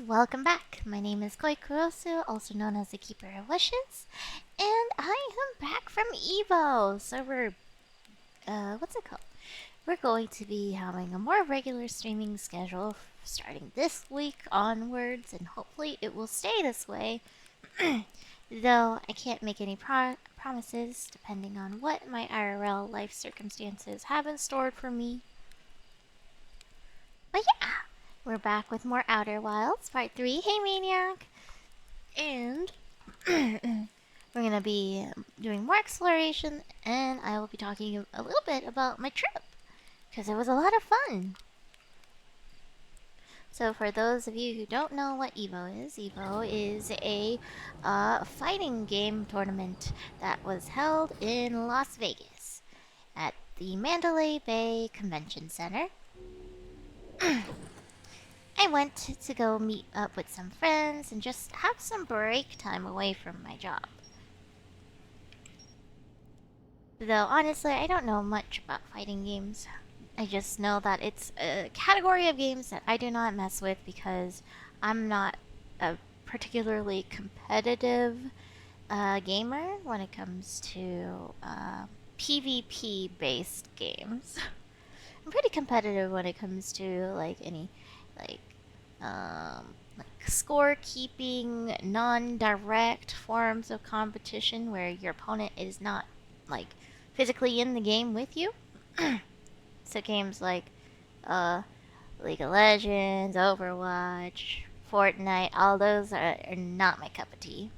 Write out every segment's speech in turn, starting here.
welcome back. My name is Koi Kurosu, also known as the Keeper of Wishes, and I am back from EVO. So what's it called? We're going to be having a more regular streaming schedule starting this week onwards, and hopefully it will stay this way. Though I can't make any promises depending on what my IRL life circumstances have in store for me. But yeah, we're back with more Outer Wilds Part 3. Hey, Maniac! And we're going to be doing more exploration, and I will be talking a little bit about my trip, because it was a lot of fun. So for those of you who don't know what EVO is a fighting game tournament that was held in Las Vegas at the Mandalay Bay Convention Center. I went to go meet up with some friends and just have some break time away from my job. Though honestly, I don't know much about fighting games. I just know that it's a category of games that I do not mess with because I'm not a particularly competitive gamer when it comes to PvP based games. I'm pretty competitive when it comes to any like like score-keeping, non-direct forms of competition where your opponent is not physically in the game with you. So games like League of Legends, Overwatch, Fortnite, all those are not my cup of tea.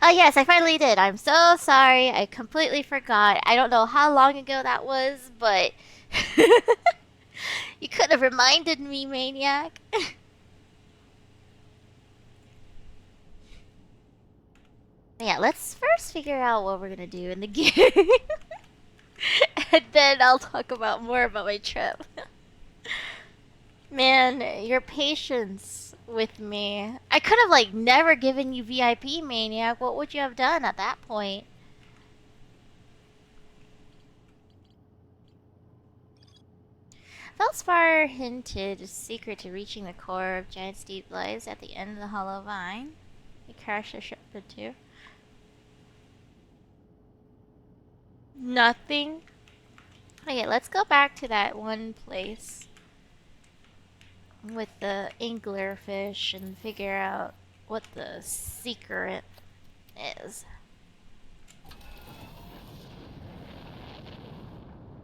Oh yes, I finally did. I'm so sorry. I completely forgot. I don't know how long ago that was, but you could have reminded me, Maniac. Yeah, let's first figure out what we're gonna do in the game. And then I'll talk about more about my trip. Man, your patience with me. I could have never given you VIP, Maniac. What would you have done at that point? Feldspar hinted a secret to reaching the core of Giant Steep lies at the end of the Hollow Vine. He crashed the ship into. Nothing. Okay, let's go back to that one place with the anglerfish and figure out what the secret is.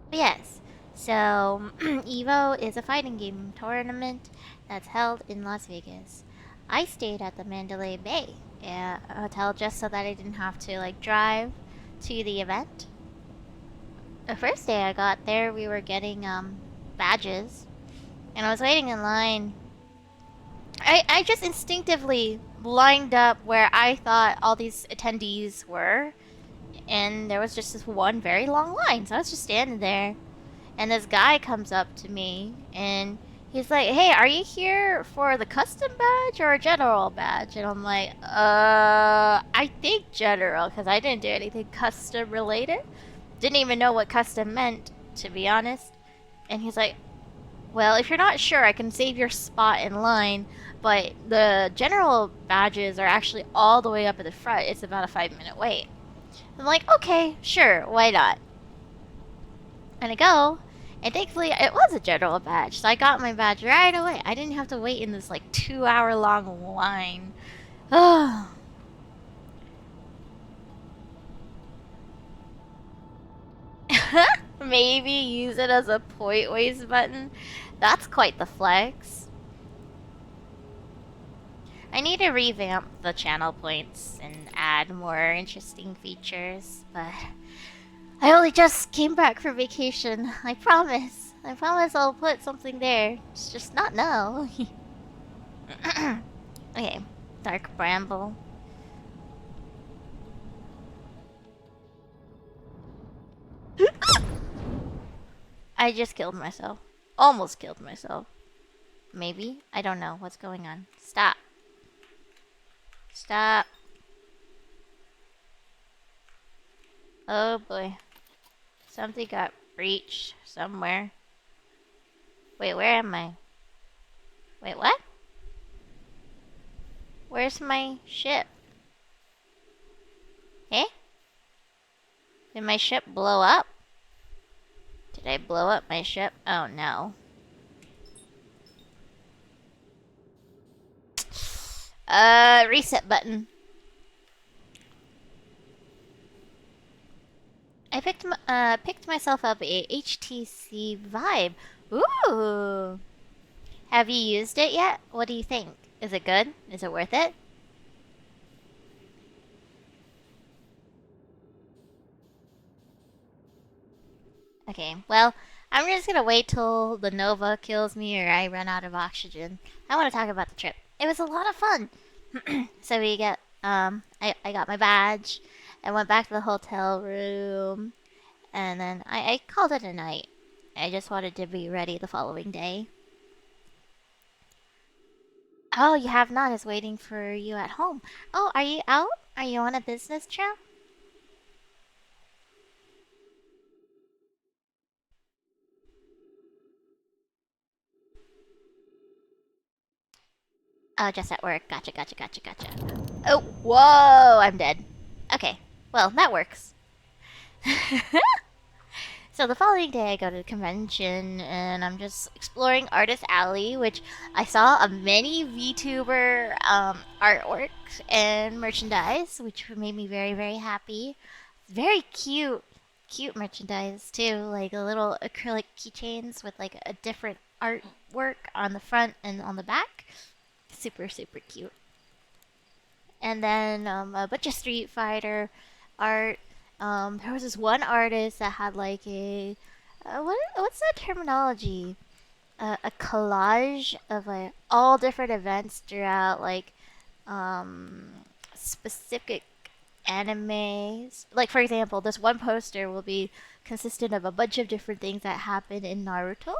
But yes, so EVO is a fighting game tournament that's held in Las Vegas. I stayed at the Mandalay Bay hotel just so that I didn't have to drive to the event. The first day I got there, we were getting badges, and I was waiting in line. I just instinctively lined up where I thought all these attendees were, and there was just this one very long line. So I was just standing there, and this guy comes up to me, and he's like, "Hey, are you here for the custom badge or a general badge?" And I'm like, I think general, because I didn't do anything custom related. Didn't even know what custom meant, to be honest. And he's like, well, if you're not sure, I can save your spot in line, but the general badges are actually all the way up at the front. It's about a 5-minute wait. I'm like, okay, sure, why not? And I go, and thankfully it was a general badge, so I got my badge right away. I didn't have to wait in this 2-hour long line. Oh. Maybe use it as a point waste button. That's quite the flex. I need to revamp the channel points and add more interesting features, but I only just came back from vacation. I promise. I promise I'll put something there. It's just not now. Okay, Dark Bramble. I just killed myself. Almost killed myself. Maybe? I don't know. What's going on? Stop. Stop. Oh boy. Something got breached somewhere. Wait, where am I? Wait, what? Where's my ship? Eh? Did my ship blow up? Did I blow up my ship? Oh no. Reset button. I picked myself up a HTC Vibe. Ooh. Have you used it yet? What do you think? Is it good? Is it worth it? Okay, well, I'm just gonna wait till the Nova kills me or I run out of oxygen. I want to talk about the trip. It was a lot of fun. So I got my badge. I went back to the hotel room, and then I called it a night. I just wanted to be ready the following day. Oh, you have not is waiting for you at home. Oh, are you out? Are you on a business trip? Oh, just at work. Gotcha, gotcha, gotcha, gotcha. Oh, whoa, I'm dead. Okay, well, that works. So the following day, I go to the convention and I'm just exploring Artist Alley, which I saw a many VTuber artworks and merchandise, which made me very, very happy. Very cute merchandise too, like a little acrylic keychains with like a different artwork on the front and on the back. Super, super cute. And then a bunch of Street Fighter art. There was this one artist that had like a what's that terminology? A collage of like all different events throughout like um, specific animes. Like for example, this one poster will be consistent of a bunch of different things that happen in Naruto,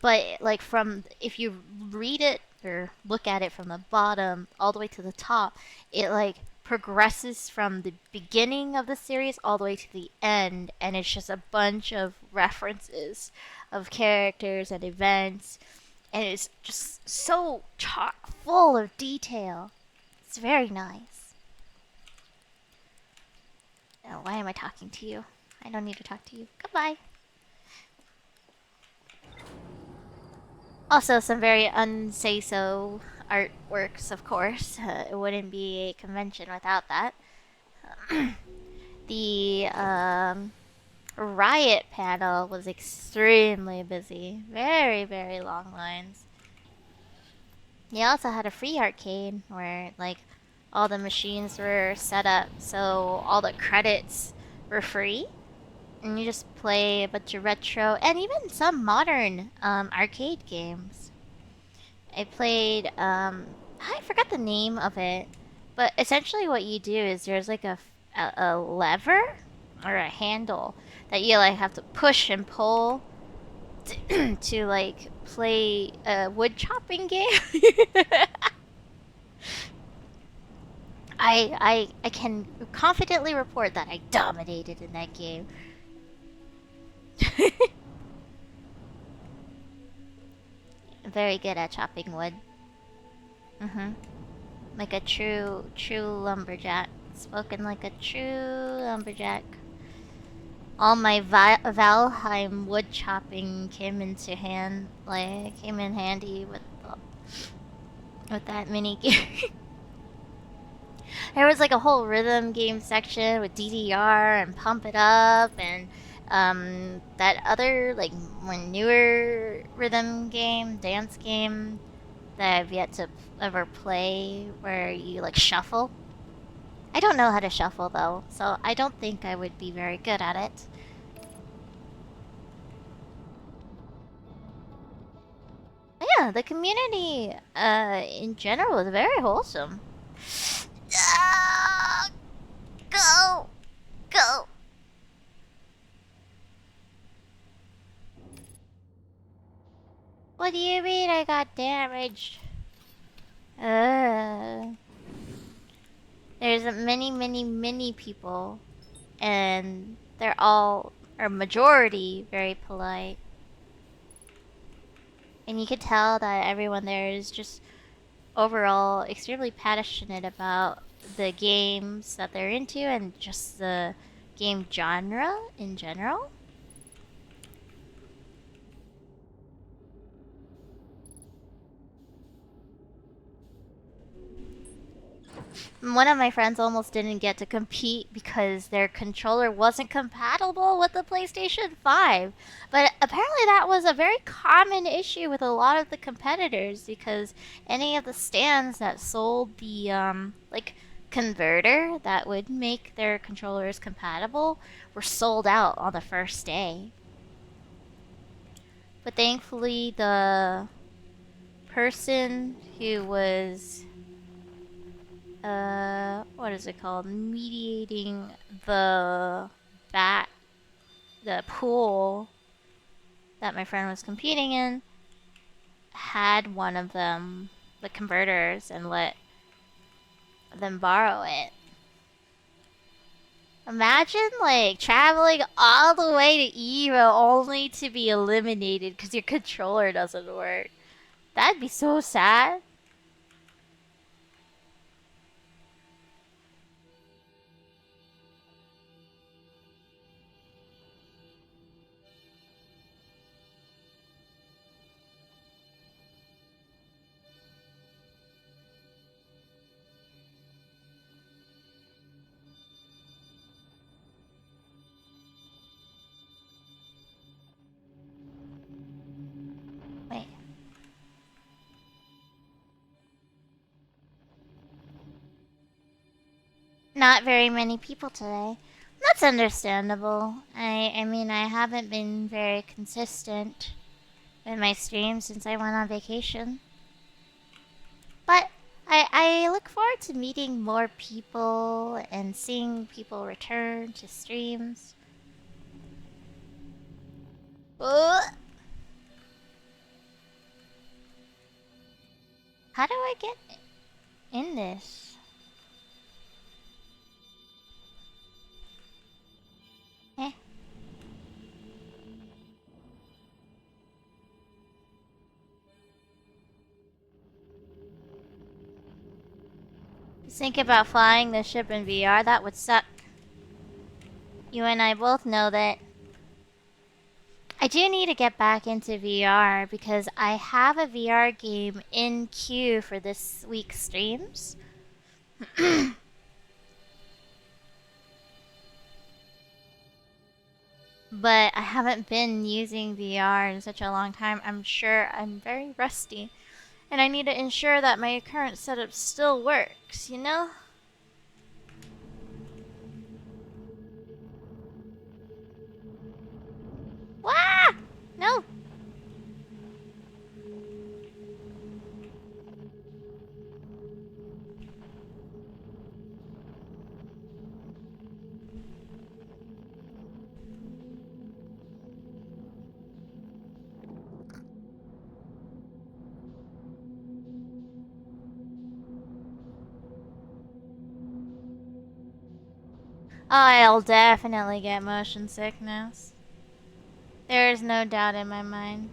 but like from if you read it or look at it from the bottom all the way to the top, it like progresses from the beginning of the series all the way to the end, and it's just a bunch of references of characters and events, and it's just so chock full of detail. It's very nice. Oh, why am I talking to you? I don't need to talk to you. Goodbye. Also, some very unsay-so artworks, of course. It wouldn't be a convention without that. The Riot panel was extremely busy. Very, very long lines. They also had a free arcade where, like, all the machines were set up so all the credits were free. And you just play a bunch of retro and even some modern arcade games. I played I forgot the name of it, but essentially what you do is there's like a lever or a handle that you like have to push and pull to like play a wood chopping game. I can confidently report that I dominated in that game. Very good at chopping wood. Mhm. Like a true lumberjack. Spoken like a true lumberjack. All my Valheim wood chopping came into hand, like came in handy with that mini game. There was like a whole rhythm game section with DDR and Pump It Up and that other like more newer rhythm game, dance game that I've yet to ever play where you like shuffle. I don't know how to shuffle though, so I don't think I would be very good at it. Yeah, the community in general is very wholesome. Ah, go, go. What do you mean I got damaged? Uh, there's many people, and they're all, or majority, very polite. And you could tell that everyone there is just overall extremely passionate about the games that they're into and just the game genre in general. One of my friends almost didn't get to compete because their controller wasn't compatible with the PlayStation 5. But apparently, that was a very common issue with a lot of the competitors because any of the stands that sold the, like, converter that would make their controllers compatible were sold out on the first day. But thankfully, the person who was what is it called? Mediating the bat, the pool that my friend was competing in, had one of them, the converters, and let them borrow it. Imagine, like, traveling all the way to EVO only to be eliminated because your controller doesn't work. That'd be so sad. Wait. Not very many people today. That's understandable. I mean, I haven't been very consistent with my streams since I went on vacation. But I look forward to meeting more people and seeing people return to streams. How do I get in this? Eh. Think about flying the ship in VR, that would suck. You and I both know that I do need to get back into VR because I have a VR game in queue for this week's streams. But I haven't been using VR in such a long time. I'm sure I'm very rusty. And I need to ensure that my current setup still works, you know? Wah! No! I'll definitely get motion sickness. There is no doubt in my mind.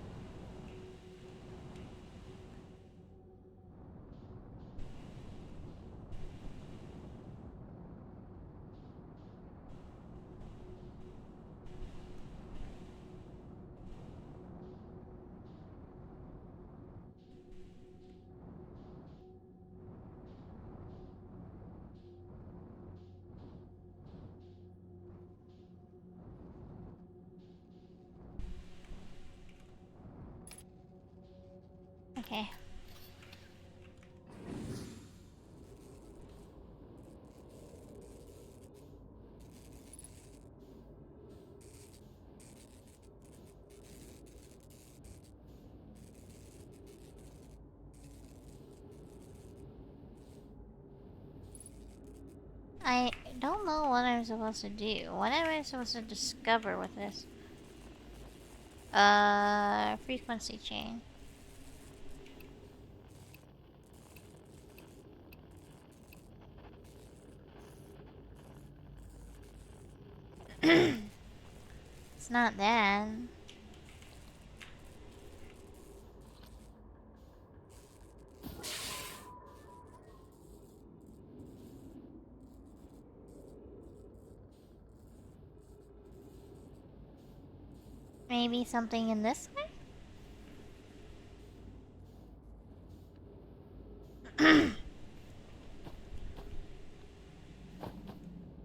Okay. I don't know what I'm supposed to do. What am I supposed to discover with this? Frequency chain. It's not that. Maybe something in this way?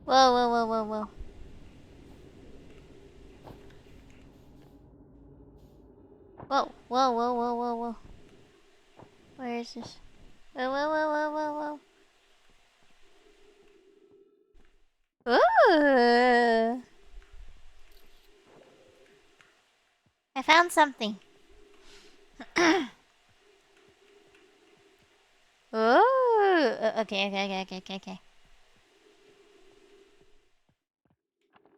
Whoa, whoa, whoa, whoa, whoa. Whoa, whoa, whoa, whoa, whoa, whoa. Where is this? Whoa, whoa, whoa, whoa, whoa, whoa. Ooh. I found something. Ooh. Okay, okay, okay, okay, okay.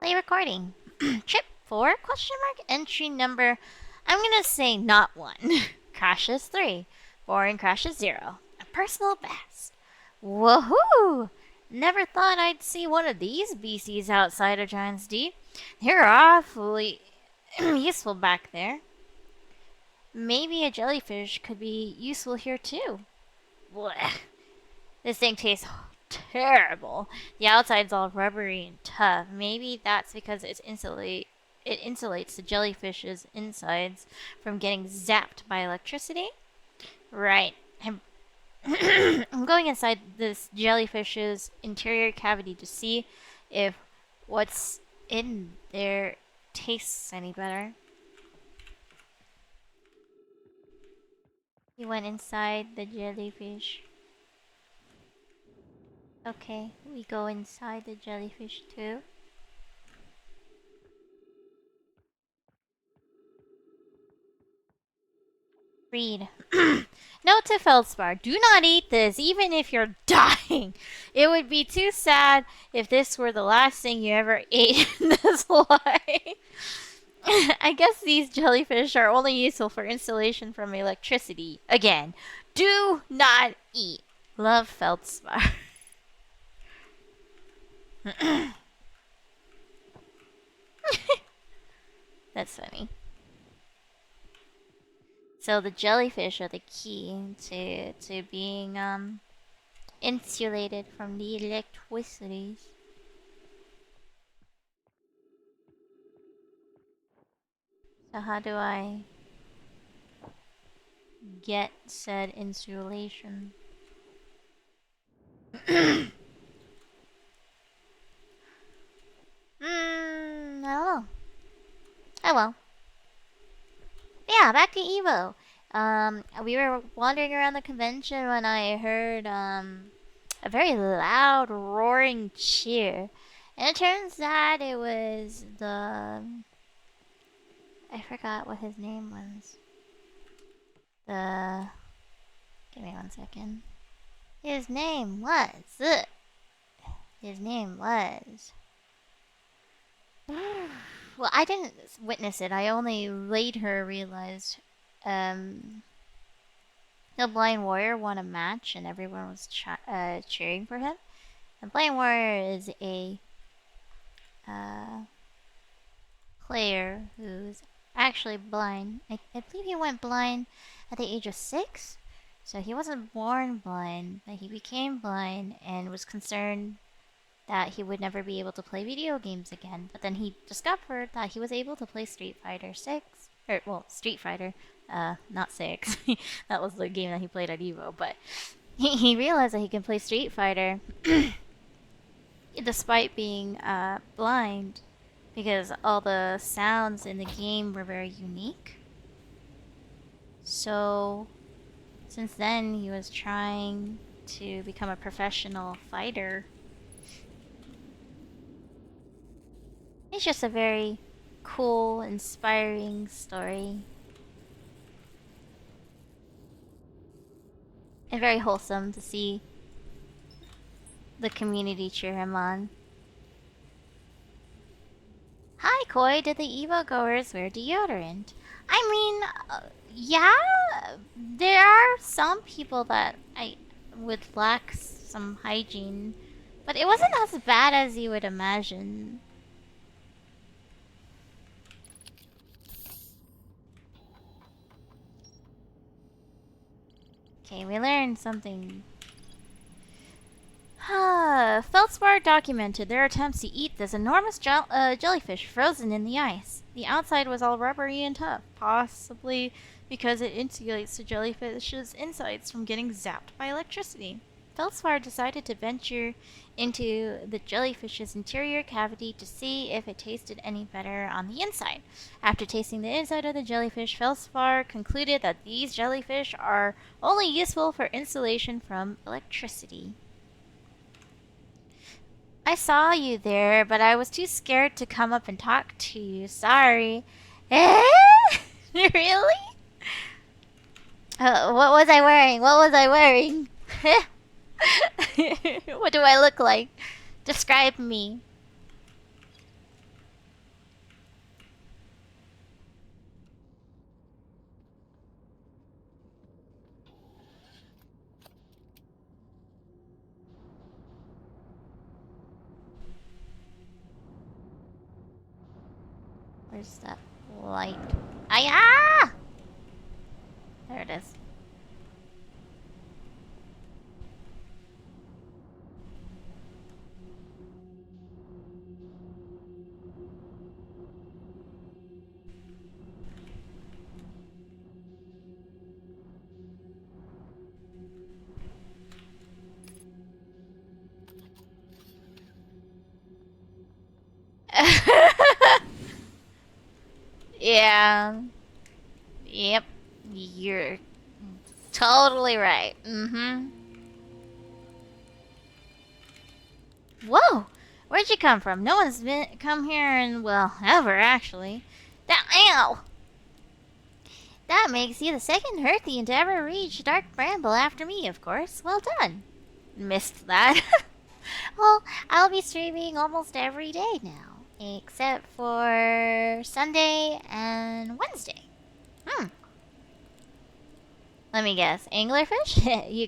Play recording. Trip 4? Question mark? Entry number. I'm gonna say not 1. Crashes 3. Boring crashes 0. A personal best. Woohoo! Never thought I'd see one of these beasties outside of Giant's Deep. They're awfully useful back there. Maybe a jellyfish could be useful here too. Blech. This thing tastes terrible. The outside's all rubbery and tough. Maybe that's because it insulates the jellyfish's insides from getting zapped by electricity. Right. I'm going inside this jellyfish's interior cavity to see if what's in there tastes any better. He went inside the jellyfish. Okay, we go inside the jellyfish too. Read. Note to Feldspar, do not eat this, even if you're dying. It would be too sad if this were the last thing you ever ate in this life. I guess these jellyfish are only useful for insulation from electricity. Again, do not eat. Love, Feldspar. That's funny. So the jellyfish are the key to being insulated from the electricities. So how do I get said insulation? I don't know. Oh well. Yeah, back to EVO. We were wandering around the convention when I heard a very loud roaring cheer. And it turns out it was the... I forgot what his name was. The... Give me 1 second. His name was... His name was... Well, I didn't witness it. I only later realized the Blind Warrior won a match and everyone was cheering for him. The Blind Warrior is a player who's actually blind. I believe he went blind at the age of 6. So he wasn't born blind, but he became blind and was concerned that he would never be able to play video games again. But then he discovered that he was able to play Street Fighter 6. Or, well, Street Fighter, not 6. That was the game that he played at EVO. But he realized that he can play Street Fighter despite being blind, because all the sounds in the game were very unique. So, since then, he was trying to become a professional fighter. It's just a very cool, inspiring story. And very wholesome to see the community cheer him on. Hi, Koi. Did the EVO goers wear deodorant? I mean, yeah, there are some people that would lack some hygiene, but it wasn't as bad as you would imagine. Okay, we learned something. Feldspar documented their attempts to eat this enormous jellyfish frozen in the ice. The outside was all rubbery and tough, possibly because it insulates the jellyfish's insides from getting zapped by electricity. Feldspar decided to venture into the jellyfish's interior cavity to see if it tasted any better on the inside. After tasting the inside of the jellyfish, Feldspar concluded that these jellyfish are only useful for insulation from electricity. I saw you there, but I was too scared to come up and talk to you. Sorry. Eh? Really? What was I wearing? What was I wearing? What do I look like? Describe me. Where's that light? Ah! There it is. Yeah. Yep. You're totally right. Mm-hmm. Whoa! Where'd you come from? No one's been come here in, well, ever, actually. Ow! That makes you the second Hearthian to ever reach Dark Bramble after me, of course. Well done. Missed that. Well, I'll be streaming almost every day now, except for Sunday and Wednesday. Let me guess. Anglerfish? You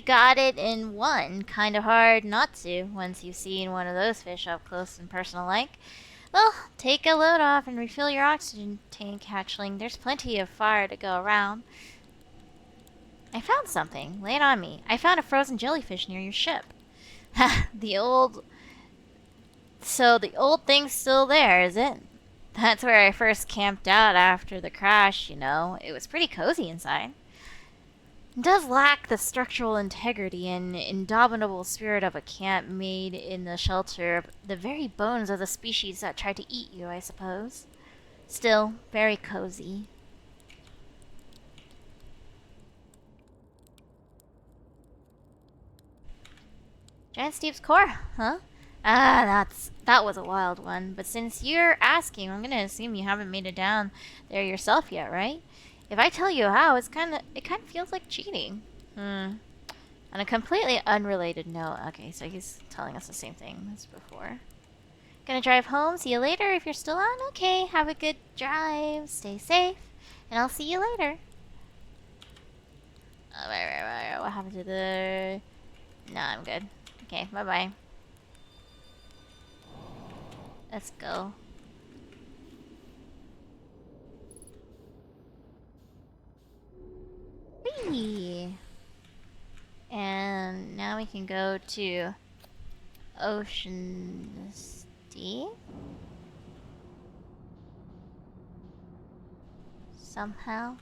got it in one. Kind of hard not to once you've seen one of those fish up close and personal like. Well, take a load off and refill your oxygen tank, hatchling. There's plenty of fire to go around. I found something. Lay it on me. I found a frozen jellyfish near your ship. Ha! So the old thing's still there, is it? That's where I first camped out after the crash, you know. It was pretty cozy inside. It does lack the structural integrity and indomitable spirit of a camp made in the shelter of the very bones of the species that tried to eat you, I suppose. Still, very cozy. Giant Steve's core, huh? That was a wild one. But since you're asking, I'm gonna assume you haven't made it down there yourself yet, right? If I tell you how, it kind of feels like cheating. On a completely unrelated note, okay, so he's telling us the same thing as before. Gonna drive home. See you later. If you're still on, okay. Have a good drive. Stay safe, and I'll see you later. Right. What happened to the? No, I'm good. Okay, bye-bye. Let's go. Whee! And now we can go to Ocean's Deep. Somehow.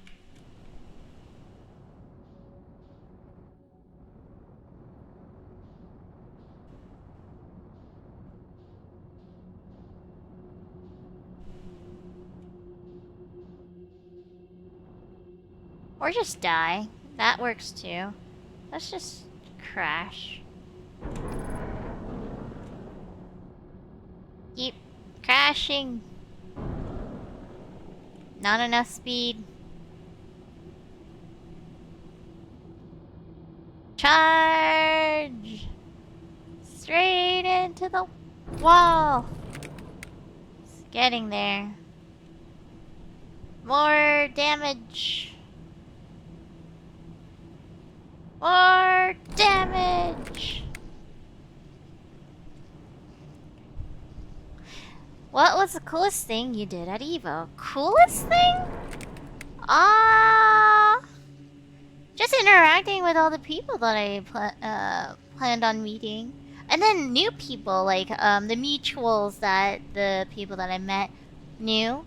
Or just die. That works too. Let's just crash. Keep crashing. Not enough speed. Charge! Straight into the wall. It's getting there. More damage. More damage! What was the coolest thing you did at EVO? Coolest thing? Just interacting with all the people that I planned on meeting. And then new people, like the mutuals that the people that I met knew.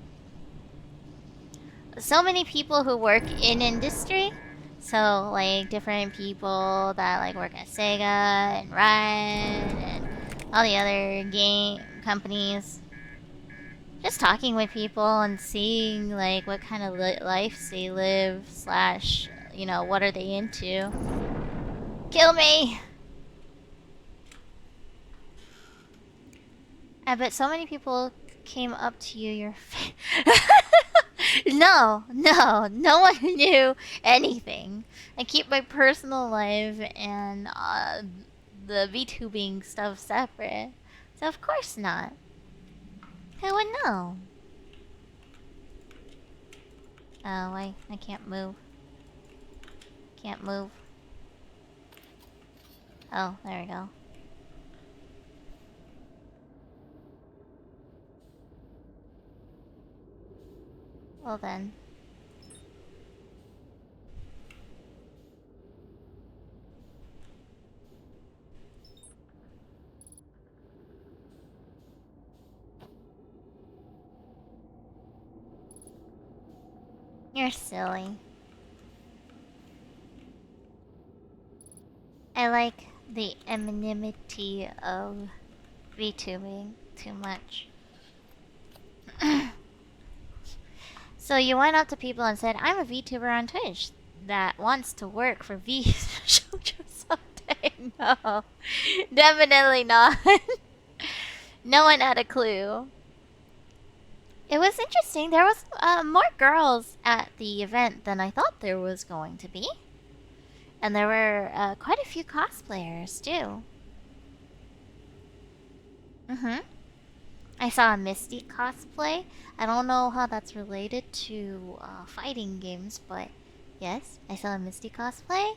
So many people who work in industry. So like different people that like work at Sega and Riot and all the other game companies. Just talking with people and seeing like what kind of lives they live slash what are they into. Kill me! I bet so many people came up to you. Your no one knew anything. I keep my personal life and the VTubing stuff separate, so of course not. Who would know? Oh, I can't move. Can't move. Oh, there we go. Well then. You're silly. I like the anonymity of VTubing too much. So you went up to people and said, I'm a VTuber on Twitch that wants to work for V Shoujo someday. No. Definitely not. No one had a clue. It was interesting. There was more girls at the event than I thought there was going to be. And there were quite a few cosplayers, too. Mm-hmm. I saw a Misty cosplay. I don't know how that's related to fighting games, but yes, I saw a Misty cosplay.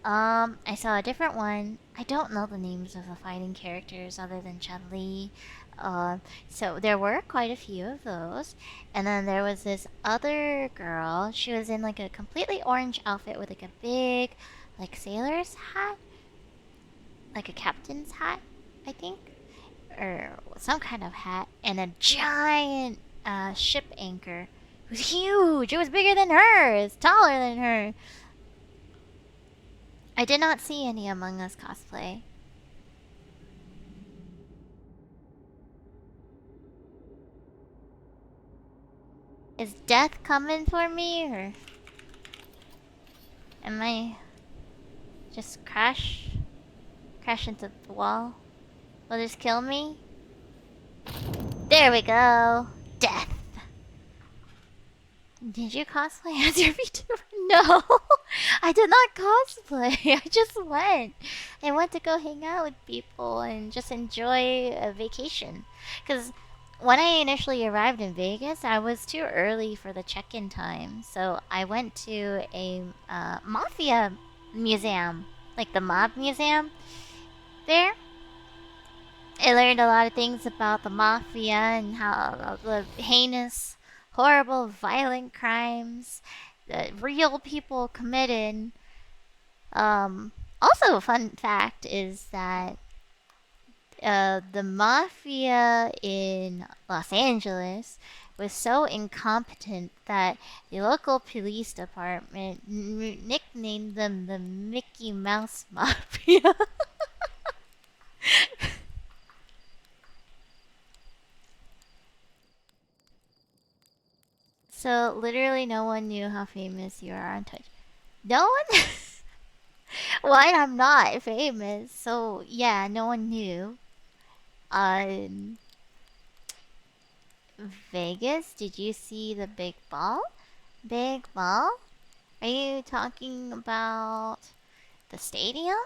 I saw a different one. I don't know the names of the fighting characters other than Chun-Li. So there were quite a few of those. And then there was this other girl. She was in like a completely orange outfit with like a big, like sailor's hat, like a captain's hat, I think, or some kind of hat, and a giant ship anchor. It was huge. It was bigger than hers, taller than her. I did not see any Among Us cosplay. Is death coming for me, or am I just crash into the wall? Will this kill me? There we go. Death. Did you cosplay as your VTuber? No, I did not cosplay. I just went. I went to go hang out with people and just enjoy a vacation. Because when I initially arrived in Vegas, I was too early for the check-in time. So I went to a mafia museum, like the mob museum there. I learned a lot of things about the mafia and how the heinous, horrible, violent crimes that real people committed. Also, a fun fact is that the mafia in Los Angeles was so incompetent that the local police department nicknamed them the Mickey Mouse Mafia. So literally no one knew how famous you are on Twitch. No one? One, I'm not famous, so yeah, no one knew. Um, Vegas, did you see the big ball? Big ball? Are you talking about the stadium?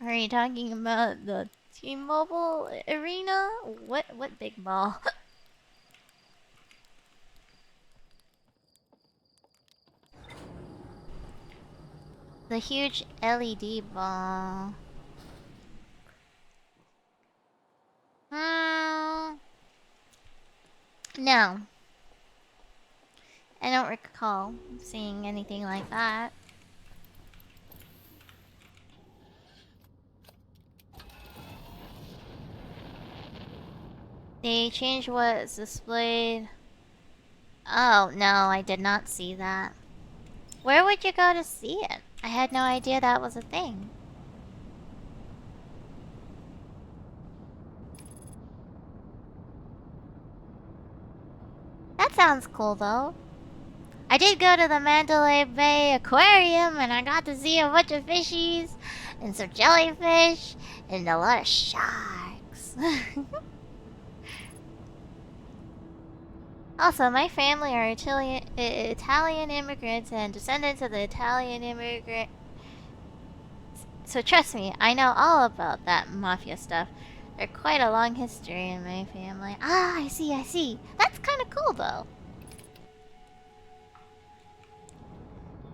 Or are you talking about the T-Mobile arena? What big ball? The huge LED ball. Hmm. No. I don't recall seeing anything like that. They changed what's displayed. Oh, no, I did not see that. Where would you go to see it? I had no idea that was a thing. That sounds cool, though. I did go to the Mandalay Bay Aquarium, and I got to see a bunch of fishies, and some jellyfish, and a lot of sharks. Also, my family are Italian immigrants and descendants of the Italian immigrant. So trust me, I know all about that mafia stuff. There's quite a long history in my family. Ah, I see, I see. That's kind of cool, though.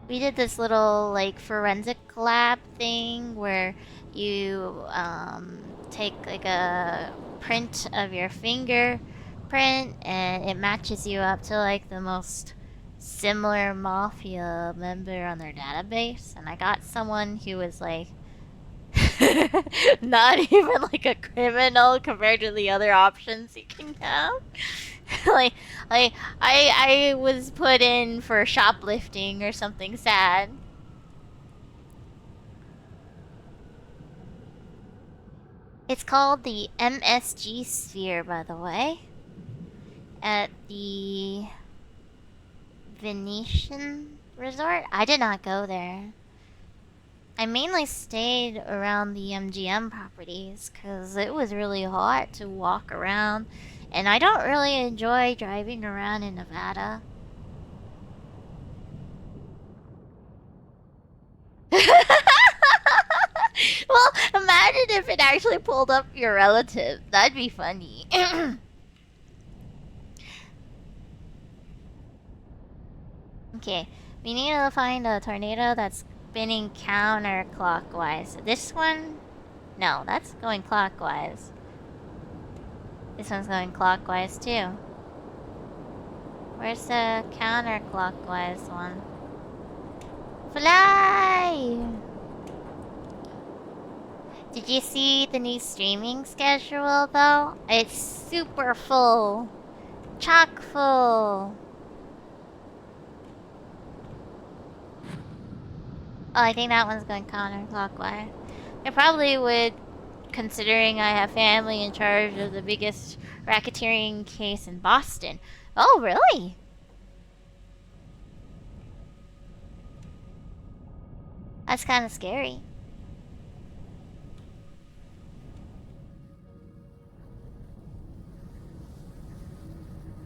We did this little, like, forensic lab thing where you, take, like, a print of your fingerprint and it matches you up to, like, the most similar mafia member on their database. And I got someone who was, like, not even, like, a criminal compared to the other options you can have. like, I was put in for shoplifting or something sad. It's called the MSG Sphere, by the way. At the Venetian Resort. I did not go there. I mainly stayed around the MGM properties because it was really hot to walk around. And I don't really enjoy driving around in Nevada. Well, imagine if it actually pulled up your relative. That'd be funny. Okay, we need to find a tornado that's spinning counterclockwise. This one? No, that's going clockwise. This one's going clockwise too. Where's the counterclockwise one? Fly! Did you see the new streaming schedule though? It's super full. Chock full. Oh, I think that one's going counterclockwise. I probably would, considering I have family in charge of the biggest racketeering case in Boston. Oh, really? That's kind of scary.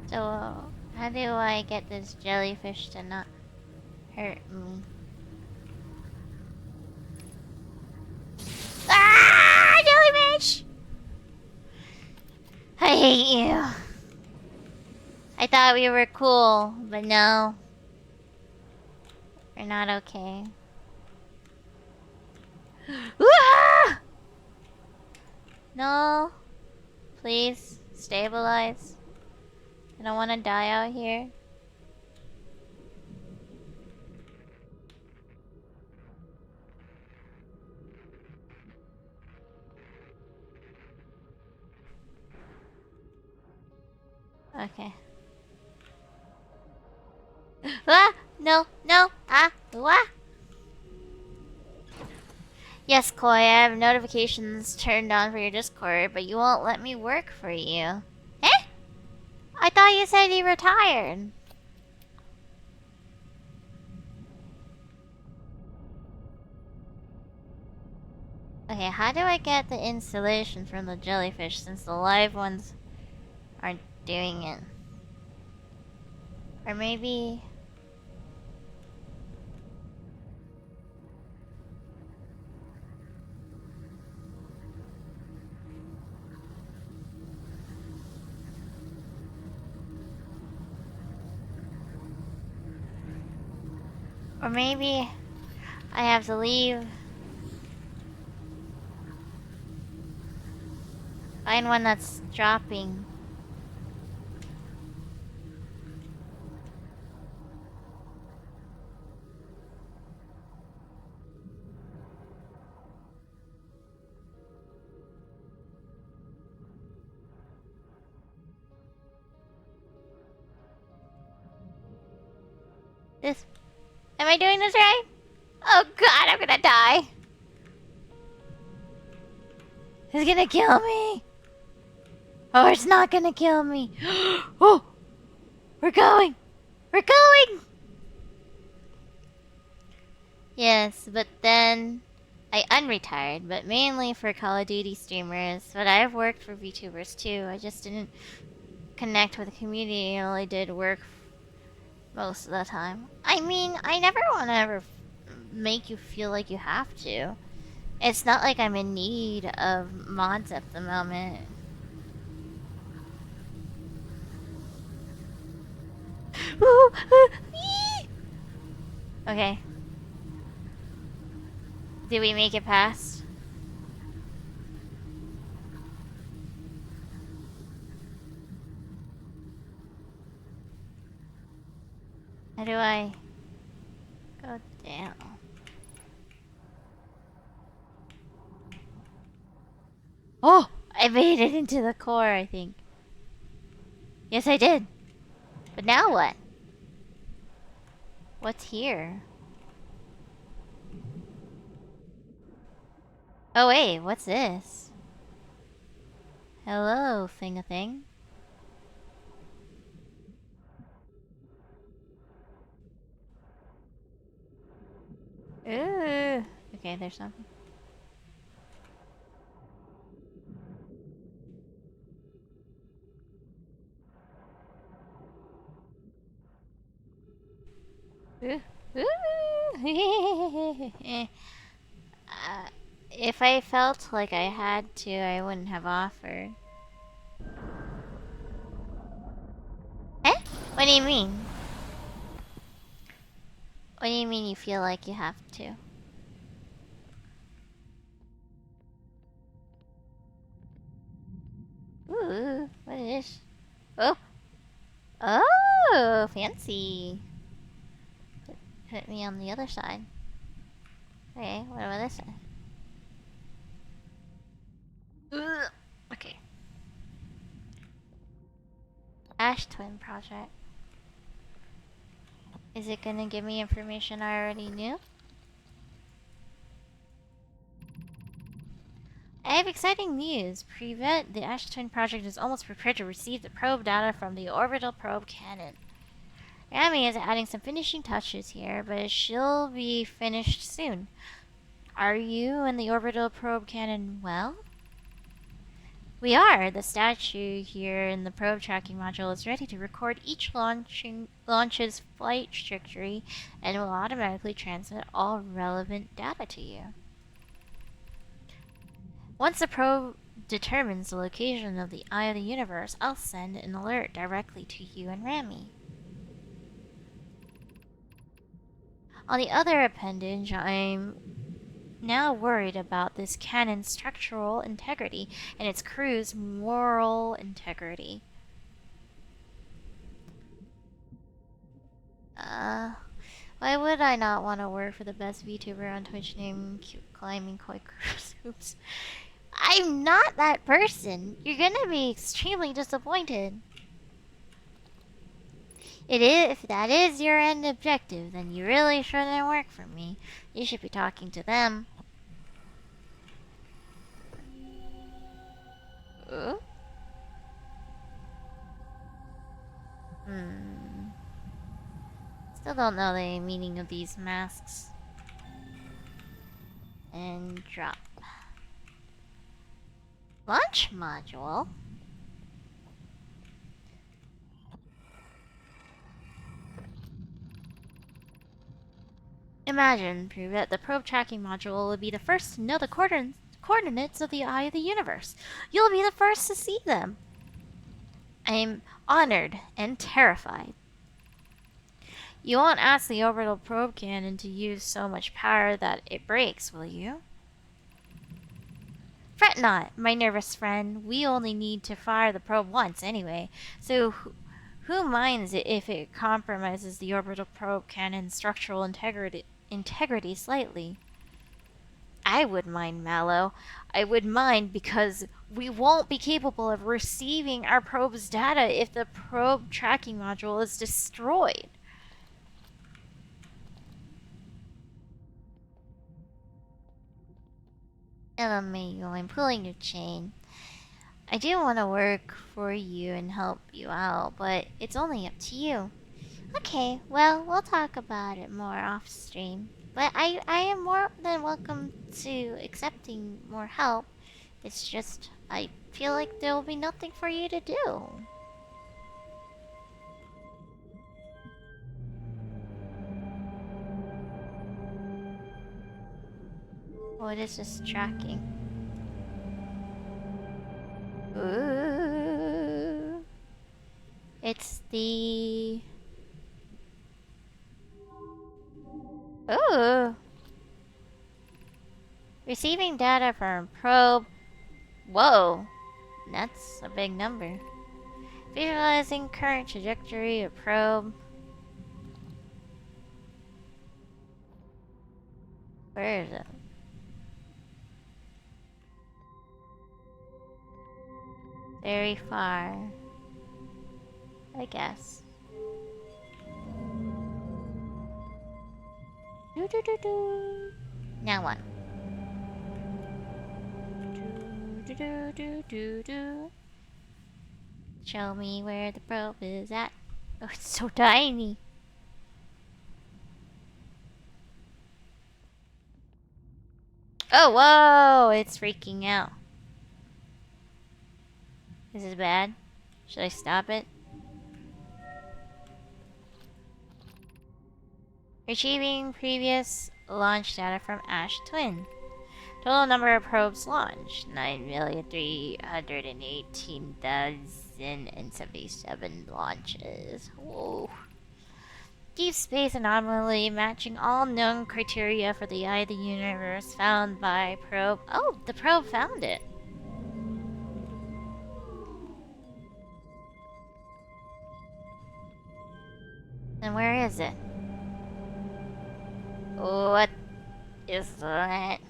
So, how do I get this jellyfish to not hurt me? Ah, jellyfish! I hate you. I thought we were cool, but no. We're not okay. Ah! No. Please, stabilize. I don't want to die out here. Okay. Ah! No, no! Ah! What? Yes, Koi, I have notifications turned on for your Discord, but you won't let me work for you. Eh? I thought you said you retired. Okay, how do I get the installation from the jellyfish since the live ones aren't doing it? Or maybe... Or maybe I have to leave. Find one that's dropping. This. Am I doing this right? Oh god, I'm gonna die. It's gonna kill me. Oh, it's not gonna kill me. Oh, we're going. We're going. Yes, but then I unretired, but mainly for Call of Duty streamers. But I've worked for VTubers too. I just didn't connect with the community. I only did work most of the time. I mean, I never want to ever make you feel like you have to. It's not like I'm in need of mods at the moment. Okay. Did we make it past? How do I go down? Oh! I made it into the core, I think. Yes, I did. But now what? What's here? Oh wait, what's this? Hello, thing-a-thing. Ooh. Okay, there's something. Ooh. Ooh. If I felt like I had to, I wouldn't have offered. Eh? What do you mean? What do you mean you feel like you have to? Ooh, what is this? Oh! Oh, fancy. Put me on the other side. Okay, what about this side? Ugh. Okay. Ash Twin Project. Is it gonna give me information I already knew? I have exciting news. Prevent the Ash Twin Project is almost prepared to receive the probe data from the orbital probe cannon. Rami is adding some finishing touches here, but she'll be finished soon. Are you and the orbital probe cannon well? We are. The statue here in the probe tracking module is ready to record each launch's flight trajectory and will automatically transmit all relevant data to you. Once the probe determines the location of the Eye of the Universe, I'll send an alert directly to you and Rami. On the other appendage, I'm now worried about this cannon's structural integrity and its crew's moral integrity. Why would I not want to work for the best VTuber on Twitch named Climbing Quakers? Oops. I'm not that person. You're gonna be extremely disappointed. If that is your end objective, then you really shouldn't work for me. You should be talking to them. Ooh? Still don't know the meaning of these masks. And drop. Launch module? Imagine, Prue, that the probe tracking module will be the first to know the coordinates of the Eye of the Universe. You'll be the first to see them. I'm honored and terrified. You won't ask the orbital probe cannon to use so much power that it breaks, will you? Fret not, my nervous friend. We only need to fire the probe once anyway, so who minds it if it compromises the orbital probe cannon's structural integrity slightly? I would mind, Mallow. I would mind because we won't be capable of receiving our probe's data if the probe tracking module is destroyed. LMAO, I'm pulling your chain. I do want to work for you and help you out, but it's only up to you. Okay, well, we'll talk about it more off stream. But I am more than welcome to accepting more help. It's just, I feel like there will be nothing for you to do. What is this tracking? Ooh. It's the... Ooh. Receiving data from probe. Whoa. That's a big number. Visualizing current trajectory of probe. Where is it? Very far. I guess. Do do do do. Now what? Do do do do do. Show me where the probe is at. Oh, it's so tiny. Oh, whoa! It's freaking out. Is this bad? Should I stop it? Retrieving previous launch data from Ash Twin. Total number of probes launched: 9,318,077 launches. Whoa. Deep space anomaly matching all known criteria for the eye of the universe found by probe. Oh, the probe found it. And where is it? What is that?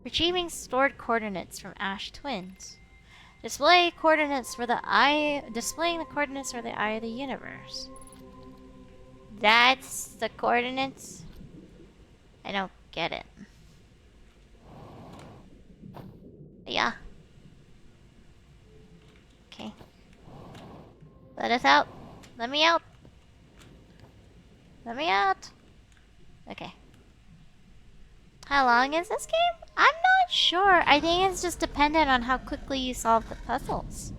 Retrieving stored coordinates from Ash Twins. Displaying the coordinates for the eye of the universe. That's the coordinates? I don't get it. Yeah. Okay. Let us out. Let me out. Let me out. Okay. How long is this game? I'm not sure. I think it's just dependent on how quickly you solve the puzzles.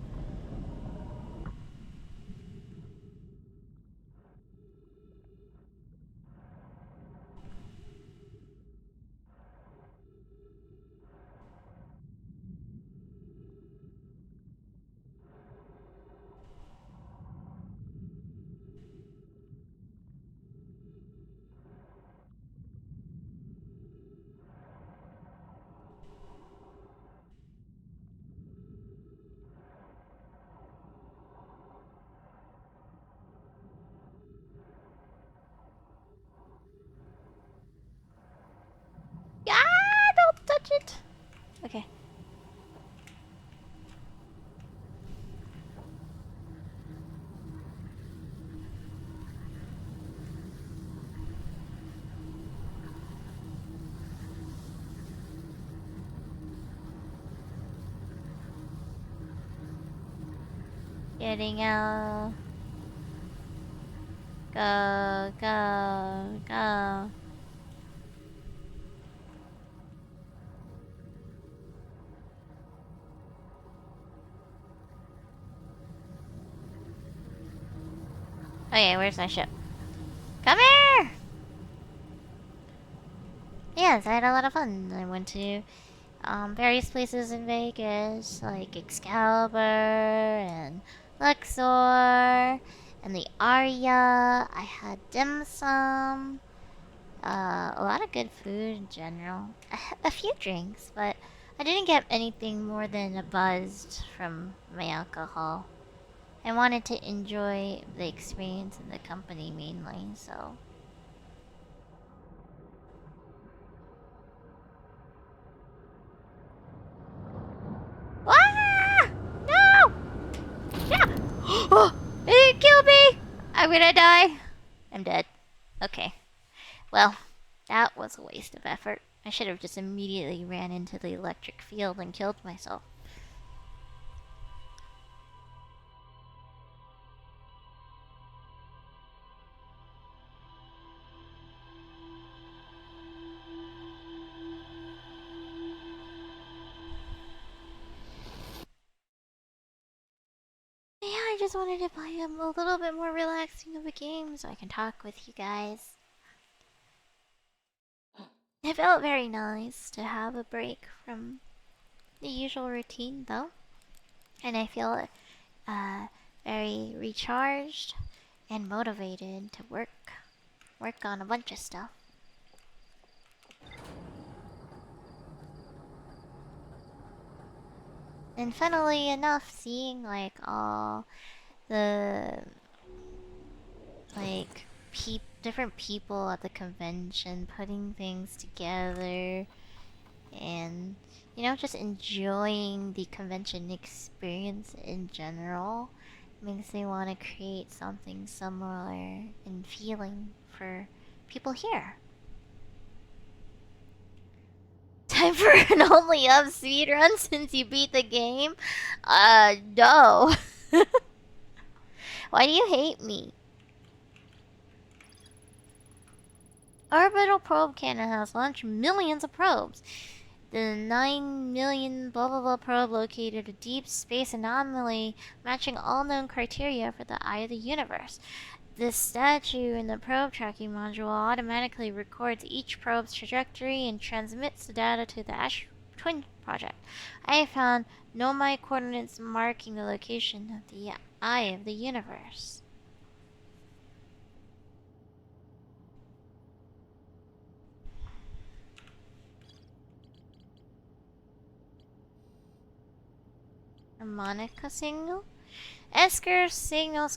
Ah, don't touch it. Okay. Getting out. Go, go, go. Okay, where's my ship? Come here! Yes, I had a lot of fun. I went to various places in Vegas, like Excalibur and Luxor and the Aria. I had dim sum, a lot of good food in general, a few drinks, but I didn't get anything more than a buzz from my alcohol. I wanted to enjoy the experience and the company mainly, so. Ah! No! Yeah! Oh! It killed me! I'm gonna die. I'm dead. Okay. Well, That was a waste of effort. I should have just immediately ran into the electric field and killed myself. Yeah, I just wanted to play a little bit more relaxing of a game so I can talk with you guys. It felt very nice to have a break from the usual routine, though. And I feel very recharged and motivated to work on a bunch of stuff. And funnily enough, seeing like all the like different people at the convention putting things together and just enjoying the convention experience in general makes me want to create something similar in feeling for people here. Time for an only up speed run since you beat the game? No. Why do you hate me? Orbital probe cannon has launched millions of probes. The 9 million blah blah blah probe located a deep space anomaly matching all known criteria for the eye of the universe. This statue in the probe tracking module automatically records each probe's trajectory and transmits the data to the Ash Twin project. I have found nomai coordinates marking the location of the eye of the universe. Harmonica signal? Esker's signal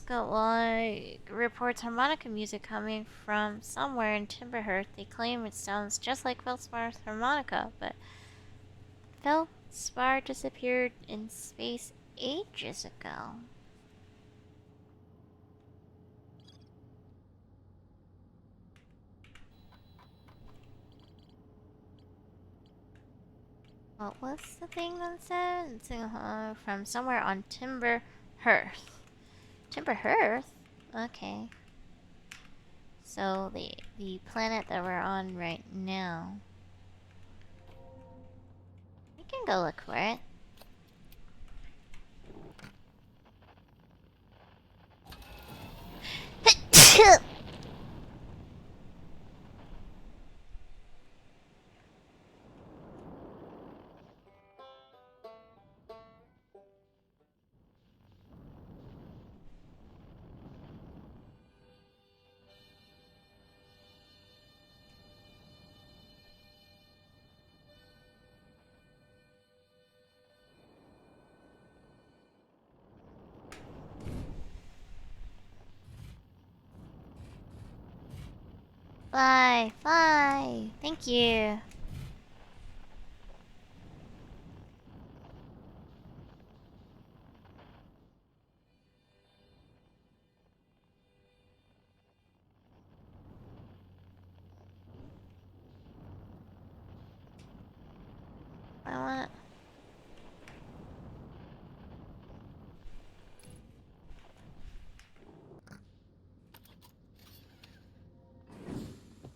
reports harmonica music coming from somewhere in Timberhearth. They claim it sounds just like Feldspar's harmonica, but Feldspar disappeared in space ages ago. What was the thing that said? It's from somewhere on Timberhearth. Timberhearth? Okay. So the planet that we're on right now. We can go look for it. Fly, fly. Thank you. I want.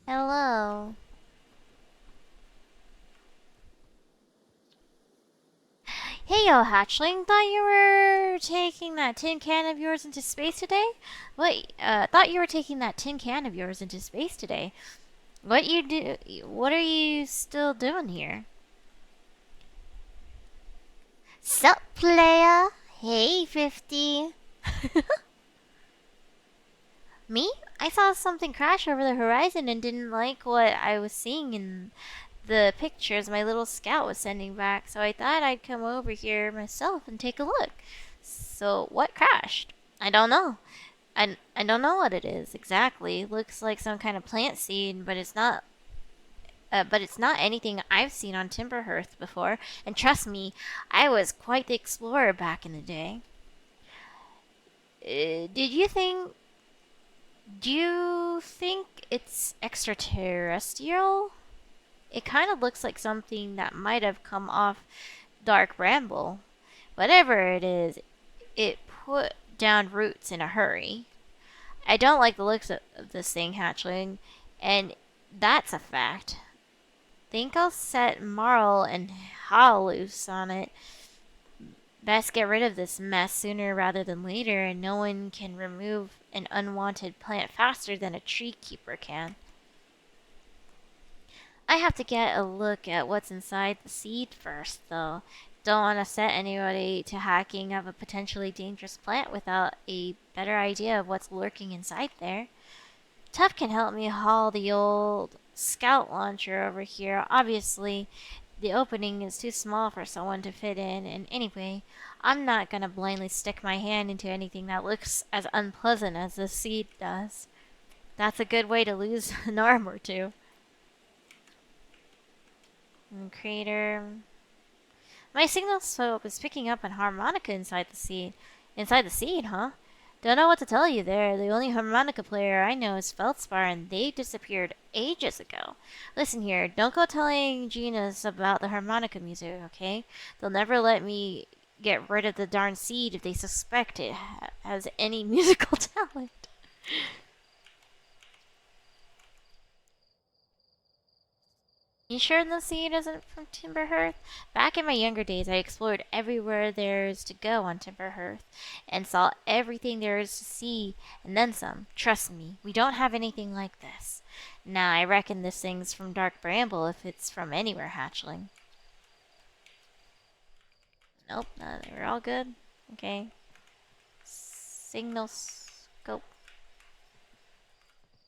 Hello. Hey, yo, hatchling. Thought you were taking that tin can of yours into space today? Wait, thought you were taking that tin can of yours into space today. What you do? What are you still doing here? Sup, playa? Hey, 50. Me? I saw something crash over the horizon and didn't like what I was seeing in the pictures my little scout was sending back, so I thought I'd come over here myself and take a look. So, what crashed? I don't know. I don't know what it is exactly. Looks like some kind of plant seed, but it's not. But it's not anything I've seen on Timberhearth before. And trust me, I was quite the explorer back in the day. Did you think Do you think it's extraterrestrial? It kind of looks like something that might have come off Dark Bramble. Whatever it is, it put down roots in a hurry. I don't like the looks of this thing hatchling, and that's a fact. Think I'll set Marl and Hal loose on it. Best get rid of this mess sooner rather than later, and no one can remove an unwanted plant faster than a tree keeper can. I have to get a look at what's inside the seed first, though. Don't want to set anybody to hacking of a potentially dangerous plant without a better idea of what's lurking inside there. Tuff can help me haul the old scout launcher over here. Obviously, the opening is too small for someone to fit in, and anyway, I'm not gonna blindly stick my hand into anything that looks as unpleasant as this seed does. That's a good way to lose an arm or two. And crater. My signal scope is picking up an harmonica inside the seed. Inside the seed, huh? Don't know what to tell you there. The only harmonica player I know is Feldspar, and they disappeared ages ago. Listen here, don't go telling Genus about the harmonica music, okay? They'll never let me get rid of the darn seed if they suspect it has any musical talent. You sure the seed isn't from Timberhearth? Back in my younger days, I explored everywhere there is to go on Timberhearth and saw everything there is to see and then some. Trust me, we don't have anything like this. Now, I reckon this thing's from Dark Bramble if it's from anywhere hatchling. Nope, no, we're all good. Okay. Signal scope.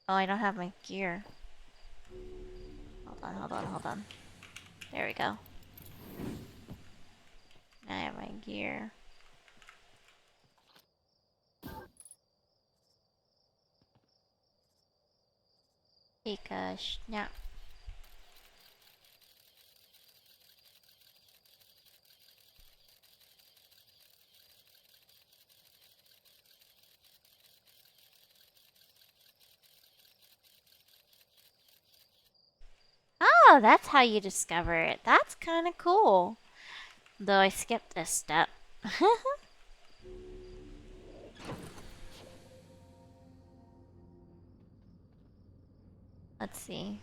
Oh, I don't have my gear. Hold on. There we go. Now I have my gear. Take a snap. Oh, that's how you discover it. That's kind of cool. Though I skipped this step. Let's see.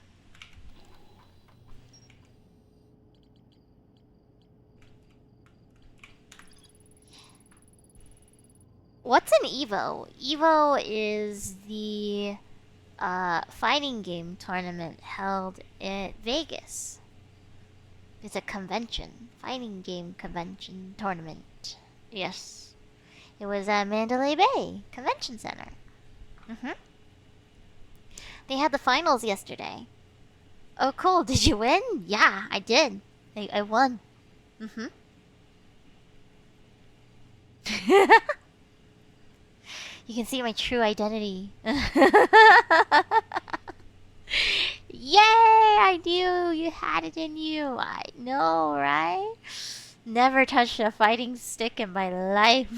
What's an EVO? EVO is the fighting game tournament held in Vegas. It's a convention. Fighting game convention tournament. Yes. It was at Mandalay Bay Convention Center. They had the finals yesterday. Oh, cool. Did you win? Yeah, I did. I won. You can see my true identity. Yay! I knew you had it in you. I know, right? Never touched a fighting stick in my life.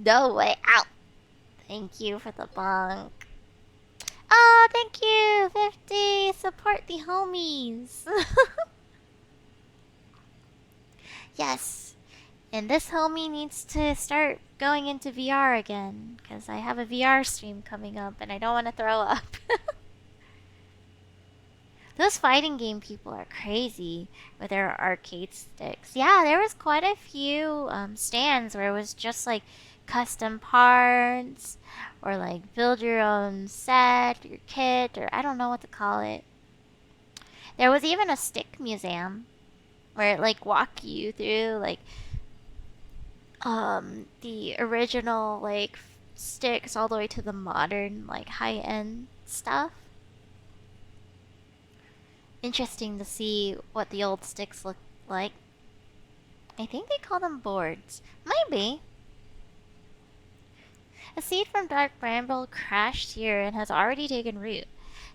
No way out. Thank you for the bunk. Oh, thank you. 50. Support the homies. Yes. And this homie needs to start going into VR again, because I have a VR stream coming up and I don't want to throw up. Those fighting game people are crazy with their arcade sticks. Yeah, there was quite a few stands where it was just like custom parts or like build your own set, your kit, or I don't know what to call it. There was even a stick museum where it like walk you through like the original like sticks all the way to the modern like high-end stuff. Interesting to see what the old sticks look like. I think they call them boards. Maybe. A seed from Dark Bramble crashed here and has already taken root.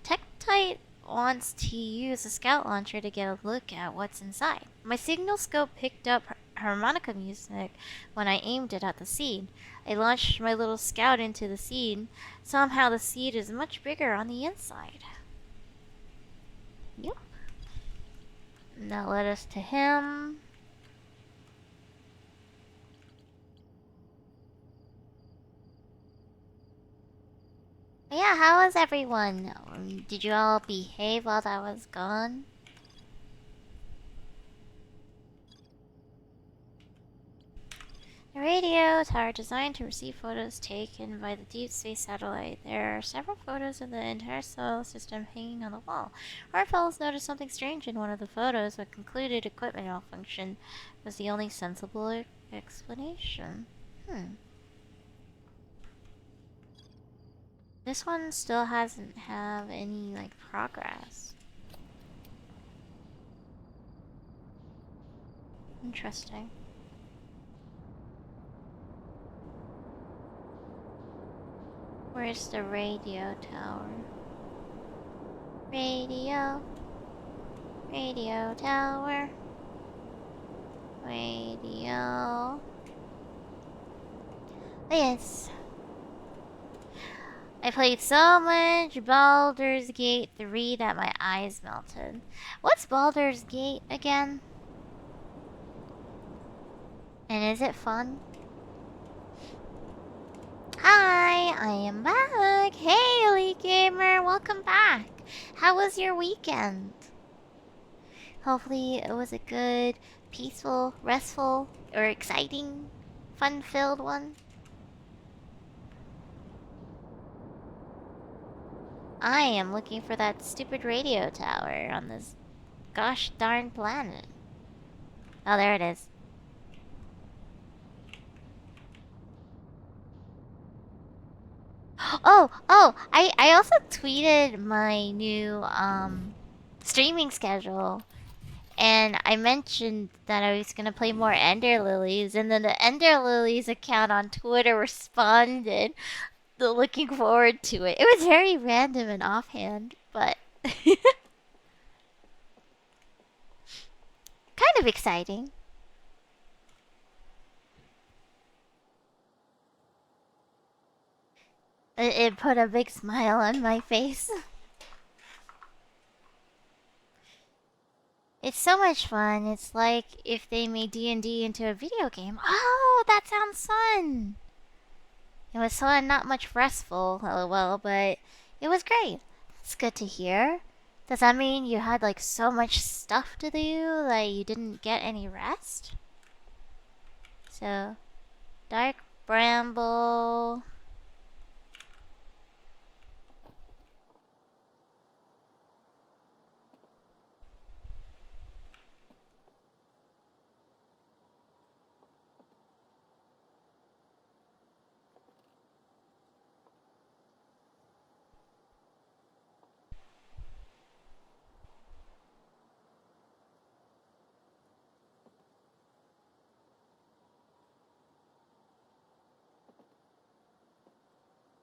Tektite wants to use a scout launcher to get a look at what's inside. My signal scope picked up harmonica music when I aimed it at the seed. I launched my little scout into the seed. Somehow the seed is much bigger on the inside. Yep. And that led us to him. Yeah, how was everyone? Did you all behave while I was gone? The radio tower designed to receive photos taken by the deep space satellite. There are several photos of the entire solar system hanging on the wall. Our fellows noticed something strange in one of the photos, but concluded equipment malfunction was the only sensible explanation. This one still hasn't have any, like, progress. Interesting. Where's the radio tower? Radio. Radio tower. Radio. Yes. I played so much Baldur's Gate 3 that my eyes melted. What's Baldur's Gate again? And is it fun? Hi, I am back. Hey, Elite Gamer, welcome back. How was your weekend? Hopefully it was a good, peaceful, restful, or exciting, fun-filled one. I am looking for that stupid radio tower on this gosh darn planet. Oh, there it is. I also tweeted my new streaming schedule, and I mentioned that I was gonna play more Ender Lilies, and then the Ender Lilies account on Twitter responded, looking forward to it. It was very random and offhand, but kind of exciting. It put a big smile on my face. It's so much fun. It's like if they made D&D into a video game. Oh, that sounds fun. It was fun, not much restful, lol, but it was great. That's good to hear. Does that mean you had like so much stuff to do that you didn't get any rest? So, Dark Bramble.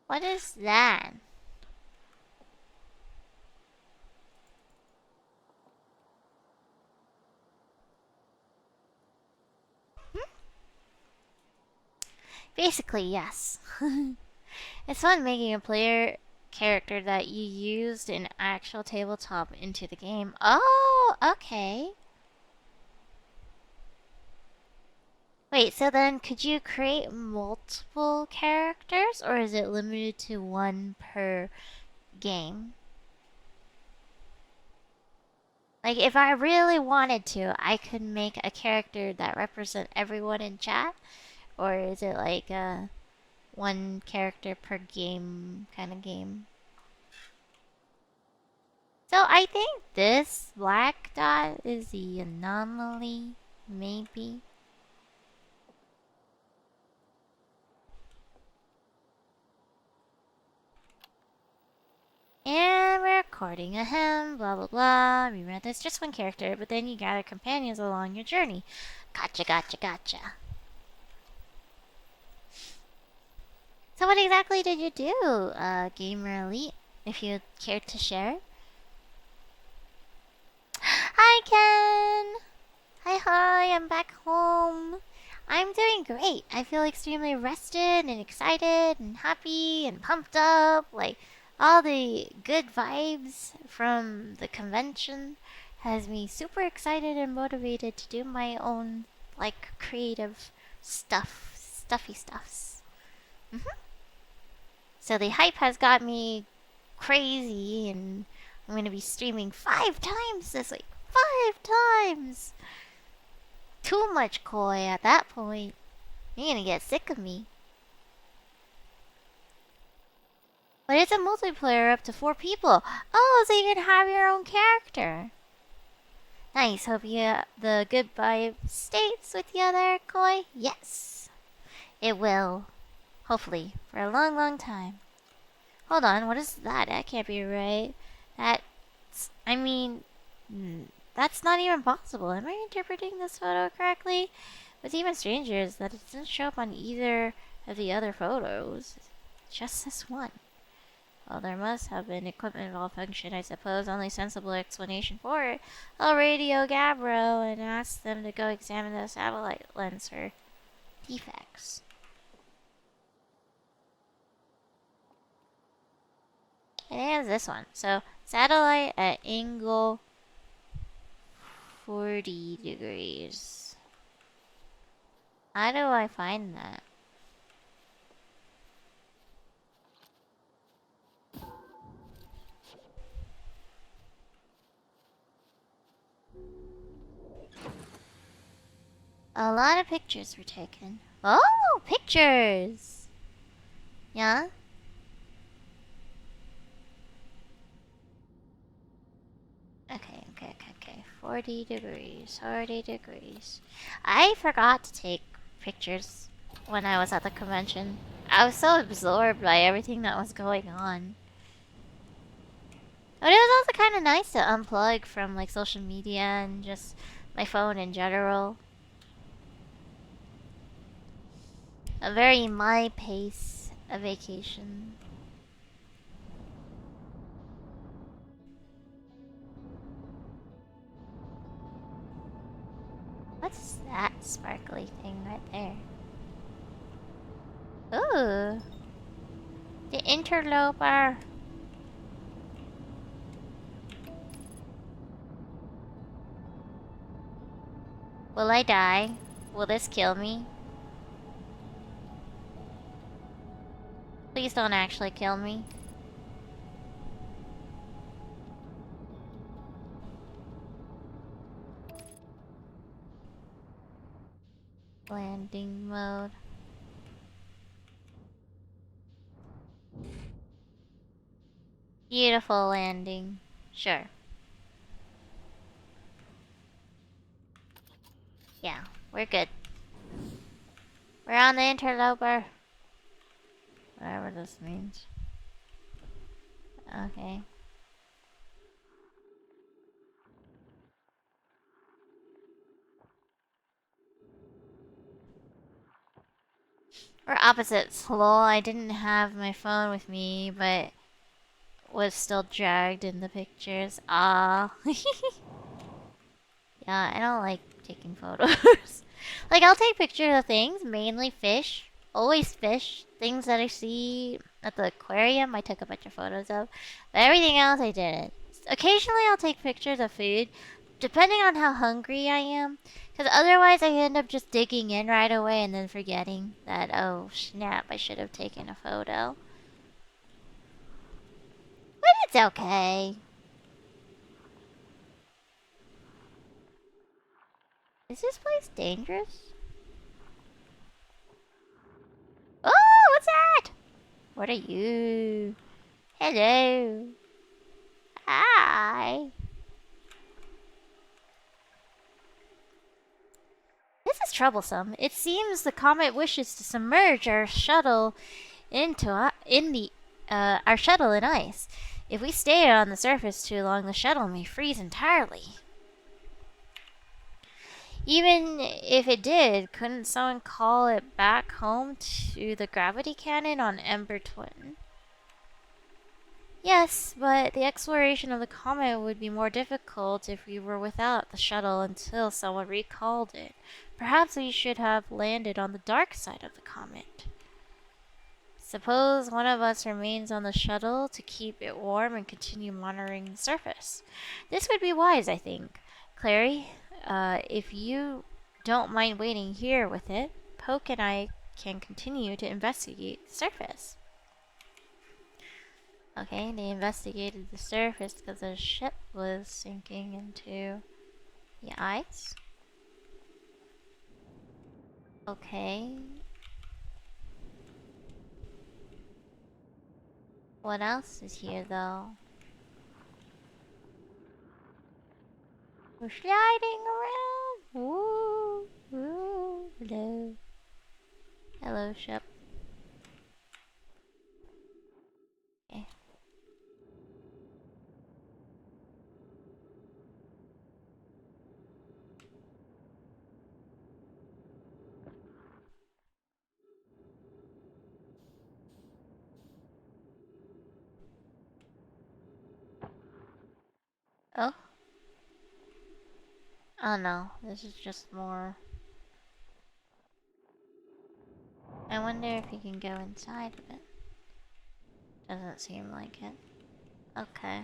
What is that? Basically, yes. It's fun making a player character that you used in actual tabletop into the game. Oh, okay. Wait, so then could you create multiple characters, or is it limited to one per game? Like, if I really wanted to, I could make a character that represent everyone in chat? Or is it like a one character per game kind of game? So I think this black dot is the anomaly, maybe. And we're recording ahem, blah blah blah. Remember, there's just one character, but then you gather companions along your journey. Gotcha, gotcha, gotcha. So what exactly did you do, Gamer Elite, if you'd care to share? Hi, Ken! Hi, hi, I'm back home. I'm doing great. I feel extremely rested and excited and happy and pumped up. Like, all the good vibes from the convention has me super excited and motivated to do my own, like, creative stuffy stuffs. So the hype has got me crazy, and I'm gonna be streaming 5 times this week. 5 times! Too much koi at that point. You're gonna get sick of me. But it's a multiplayer up to 4 people. Oh, so you can have your own character. Nice. Hope the good vibe stays with you there, koi. Yes. It will. Hopefully. For a long, long time. Hold on. What is that? That can't be right. I mean... That's not even possible. Am I interpreting this photo correctly? What's even stranger is that it doesn't show up on either of the other photos. Just this one. Well, there must have been equipment malfunction, I suppose. Only sensible explanation for it. I'll radio Gabbro and ask them to go examine the satellite lens for defects. And it has this one. So, satellite at angle 40 degrees. How do I find that? A lot of pictures were taken. Oh, pictures! Yeah? Okay. 40 degrees, 40 degrees. I forgot to take pictures when I was at the convention. I was so absorbed by everything that was going on. But it was also kind of nice to unplug from like social media and just my phone in general. A very my pace of vacation. What's that sparkly thing right there? Ooh. The interloper. Will I die? Will this kill me? Please don't actually kill me. Landing mode. Beautiful landing. Sure. Yeah, we're good. We're on the interloper. Whatever this means. Okay. We're opposites. Lol, I didn't have my phone with me, but was still dragged in the pictures. Ah. Yeah, I don't like taking photos. Like, I'll take pictures of things, mainly fish. Always fish. Things that I see at the aquarium, I took a bunch of photos of. But everything else, I didn't. Occasionally, I'll take pictures of food, depending on how hungry I am. Because otherwise, I end up just digging in right away and then forgetting that, oh, snap, I should have taken a photo. But it's okay. Is this place dangerous? Oh, what's that? What are you? Hello. Hi. This is troublesome. It seems the comet wishes to submerge our shuttle into our shuttle in ice. If we stay on the surface too long, the shuttle may freeze entirely. Even if it did, couldn't someone call it back home to the gravity cannon on Ember Twin? Yes, but the exploration of the comet would be more difficult if we were without the shuttle until someone recalled it. Perhaps we should have landed on the dark side of the comet. Suppose one of us remains on the shuttle to keep it warm and continue monitoring the surface. This would be wise, I think. Clary, if you don't mind waiting here with it, Poke and I can continue to investigate the surface. Okay, they investigated the surface because the ship was sinking into the ice. Okay. What else is here, though? We're sliding around. Woo, woo. Hello. Hello, ship. Okay. Oh. Oh no, this is just more. I wonder if you can go inside of it. Doesn't seem like it. Okay.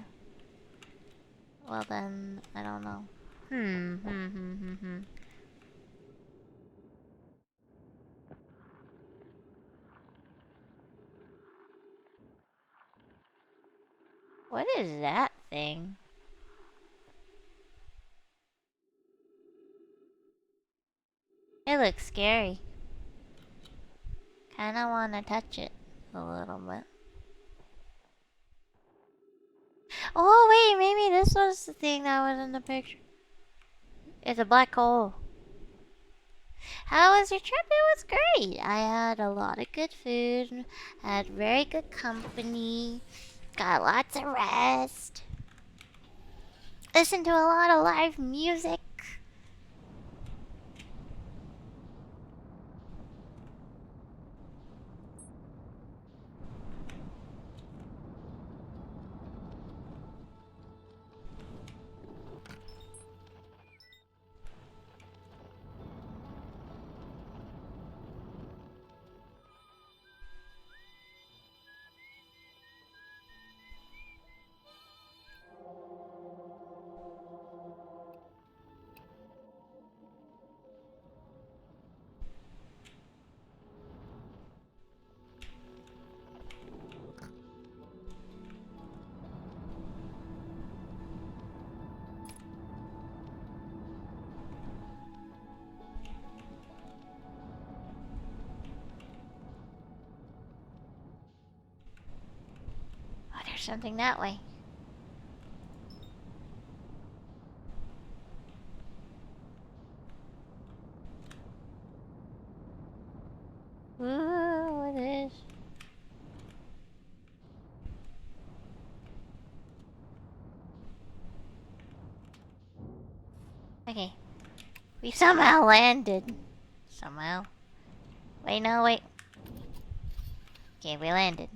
Well then, I don't know. What is that thing? It looks scary. Kinda wanna touch it a little bit. Oh wait, maybe this was the thing that was in the picture. It's a black hole. How was your trip? It was great. I had a lot of good food, had very good company, got lots of rest, listened to a lot of live music. Oh, there's something that way. Ooh, what is? Okay. We somehow landed. Somehow. Wait, no, wait. Okay, we landed.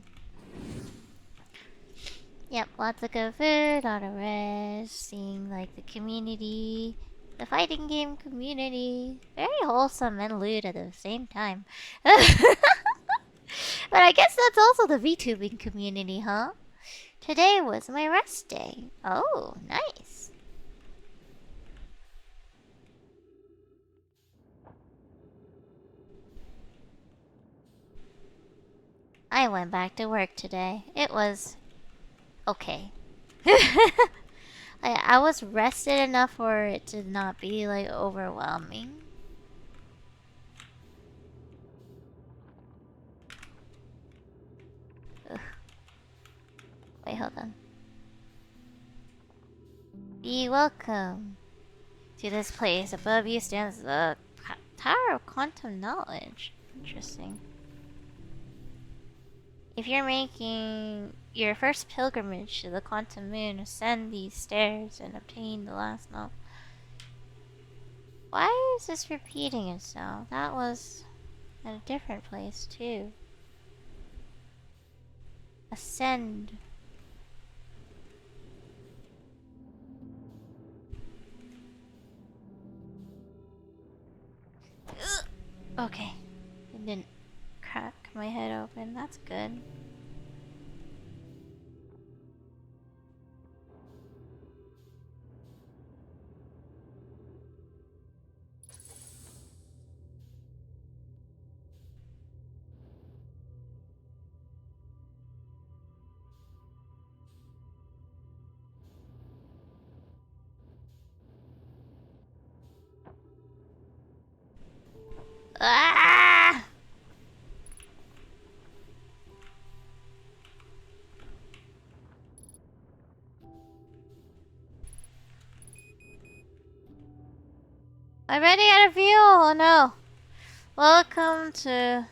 Yep, lots of good food, lot of rest, seeing like the community, the fighting game community. Very wholesome and lewd at the same time. But I guess that's also the VTubing community, huh? Today was my rest day. Oh, nice. I went back to work today. It was okay. I was rested enough for it to not be like overwhelming. Ugh. Wait, hold on. Be welcome to this place. Above you stands the Tower of Quantum Knowledge. Interesting. If you're making your first pilgrimage to the Quantum Moon, ascend these stairs and obtain the last note. Why is this repeating itself? That was at a different place, too. Ascend. Okay. It didn't crack my head open. That's good. Ah! I'm ready out of fuel. Oh no. Welcome to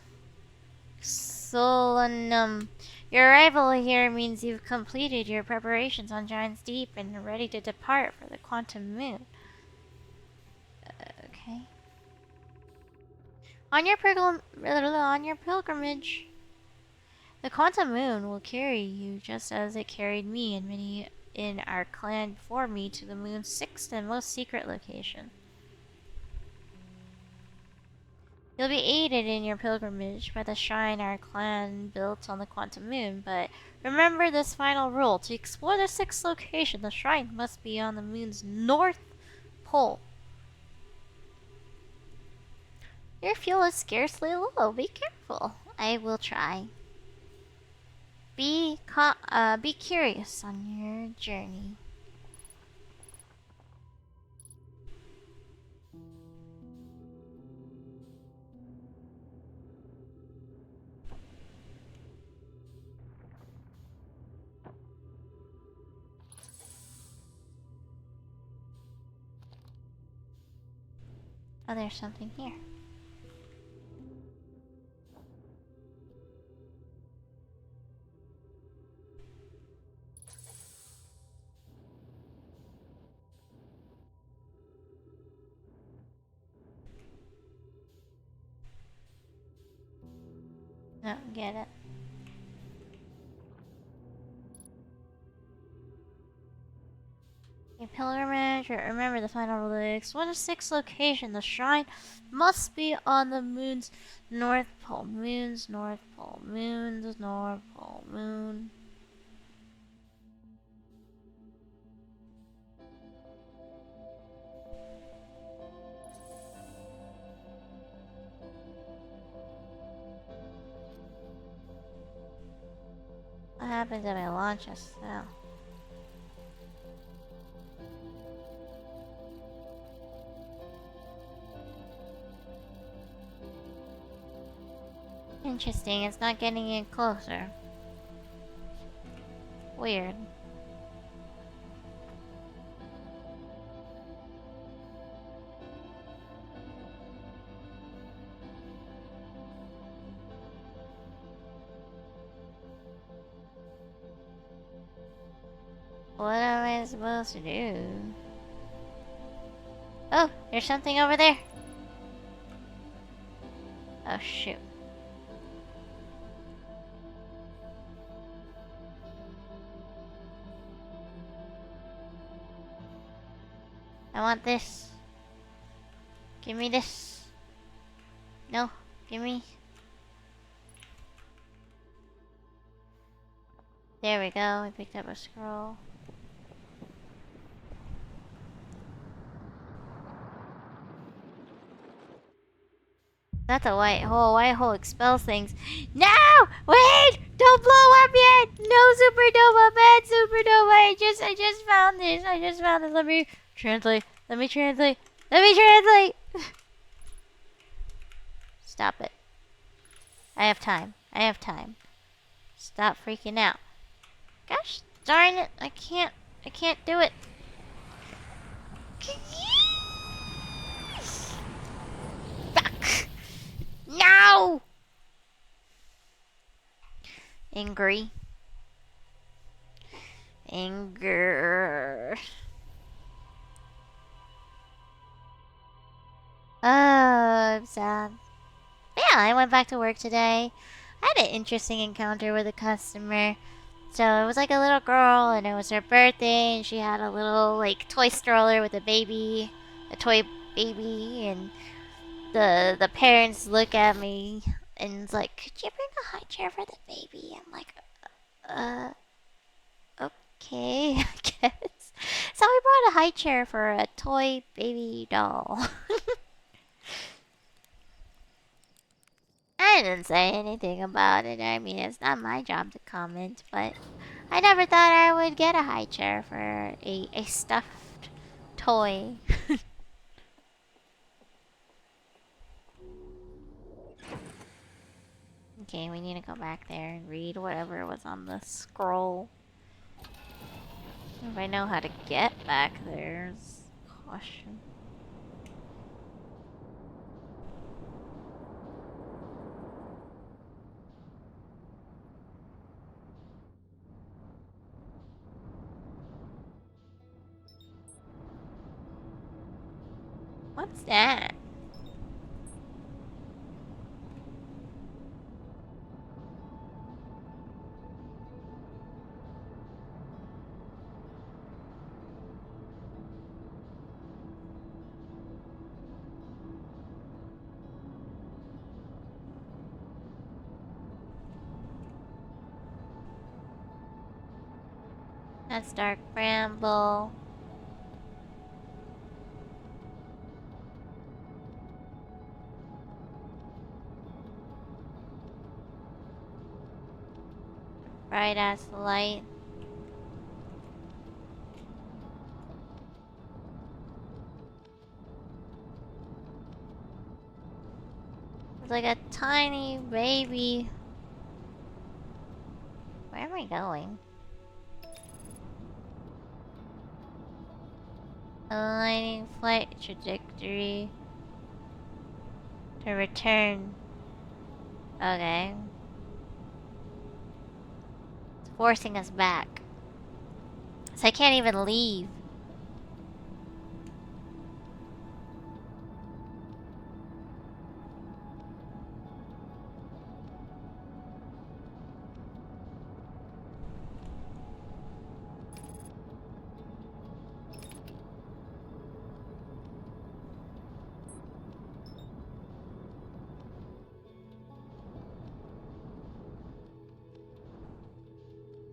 Solanum. Your arrival here means you've completed your preparations on Giant's Deep and are ready to depart for the Quantum Moon. Okay. On your pilgrimage, the Quantum Moon will carry you just as it carried me and many in our clan before me to the moon's sixth and most secret location. You'll be aided in your pilgrimage by the shrine our clan built on the Quantum Moon, but remember this final rule. To explore the sixth location, the shrine must be on the moon's north pole. Your fuel is scarcely low. Be careful. I will try. Be curious on your journey. Oh, there's something here. No, get it. A pilgrimage, remember the final rule. Explore the sixth location. The shrine must be on the moon's north pole. Moon's north pole. Moon's north pole. Moon. What happens if I launch a cell? Interesting, it's not getting in closer. Weird. What am I supposed to do? Oh, there's something over there. Oh, shoot. I want this. Give me this. No, give me. There we go, I picked up a scroll. That's a white hole. White hole expels things. No! Wait! Don't blow up yet! No supernova, bad supernova! I just found this. I just found this. Let me translate. Let me translate. Let me translate! Stop it. I have time. I have time. Stop freaking out. Gosh darn it. I can't do it. Fuck! No! Angry. Anger. Oh, I'm sad. Yeah, I went back to work today. I had an interesting encounter with a customer. So it was like a little girl, and it was her birthday, and she had a little like toy stroller with a baby, a toy baby, and the parents look at me and it's like, could you bring a high chair for the baby? I'm like, uh, okay, I guess. So we brought a high chair for a toy baby doll. I didn't say anything about it. I mean, it's not my job to comment, but I never thought I would get a high chair for a stuffed toy. Okay, we need to go back there and read whatever was on the scroll. If I know how to get back there is a question. What's that? That's dark bramble. Bright ass light. It's like a tiny baby. Where am I going? Aligning flight trajectory to return. Okay. It's forcing us back. So I can't even leave.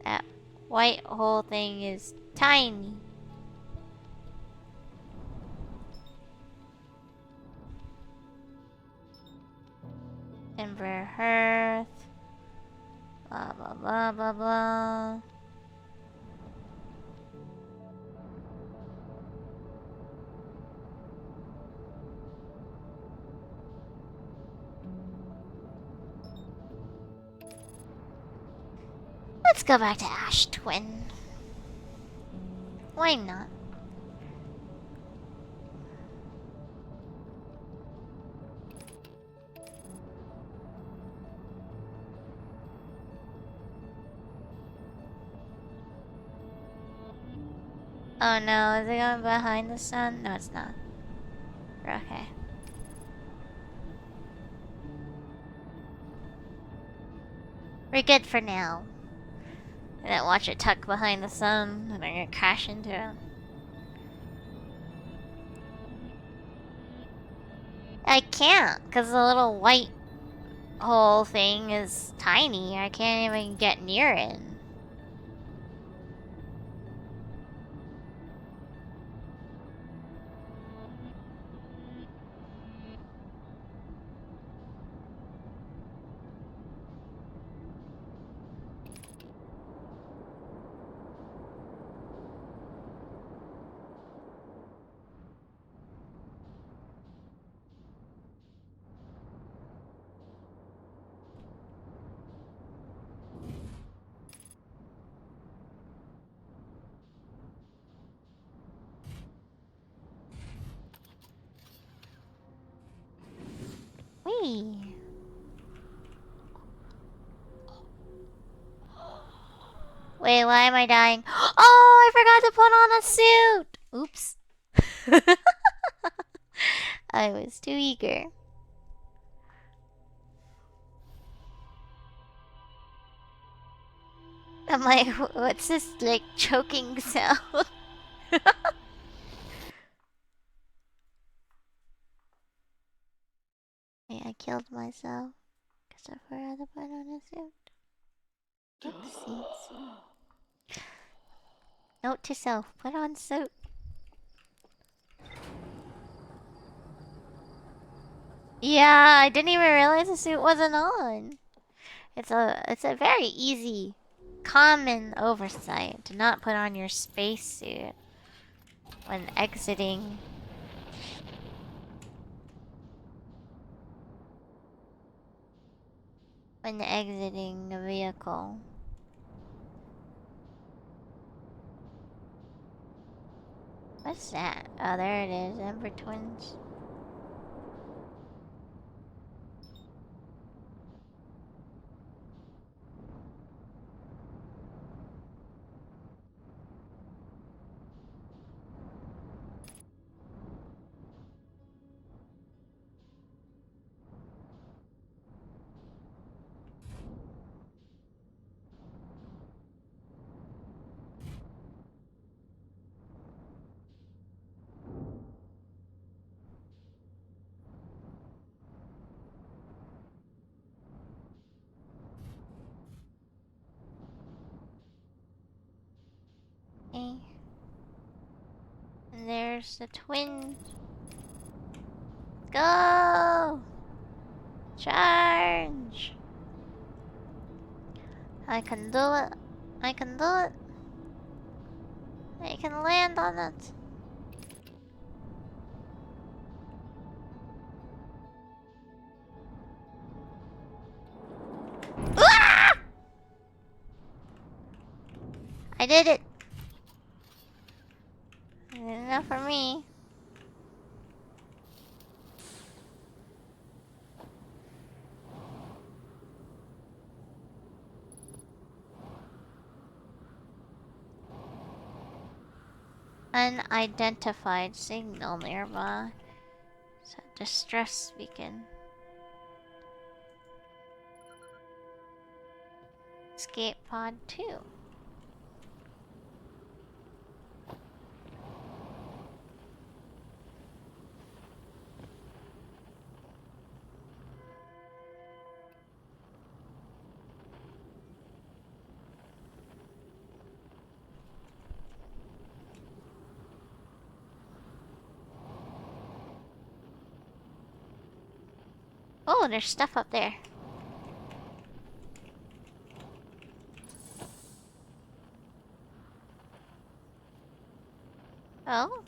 That white hole thing is tiny. Ember Hearth. Blah blah blah blah blah. Let's go back to Ash Twin. Why not? Oh no, is it going behind the sun? No, it's not. Okay. We're good for now. And then watch it tuck behind the sun, and I'm gonna crash into it. I can't, because the little white hole thing is tiny. I can't even get near it. Whee! Wait, why am I dying? Oh, I forgot to put on a suit! Oops. I was too eager. I'm like, what's this, like, choking sound? killed myself because I forgot to put on a suit. Oopsies. Note to self, put on suit. Yeah, I didn't even realize the suit wasn't on. It's a very easy, common oversight to not put on your spacesuit when exiting. When exiting a vehicle. What's that? Oh, there it is. Ember Twins. Okay. And there's the twin. Go! Charge! I can do it. I can do it. I can land on it. Ah! I did it. Enough for me. Unidentified signal nearby. It's a distress beacon. Escape pod 2. Oh, there's stuff up there. Oh?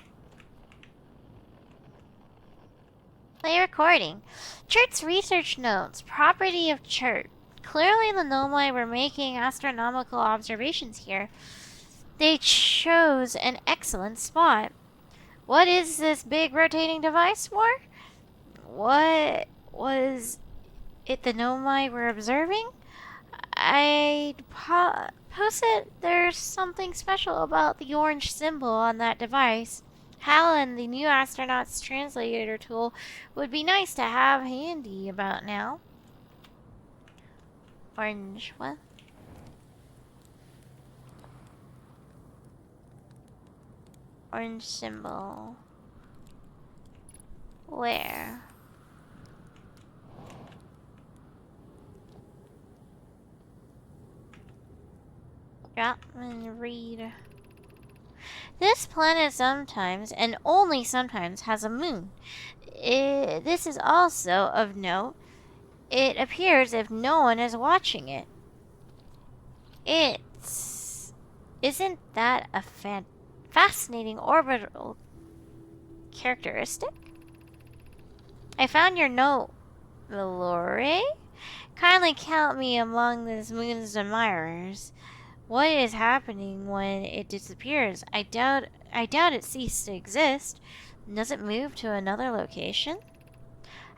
Play recording. Chert's research notes. Property of Chert. Clearly the Nomai were making astronomical observations here. They chose an excellent spot. What is this big rotating device for? What was it the Nomai were observing? I'd posit there's something special about the orange symbol on that device. Hal and the new astronaut's translator tool would be nice to have handy about now. Orange, what? Orange symbol. Where? Drop and read. This planet sometimes, and only sometimes, has a moon. This is also of note. It appears if no one is watching it. Isn't that a fascinating orbital characteristic? I found your note, Valore. Kindly count me among this moon's admirers. What is happening when it disappears? I doubt it ceased to exist. Does it move to another location?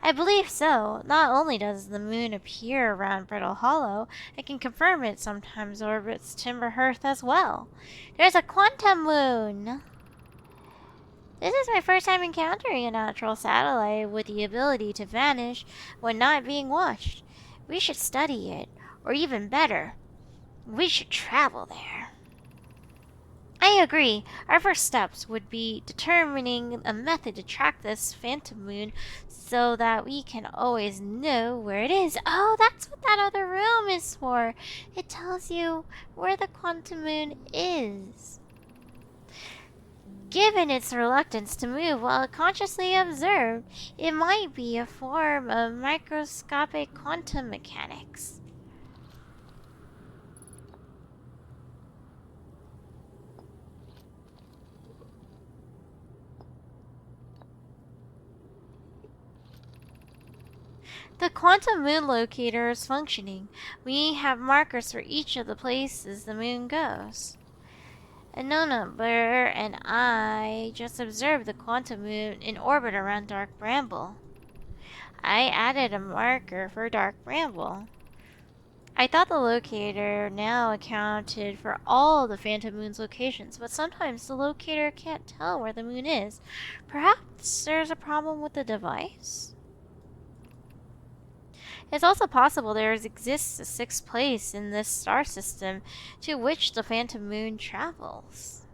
I believe so. Not only does the moon appear around Brittle Hollow, I can confirm it sometimes orbits Timber Hearth as well. There's a quantum moon! This is my first time encountering a natural satellite with the ability to vanish when not being watched. We should study it, or even better, we should travel there. I agree. Our first steps would be determining a method to track this phantom moon so that we can always know where it is. Oh, that's what that other room is for. It tells you where the quantum moon is. Given its reluctance to move while consciously observed, it might be a form of microscopic quantum mechanics. The quantum moon locator is functioning. We have markers for each of the places the moon goes. And no number and I just observed the quantum moon in orbit around Dark Bramble. I added a marker for Dark Bramble. I thought the locator now accounted for all the phantom moon's locations, but sometimes the locator can't tell where the moon is. Perhaps there's a problem with the device? It's also possible there exists a sixth place in this star system to which the phantom moon travels.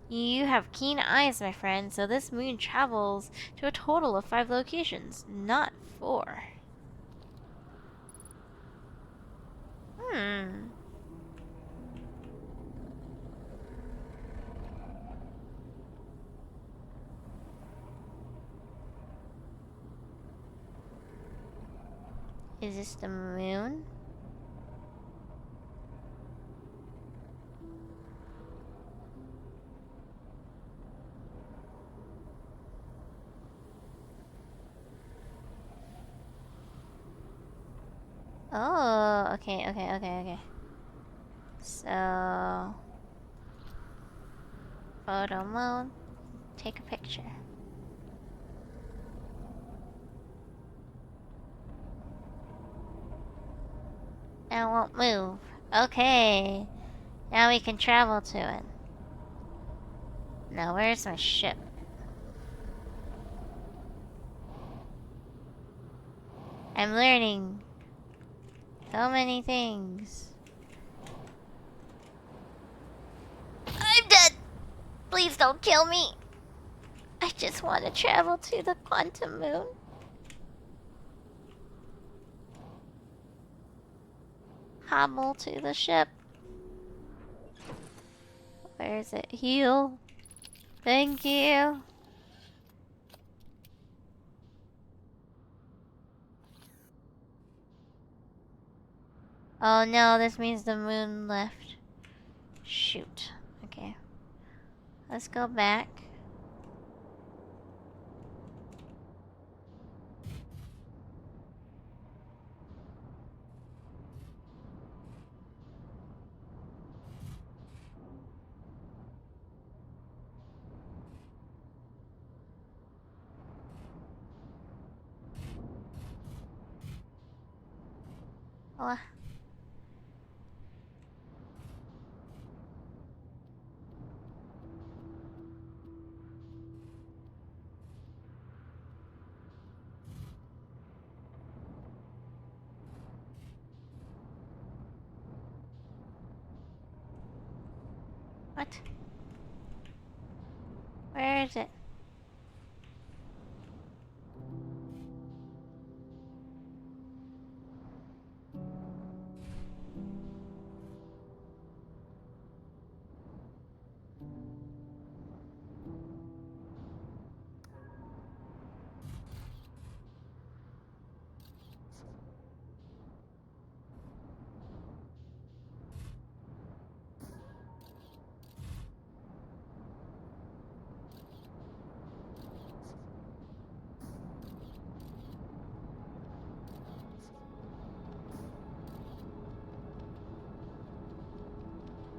You have keen eyes, my friend, so this moon travels to a total of 5 locations, not 4. Is this the moon? Oh, okay. So, photo mode, take a picture. Now it won't move. Okay, now we can travel to it. Now where's my ship? I'm learning so many things. I'm dead! Please don't kill me! I just want to travel to the quantum moon. Hobble to the ship. Where is it? Heal. Thank you. Oh no, this means the moon left. Shoot. Okay. Let's go back. What? What? Where is it?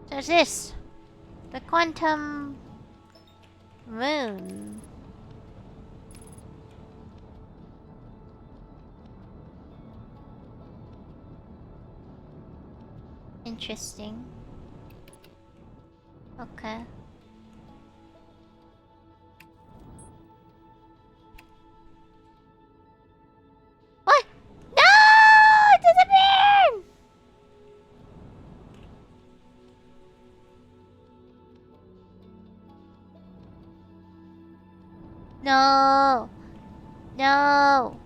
There's this. The quantum moon. Interesting. Okay. What? No! It disappeared! No! No!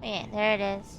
Yeah, there it is.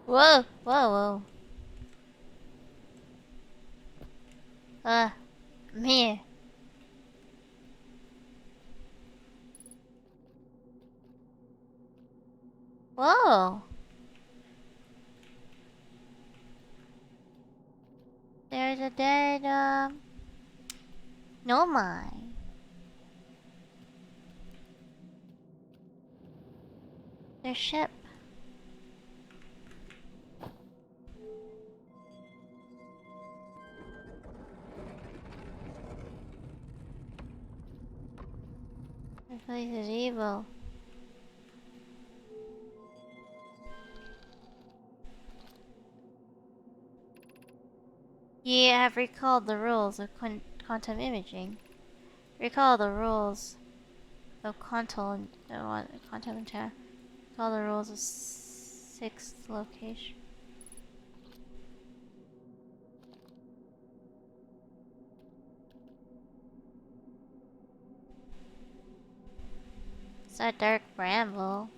Whoa! Whoa, whoa. Me. Whoa! There's a dead, Nomai. Their ship. This place is evil. You have recalled the rules of quantum imaging. Recall the rules of quantum attack. Recall the rules of sixth location. It's a dark bramble.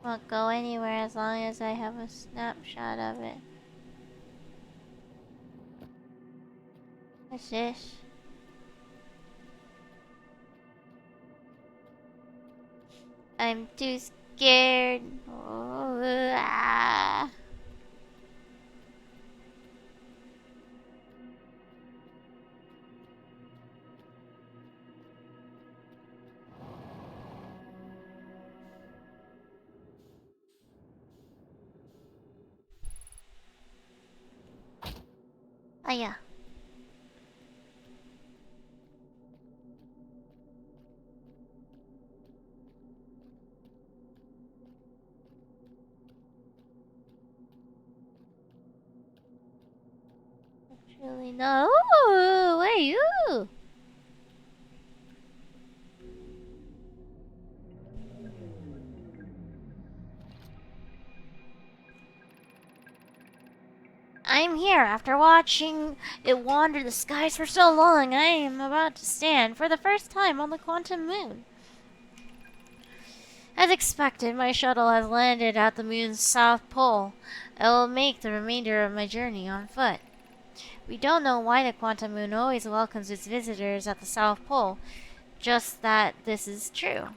Won't go anywhere as long as I have a snapshot of it. What's this? I'm too scared. Oh, ah. Oh yeah. Actually, no. Where are you? I'm here after watching it wander the skies for so long. I am about to stand for the first time on the quantum moon. As expected, my shuttle has landed at the moon's south pole. I will make the remainder of my journey on foot. We don't know why the quantum moon always welcomes its visitors at the south pole, just that this is true.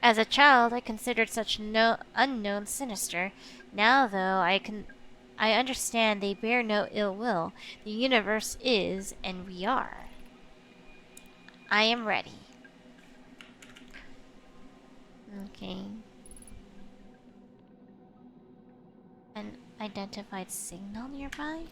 As a child, I considered such unknown sinister. Now, though, I can I understand they bear no ill will. The universe is, and we are. I am ready. Okay. An identified signal nearby?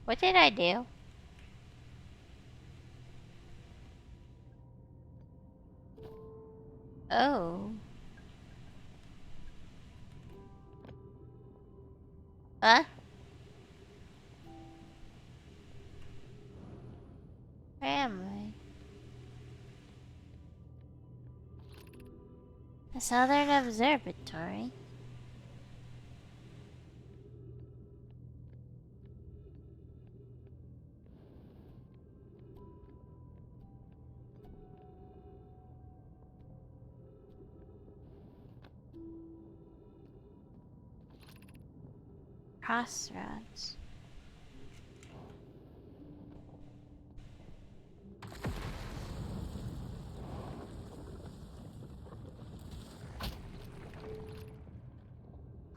What did I do? Oh. Huh? Where am I? The Southern Observatory? Crossroads.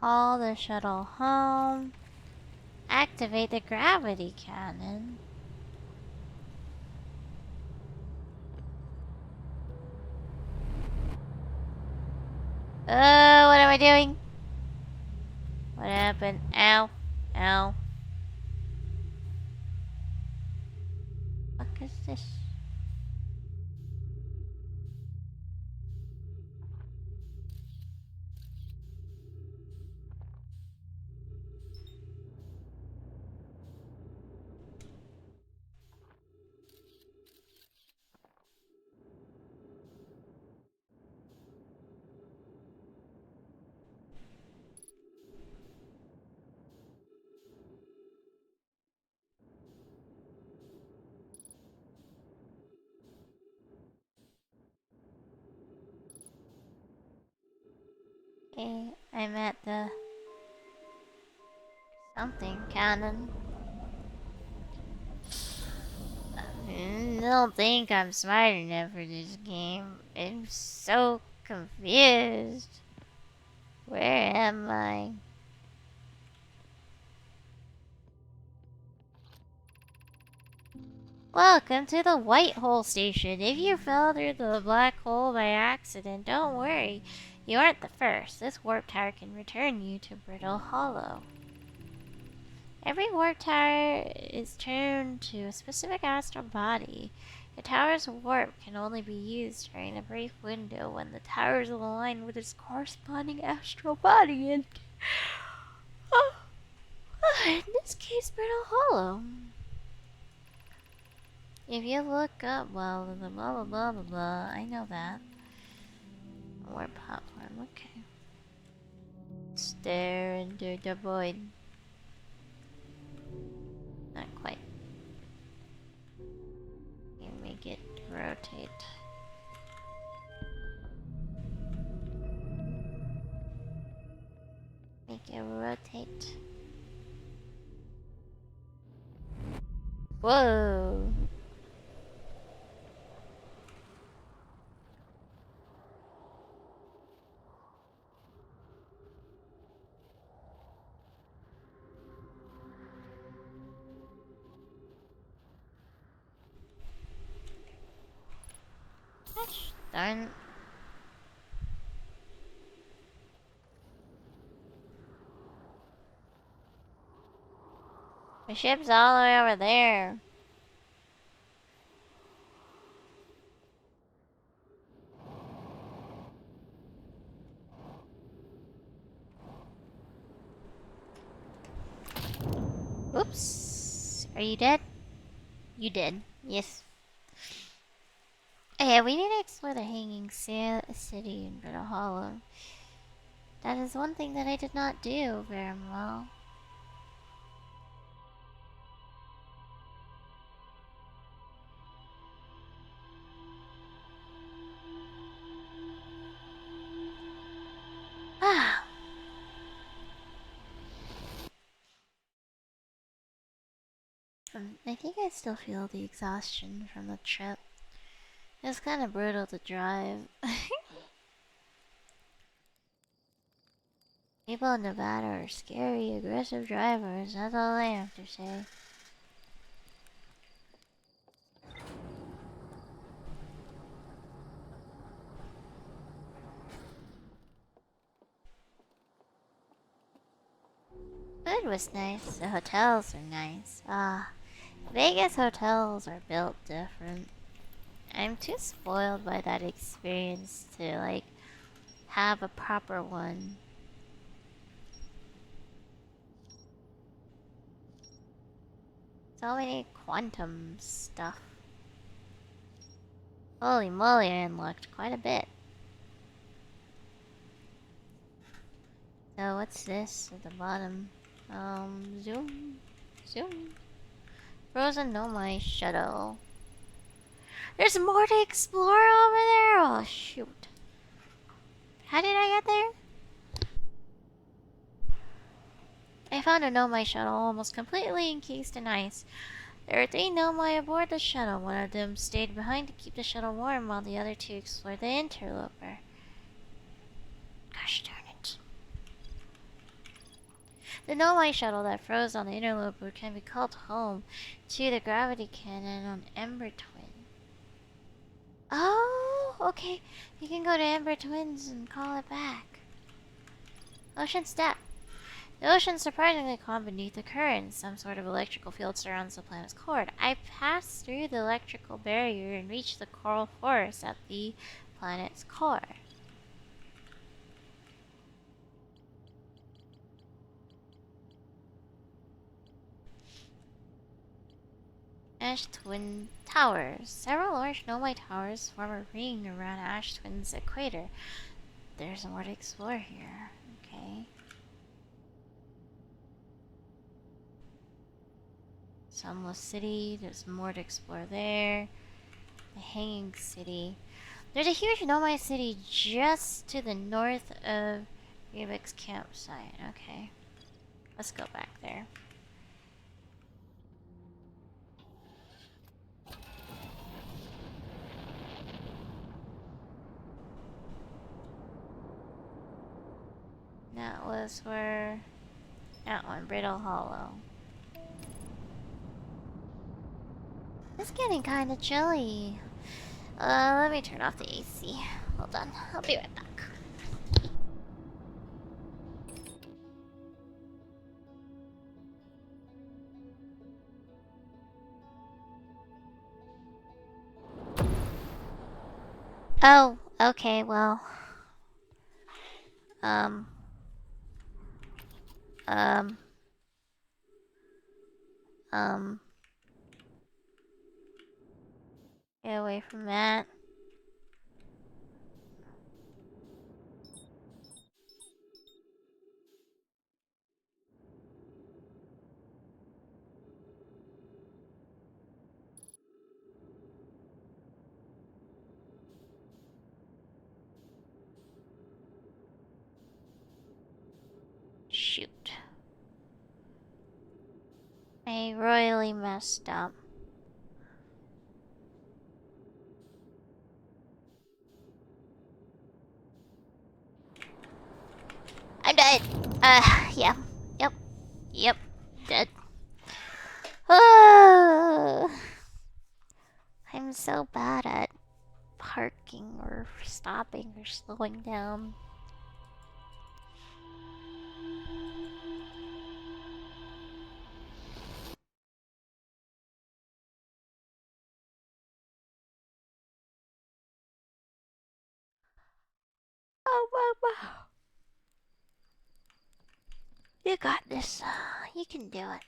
Haul the shuttle home. Activate the gravity cannon. What am I doing? What happened? Ow. Ow. What is this? Okay, I'm at the something cannon. I don't think I'm smart enough for this game. I'm so confused. Where am I? Welcome to the White Hole Station. If you fell through the black hole by accident, don't worry. You aren't the first. This warp tower can return you to Brittle Hollow. Every warp tower is turned to a specific astral body. The tower's warp can only be used during a brief window when the tower is aligned with its corresponding astral body and... in this case, Brittle Hollow. If you look up, well, blah blah blah blah blah, I know that. Warp platform, okay. Stare into the void. Not quite. You make it rotate. Make it rotate. Whoa! Gosh darn. The ship's all the way over there. Oops. Are you dead? You did. Yes. Okay, we need to explore the hanging city in Brittle Hollow. That is one thing that I did not do very well. I think I still feel the exhaustion from the trip. It's kind of brutal to drive. People in Nevada are scary, aggressive drivers. That's all I have to say. Food was nice. The hotels are nice. Vegas hotels are built different. I'm too spoiled by that experience to, like, have a proper one. So many quantum stuff. Holy moly, I unlocked quite a bit. So what's this at the bottom? Zoom. Zoom. Frozen Nomai Shuttle. There's more to explore over there? Oh, shoot. How did I get there? I found a Nomai shuttle almost completely encased in ice. There were 3 Nomai aboard the shuttle. One of them stayed behind to keep the shuttle warm while the other 2 explored the interloper. Gosh darn it. The Nomai shuttle that froze on the interloper can be called home to the gravity cannon on Ember Twin. Oh, okay. You can go to Ember Twins and call it back. Ocean Step. The ocean's surprisingly calm beneath the current. Some sort of electrical field surrounds the planet's core. I passed through the electrical barrier and reached the coral forest at the planet's core. Ash Twin Towers. Several large Nomai towers form a ring around Ash Twin's equator. There's more to explore here. Okay. Sunless City. There's more to explore there. The Hanging City. There's a huge Nomai city just to the north of Rubik's campsite. Okay. Let's go back there. That was where... that one, Brittle Hollow. It's getting kinda chilly. Let me turn off the AC. Hold on, I'll be right back. Oh, okay, well... Um... Get away from that. Shoot. I royally messed up. I'm dead. Yeah. Yep. Dead. I'm so bad at parking or stopping or slowing down. Oh, Mama. You got this. You can do it.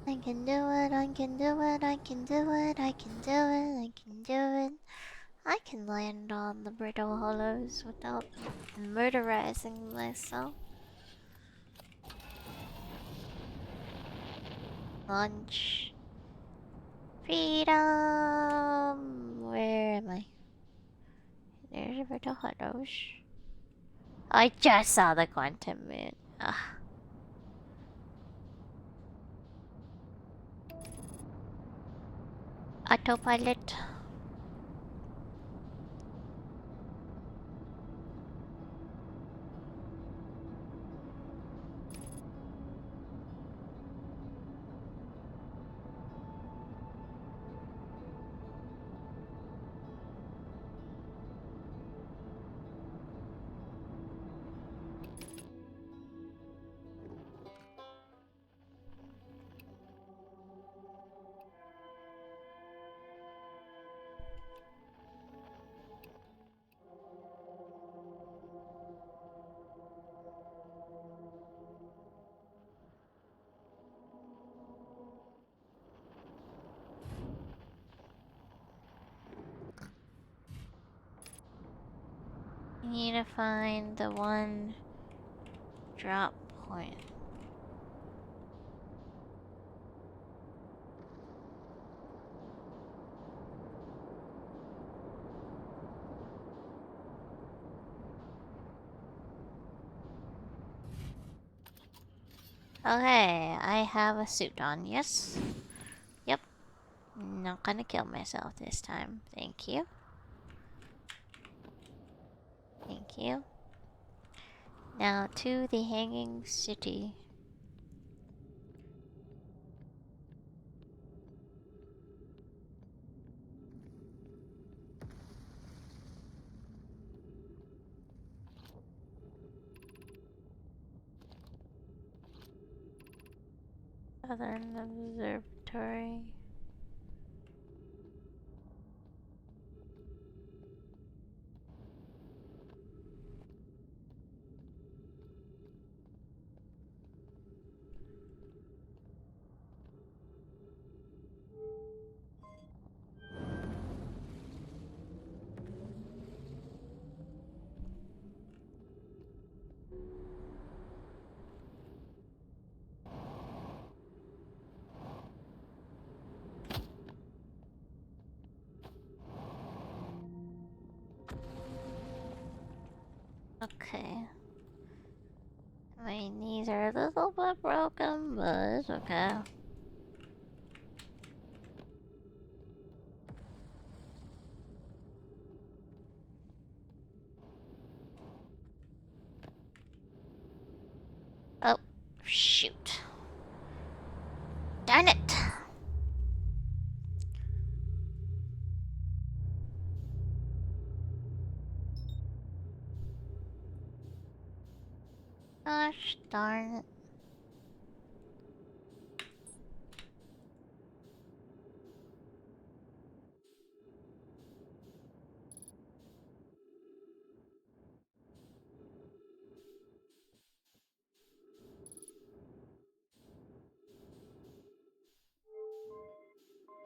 I can do it, I can do it, I can do it, I can do it, I can do it. I can land on the brittle hollows without murderizing myself. Launch. Freedom! Where am I? There's a brittle hollows. I just saw the quantum moon. Ugh. Autopilot. You need to find the one drop point. Okay, I have a suit on, yes? Yep. Not gonna kill myself this time. Thank you. Thank you. Now to the Hanging City. Southern Observatory. Okay. My knees are a little bit broken, but it's okay. Oh, shoot. Darn it! Gosh darn it.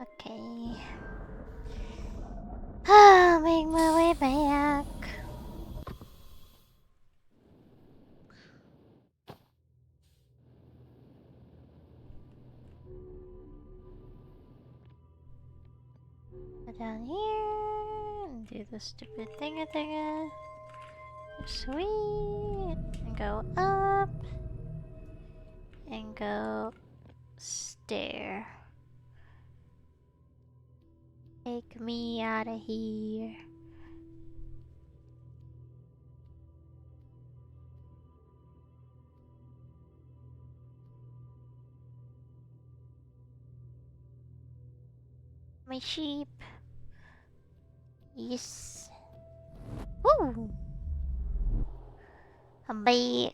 Okay. I'll make my way back. Go down here and do the stupid thinga. Sweet. And go up. And go stair. Take me out of here. My sheep. Yes. Woo! I'm back.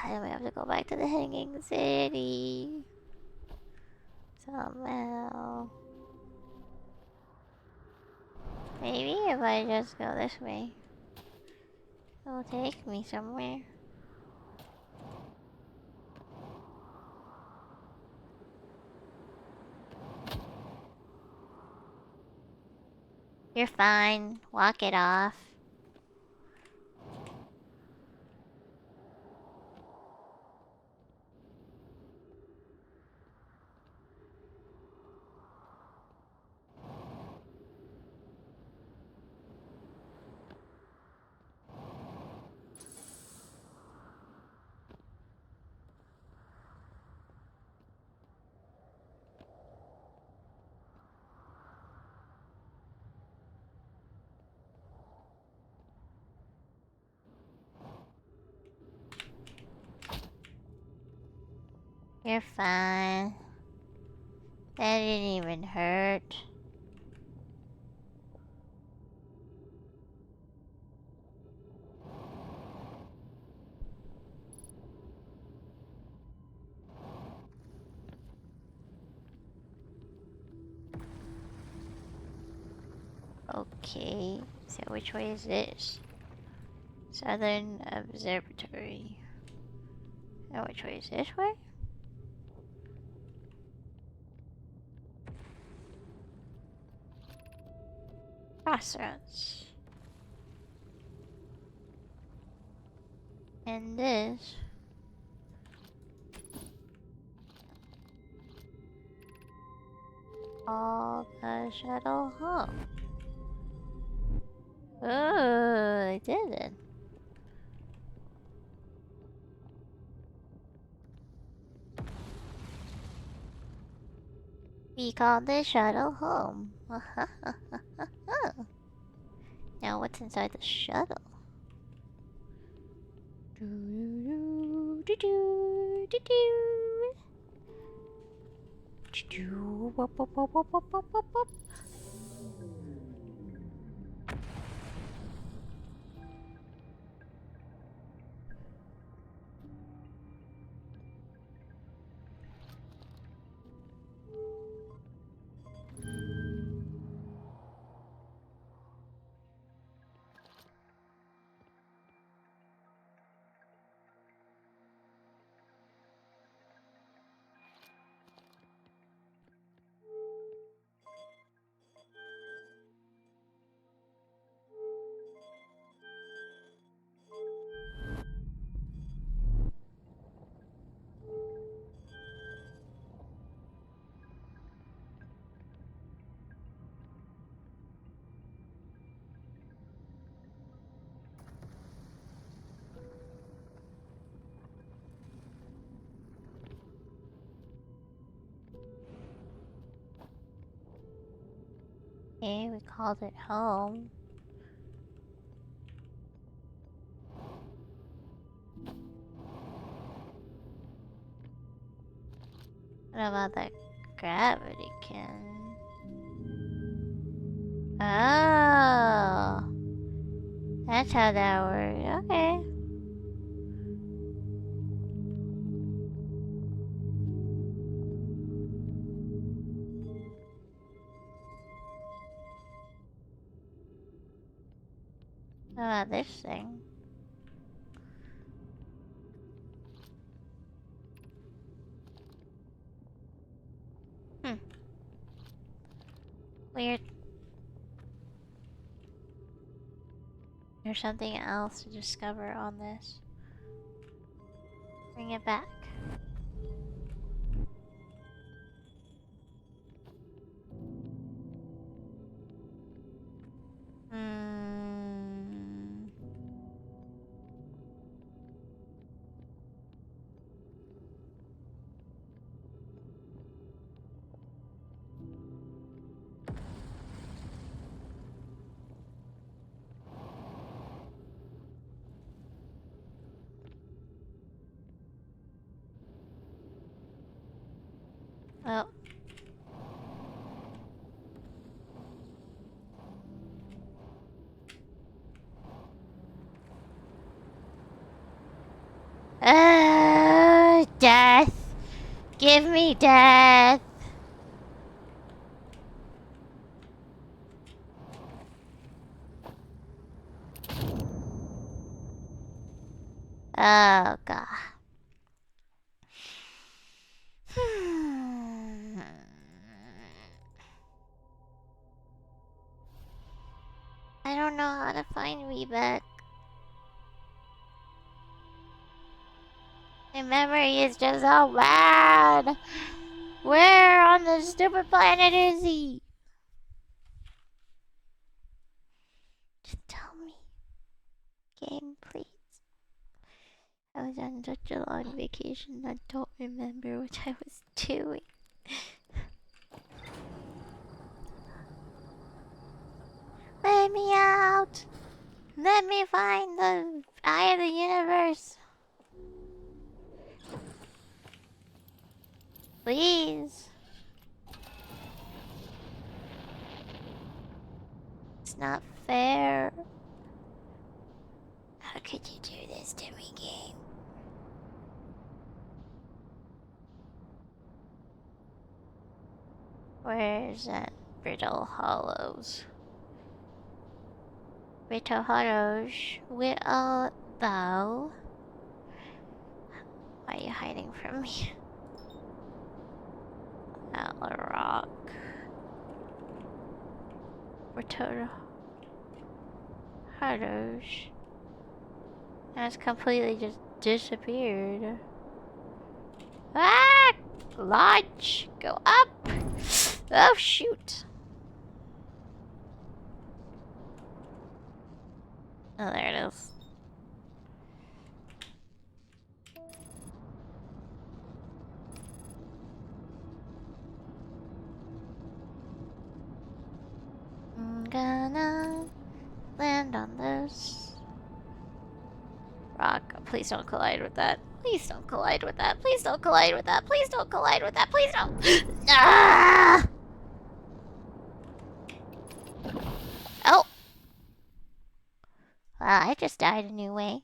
And we have to go back to the Hanging City. Somehow. Maybe if I just go this way, it'll take me somewhere. You're fine. Walk it off. You're fine. That didn't even hurt. Okay, so which way is this? Southern Observatory. Oh, which way is this way? Crossroads. And this. All the shuttle home. Oh, I did it. We called the shuttle home. Now what's inside the shuttle? Do do do do do do. Wop, wop, wop, wop, wop, wop, wop, wop. Okay, we called it home. What about the gravity can? Oh, that's how that works. Okay. What about this thing? Weird. There's something else to discover on this. Bring it back. Hmm. Oh. Death. Give me death. Oh, God. I don't know how to find Weebeck. My memory is just so bad. Where on the stupid planet is he? Just tell me. Game, please. I was on such a long vacation, I don't remember what I was doing. Let me out! Let me find the eye of the universe! Please. It's not fair. How could you do this to me, game? Where's that Brittle Hollows? Brittle Hollows, where art thou? Why are you hiding from me? Atla Rock. Brittle Hollows. That's completely just disappeared. Ah! Lodge! Go up! Oh, shoot. Oh, there it is. I'm gonna land on this rock. Please don't collide with that. Please don't collide with that. Please don't collide with that. Please don't collide with that. Please don't. Ah! Oh. Well, I just died a new way.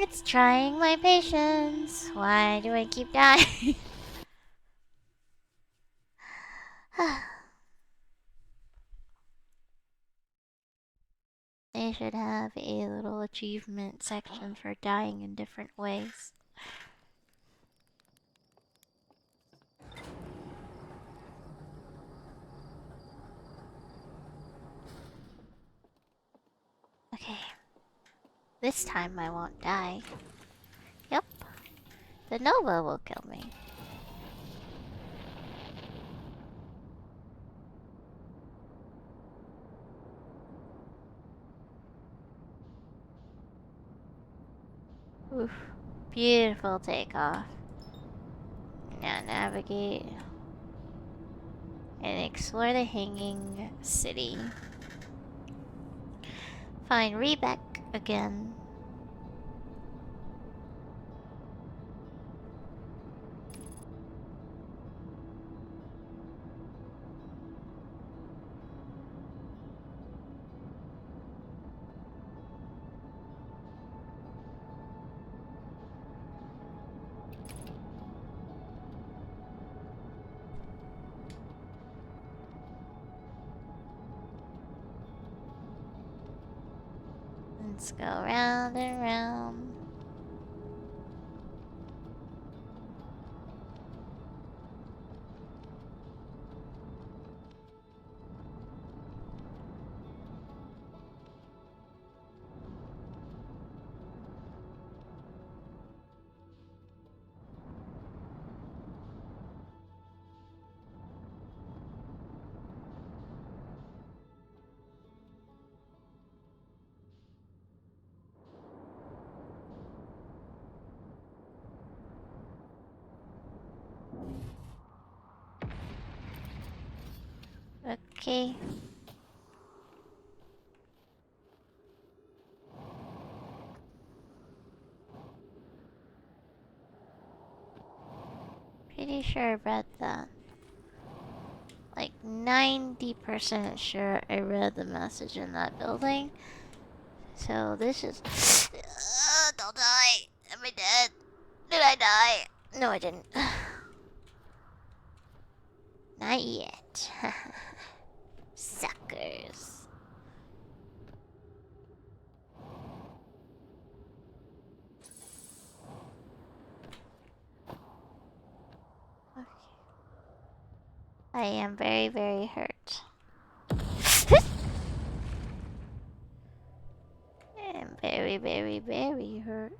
It's trying my patience. Why do I keep dying? They should have a little achievement section for dying in different ways. Okay. This time I won't die. Yep. The Nova will kill me. Oof. Beautiful takeoff. Now navigate and explore the hanging city. Find Rebeck again. Let's go round and round. Okay. Pretty sure I read that. Like 90% sure I read the message in that building. So this is... don't die! Am I dead? Did I die? No, I didn't. Not yet. Suckers. Okay. I am very, very hurt. I am very, very, very hurt.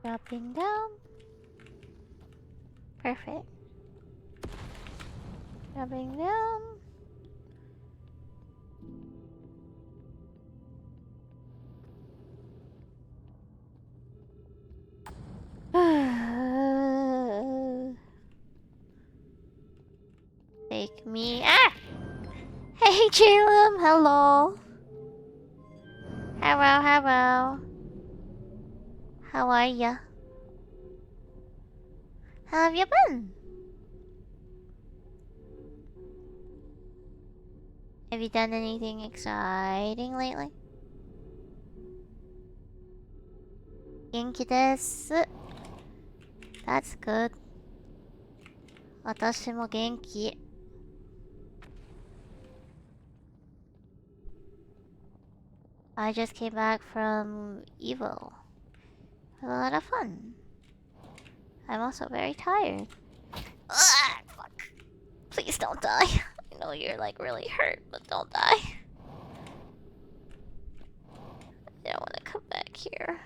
Dropping down. Perfect. Dropping down. take me. Ah! Hey, Jalem, hello. Hello, hello. How are ya? How have you been? Have you done anything exciting lately? Genki desu. That's good. Watashi mo genki. I just came back from EVO. It was a lot of fun. I'm also very tired. Ugh, fuck. Please don't die. I know you're like really hurt, but don't die. I don't want to come back here.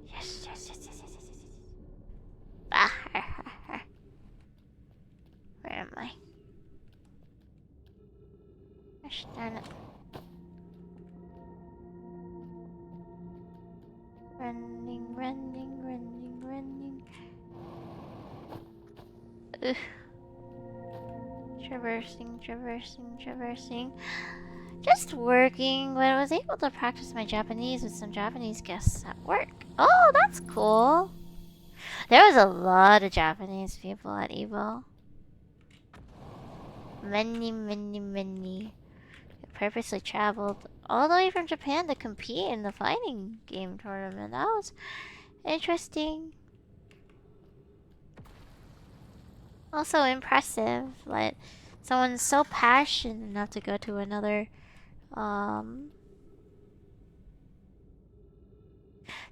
Yes, yes, yes, yes, yes, yes, yes. Ah, where am I? Gosh darn it. Running, running, running, running. Ugh. Traversing, traversing, traversing. Just working, but I was able to practice my Japanese with some Japanese guests at work. Oh, that's cool. There was a lot of Japanese people at EVO. Many, many, many. I purposely traveled all the way from Japan to compete in the fighting game tournament. That was interesting. Also impressive. Like, someone's so passionate enough to go to another,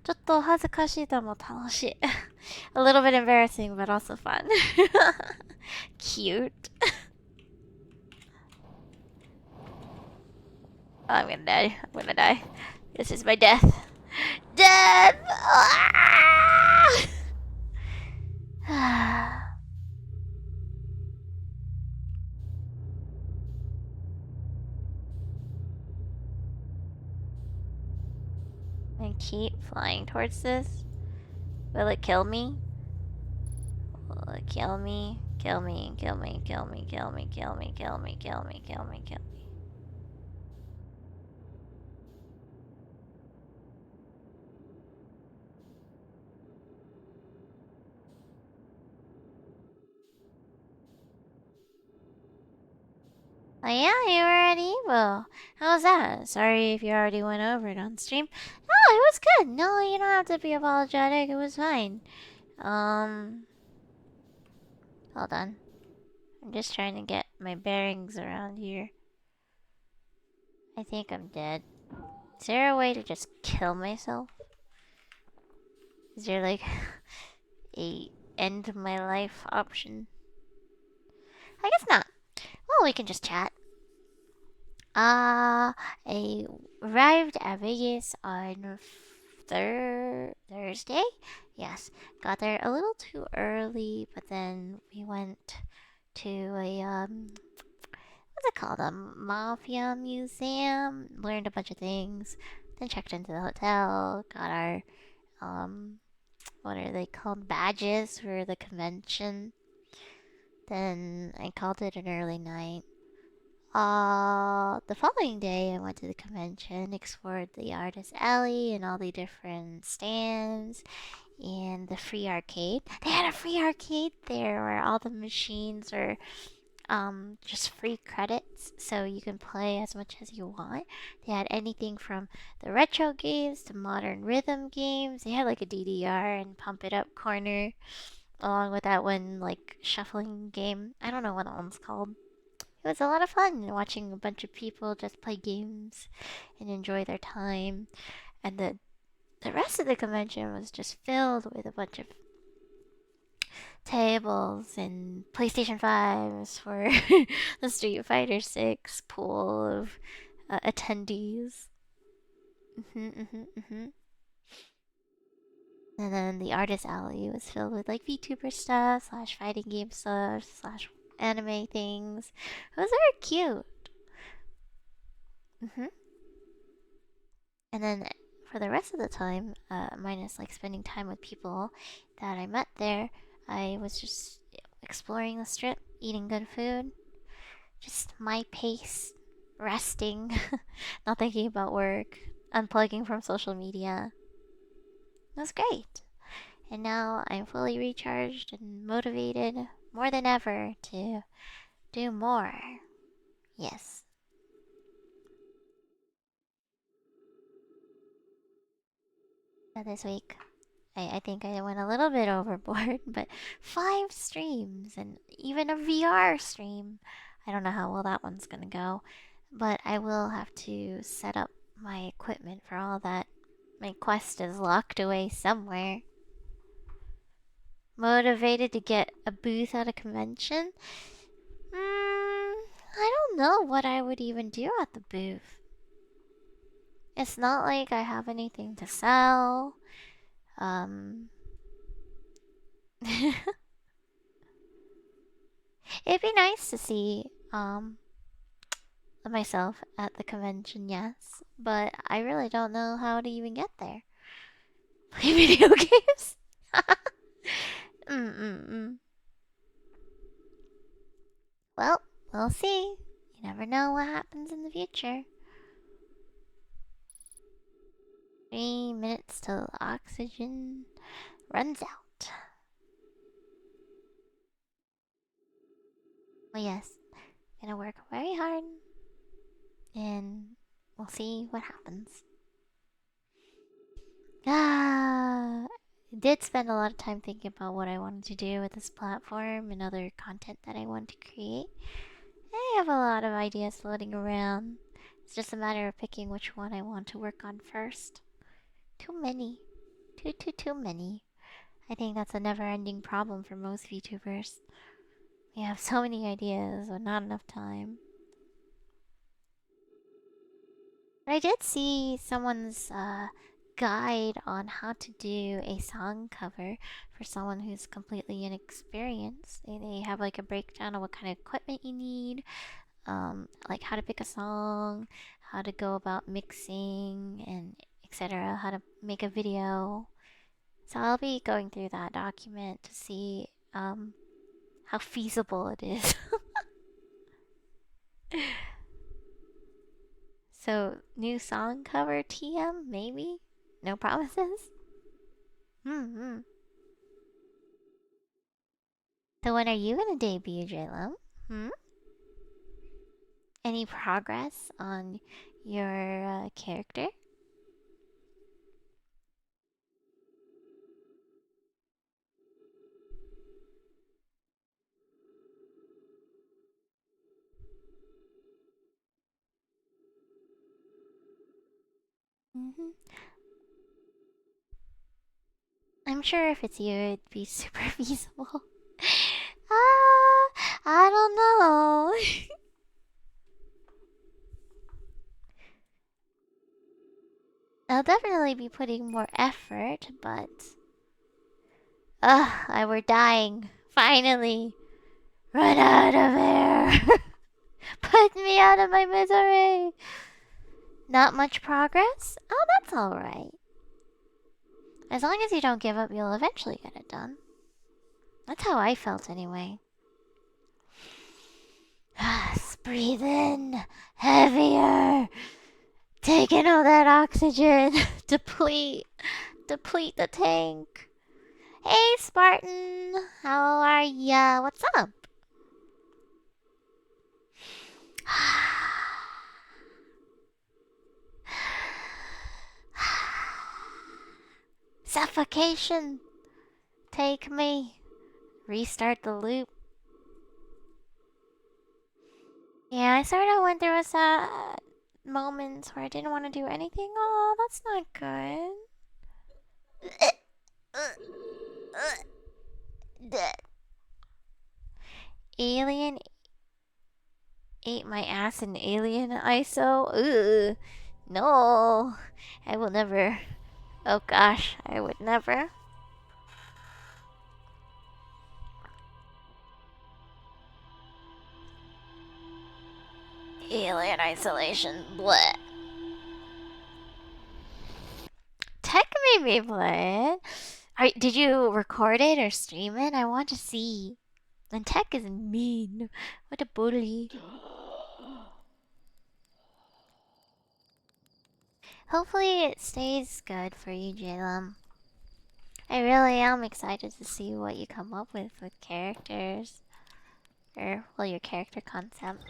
ちょっと恥ずかしいとも楽しい。A little bit embarrassing, but also fun. Cute. Oh, I'm gonna die. I'm gonna die. This is my death. Death! And keep flying towards this. Will it kill me? Will it kill me? Kill me, kill me, kill me, kill me, kill me, kill me, kill me, kill me, kill me. Oh yeah, you were at EVO. How was that? Sorry if you already went over it on stream. No, it was good. No, you don't have to be apologetic. It was fine. Hold on. I'm just trying to get my bearings around here. I think I'm dead. Is there a way to just kill myself? Is there like a end my life option? I guess not. Well, we can just chat. I arrived at Vegas on Thursday. Yes, got there a little too early, but then we went to a what's it called? A mafia museum. Learned a bunch of things. Then checked into the hotel. Got our what are they called? Badges for the convention. Then I called it an early night. The following day, I went to the convention, explored the artist alley and all the different stands and the free arcade. They had a free arcade there where all the machines are just free credits, so you can play as much as you want. They had anything from the retro games to modern rhythm games. They had like a DDR and pump it up corner, along with that one like shuffling game. I don't know what that one's called. It was a lot of fun watching a bunch of people just play games and enjoy their time. And the rest of the convention was just filled with a bunch of tables and PlayStation 5s for the Street Fighter 6 pool of attendees. And then the artist alley was filled with like VTuber stuff, slash fighting game stuff, slash anime things. It was very cute. And then for the rest of the time, minus like spending time with people that I met there, I was just exploring the strip, eating good food, just my pace, resting, not thinking about work, unplugging from social media. It was great. And now I'm fully recharged and motivated more than ever to do more. Yes. This week, I think I went a little bit overboard, but 5 streams and even a VR stream. I don't know how well that one's gonna go, but I will have to set up my equipment for all that. My Quest is locked away somewhere. Motivated to get a booth at a convention? I don't know what I would even do at the booth. It's not like I have anything to sell. It'd be nice to see, myself at the convention, yes. But I really don't know how to even get there. Play video games? Mm-mm-mm. Well, we'll see. You never know what happens in the future. 3 minutes till oxygen runs out. Well, yes, gonna work very hard, and we'll see what happens. Ah, I did spend a lot of time thinking about what I wanted to do with this platform and other content that I want to create. I have a lot of ideas floating around. It's just a matter of picking which one I want to work on first. Too many. Too many. I think that's a never-ending problem for most VTubers. We have so many ideas, but not enough time. But I did see someone's guide on how to do a song cover for someone who's completely inexperienced. They have like a breakdown of what kind of equipment you need, like how to pick a song, how to go about mixing, and etc. How to make a video. So I'll be going through that document to see how feasible it is. So new song cover TM maybe? No promises? Hmm. So when are you gonna debut, JLum? Hmm? Any progress on your character? Hmm. I'm sure if it's you, it'd be super feasible. I don't know. I'll definitely be putting more effort, but I were dying. Finally, run out of air. Put me out of my misery. Not much progress? Oh, that's alright. As long as you don't give up, you'll eventually get it done. That's how I felt anyway. Breathe in. Heavier. Take in all that oxygen. Deplete. Deplete the tank. Hey, Spartan. How are ya? What's up? Suffocation. Take me. Restart the loop. Yeah, I sort of went through a sad moments where I didn't want to do anything. Oh, that's not good. Alien ate my ass in Alien ISO. Ugh. No, I will never. Oh gosh, I would never. Alien isolation. Bleh. made me play it. Did you record it or stream it? I want to see. And Tech is mean. What a bully. Hopefully it stays good for you, Jalem. I really am excited to see what you come up with characters. Or, well, your character concept.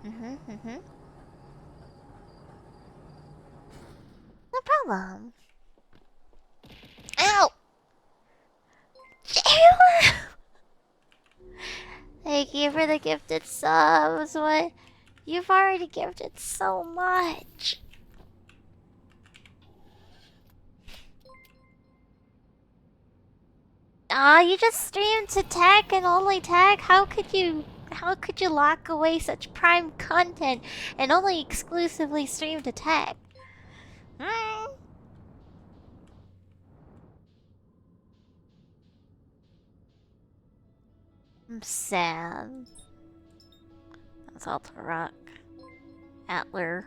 No problem. Ow! Jalem! Thank you for the gifted subs. What? You've already gifted so much. You just streamed to Tech and only Tech? How could you lock away such prime content and only exclusively stream to Tech? I'm sad. That's Altarock. Altalers.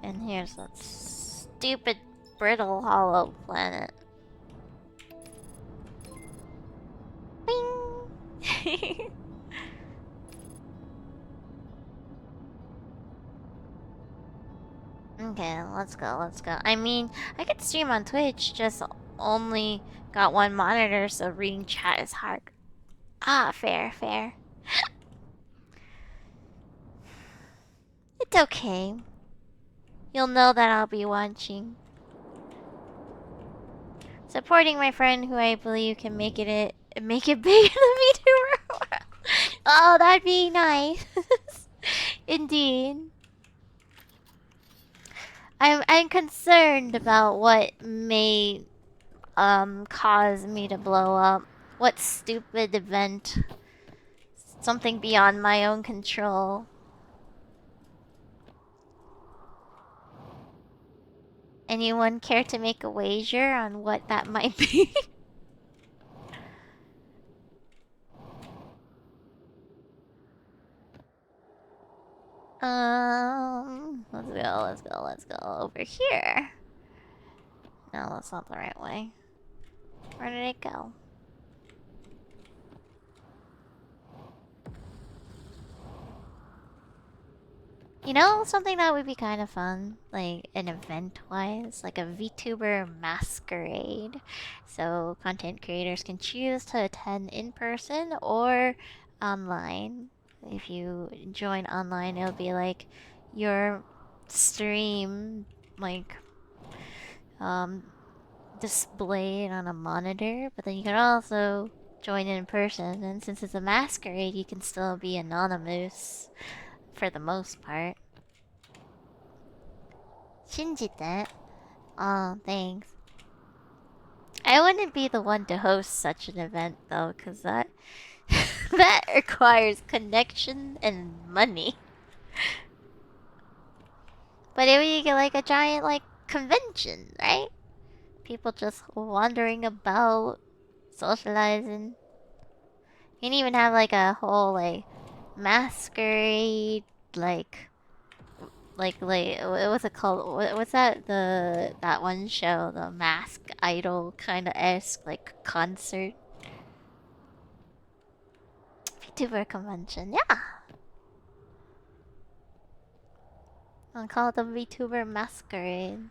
And here's that stupid brittle hollow planet. Bing! Okay, let's go. I mean, I could stream on Twitch, just only got one monitor, so reading chat is hard. Ah, fair. It's okay. You'll know that I'll be watching. Supporting my friend who I believe can make it big in the VTuber world. Oh, that'd be nice. Indeed. I'm concerned about what may cause me to blow up. What stupid event? Something beyond my own control. Anyone care to make a wager on what that might be? Let's go over here. No, that's not the right way. Where did it go? You know, something that would be kind of fun, like an event-wise, like a VTuber masquerade. So content creators can choose to attend in person or online. If you join online, it'll be like your stream, like displayed on a monitor. But then you can also join in person, and since it's a masquerade, you can still be anonymous. For the most part. Shinjite. Oh, thanks. I wouldn't be the one to host such an event though, cause that that requires connection and money. But it would be like a giant like convention, right? People just wandering about, socializing. You can even have like a whole like masquerade like what's it called? What's that one show? The Mask Idol kind of esque like concert. VTuber convention, yeah. I'll call it the VTuber masquerade.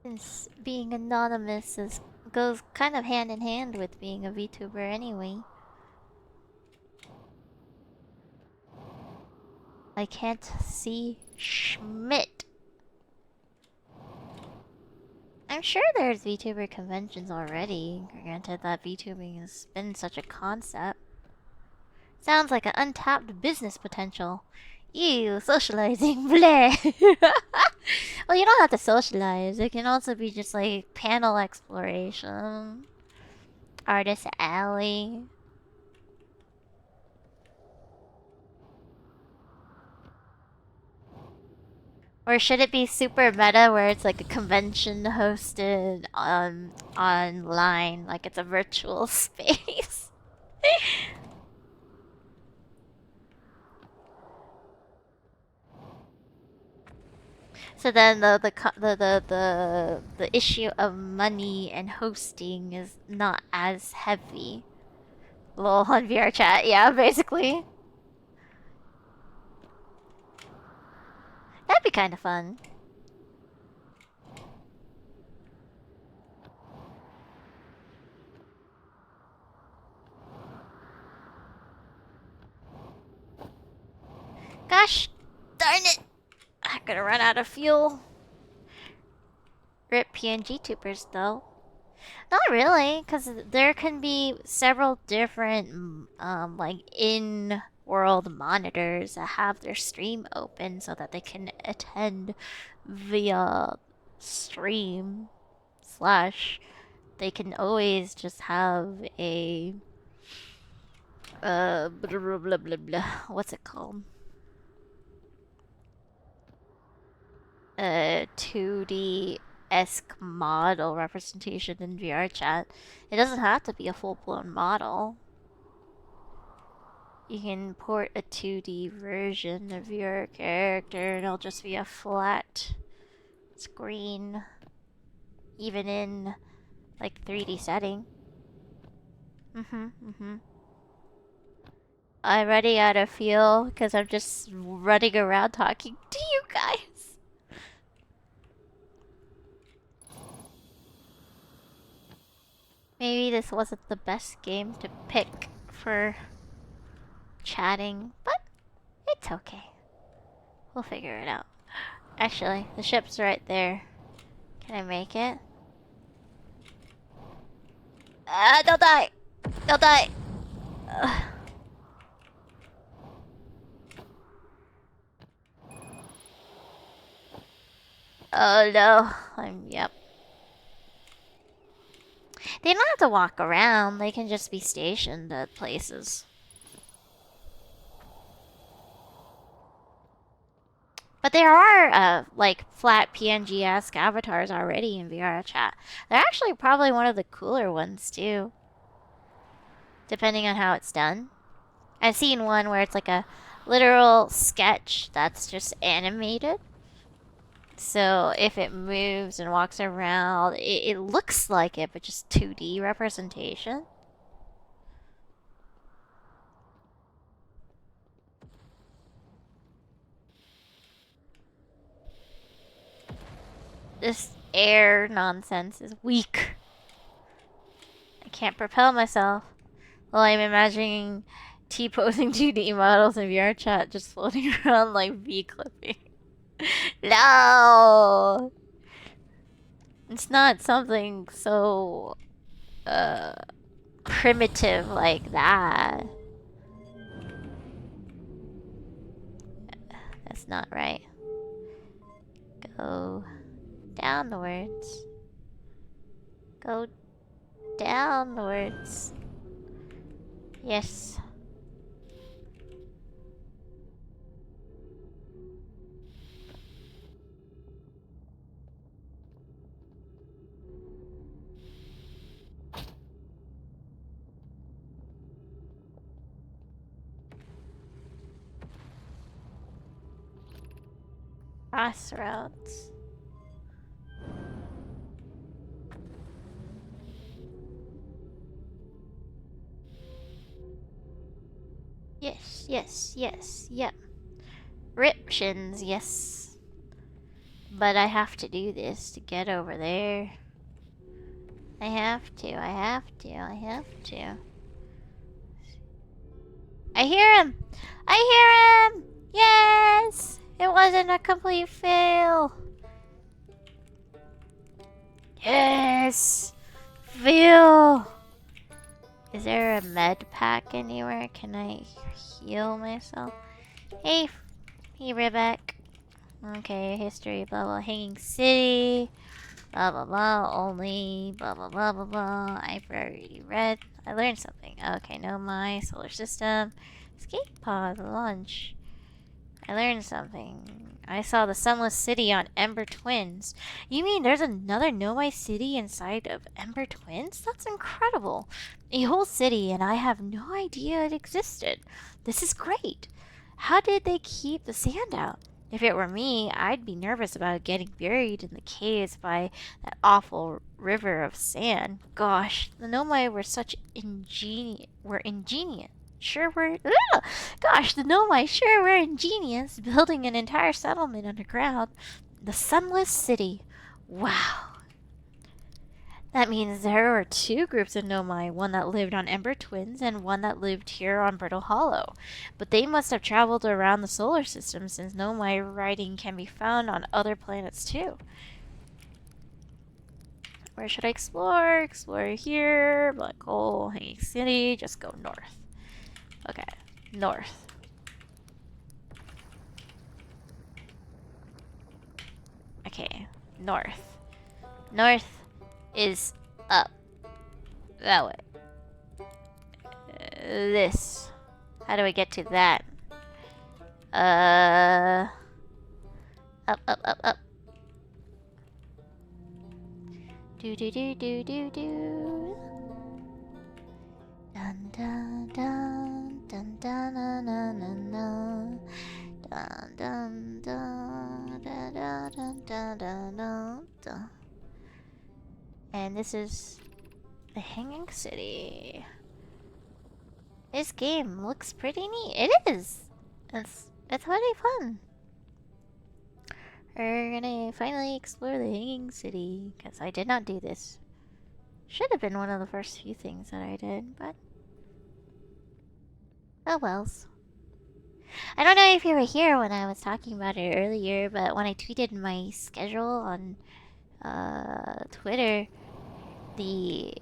Since being anonymous goes kind of hand in hand with being a VTuber anyway. I can't see Schmidt. I'm sure there's VTuber conventions already, granted that VTubing has been such a concept. Sounds like an untapped business potential. Ew, socializing, bleh. Well, you don't have to socialize. It can also be just like panel exploration. Artist alley. Or should it be super meta where it's like a convention hosted on online, like it's a virtual space? So then the issue of money and hosting is not as heavy. Lol on VR chat, yeah, basically. That'd be kind of fun. Gosh, darn it! I'm gonna run out of fuel. Rip PNG tubers though. Not really, because there can be several different, like in-world monitors that have their stream open so that they can attend via stream slash. They can always just have a blah blah blah blah blah. What's it called? A 2D esque model representation in VR chat. It doesn't have to be a full blown model. You can port a 2D version of your character and it'll just be a flat screen, even in like 3D setting. I'm running out of fuel because I'm just running around talking to you guys. Maybe this wasn't the best game to pick for chatting, but it's okay. We'll figure it out. Actually, the ship's right there. Can I make it? Don't die! Don't die! Ugh. Oh no. Yep. They don't have to walk around, they can just be stationed at places. But there are, like, flat PNG-esque avatars already in VR chat. They're actually probably one of the cooler ones, too. Depending on how it's done. I've seen one where it's like a literal sketch that's just animated. So if it moves and walks around, it looks like it, but just 2D representation. This air nonsense is weak. I can't propel myself. Well, I'm imagining T-posing 2D models in VR chat just floating around like V-clipping. No! It's not something so, primitive like that. That's not right. Go downwards. Go downwards. Yes. Crossroads. Yes, yes, yes, yep. Riptions, yes. But I have to do this to get over there. I have to. I hear him! I hear him! Yes! It wasn't a complete fail. Yes! Fail! Is there a med pack anywhere? Can I heal myself? Hey, Rebek. Okay, history, blah blah, Hanging City, blah blah blah, only, blah blah blah blah blah. I've already read. I learned something. Okay, no, my solar system. Escape pod, launch. I learned something. I saw the Sunless City on Ember Twins. You mean there's another Nomai city inside of Ember Twins? That's incredible. A whole city, and I have no idea it existed. This is great. How did they keep the sand out? If it were me, I'd be nervous about getting buried in the caves by that awful river of sand. Gosh, the Nomai were ingenious. Sure were. Ugh! Gosh, the Nomai sure were ingenious, building an entire settlement underground. The Sunless City. Wow. That means there were two groups of Nomai, one that lived on Ember Twins and one that lived here on Brittle Hollow. But they must have traveled around the solar system, since Nomai writing can be found on other planets too. Where should I explore? Explore here. Black Hole, Hanging City. Just go north. Okay, north. Okay, north. North is up. That way. This. How do I get to that? Up, up, up, up. Do do do do do do. Dun dun dun dun dun dun dun dun dun dun dun dun dun dun dun dun. And this is the Hanging City. This game looks pretty neat. It is. It's really fun. We're gonna finally explore the Hanging City, because I did not do this. Should have been one of the first few things that I did, but oh wells. I don't know if you were here when I was talking about it earlier, but when I tweeted my schedule on Twitter, the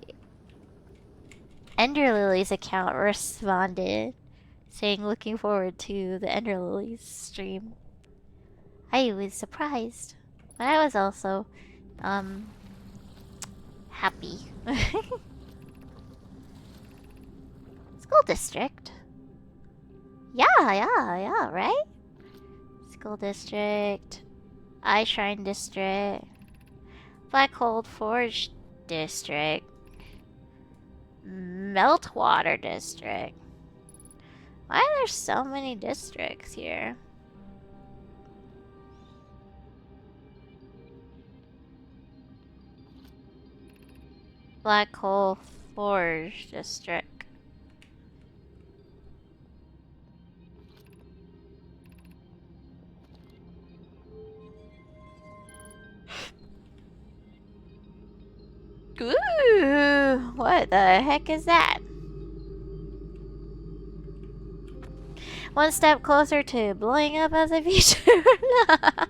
Ender Lilies account responded saying looking forward to the Ender Lilies stream. I was surprised, but I was also happy. School district. Yeah, right? School district. Eye Shrine district. Black Hole Forge district. Meltwater district. Why are there so many districts here? Black Hole Forge district. Ooh, what the heck is that? One step closer to blowing up as a VTuber.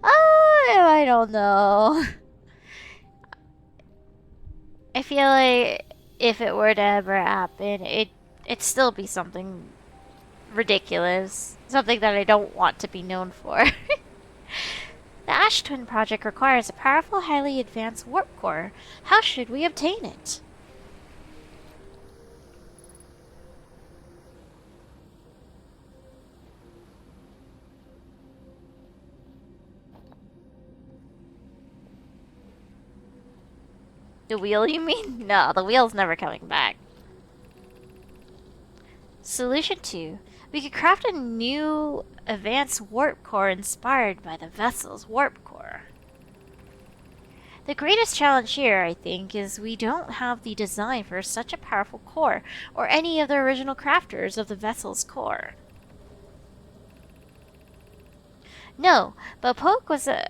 Oh, I don't know. I feel like if it were to ever happen, it'd still be something ridiculous. Something that I don't want to be known for. The Ash Twin project requires a powerful, highly advanced warp core. How should we obtain it? The wheel, you mean? No, the wheel's never coming back. Solution 2. We could craft a new advanced warp core inspired by the vessel's warp core. The greatest challenge here, I think, is we don't have the design for such a powerful core, or any of the original crafters of the vessel's core. No, but Poke was an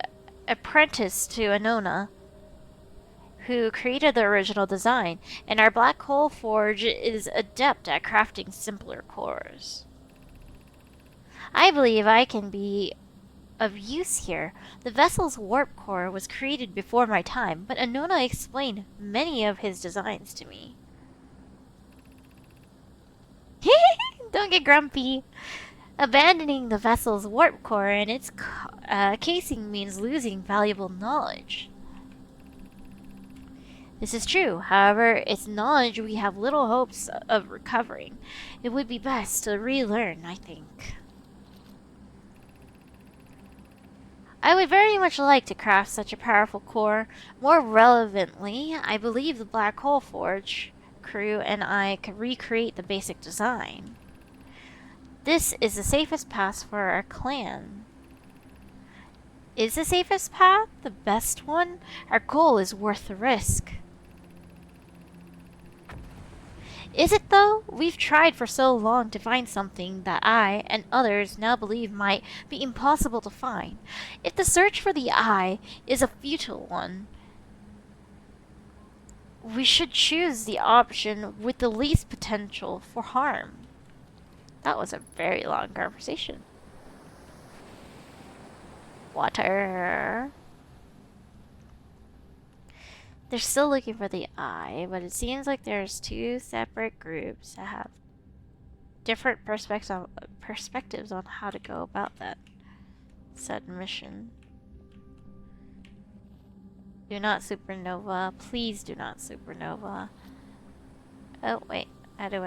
apprentice to Anona, who created the original design, and our Black Hole Forge is adept at crafting simpler cores. I believe I can be of use here. The vessel's warp core was created before my time, but Anona explained many of his designs to me. Don't get grumpy. Abandoning the vessel's warp core and its casing means losing valuable knowledge. This is true. However, it's knowledge we have little hopes of recovering. It would be best to relearn, I think. I would very much like to craft such a powerful core. More relevantly, I believe the Black Hole Forge crew and I could recreate the basic design. This is the safest path for our clan. Is the safest path the best one? Our goal is worth the risk. Is it though? We've tried for so long to find something that I and others now believe might be impossible to find. If the search for the eye is a futile one, we should choose the option with the least potential for harm. That was a very long conversation. Water. They're still looking for the eye, but it seems like there's two separate groups that have different perspectives on how to go about that said mission. Do not supernova. Please do not supernova. Oh, wait. How do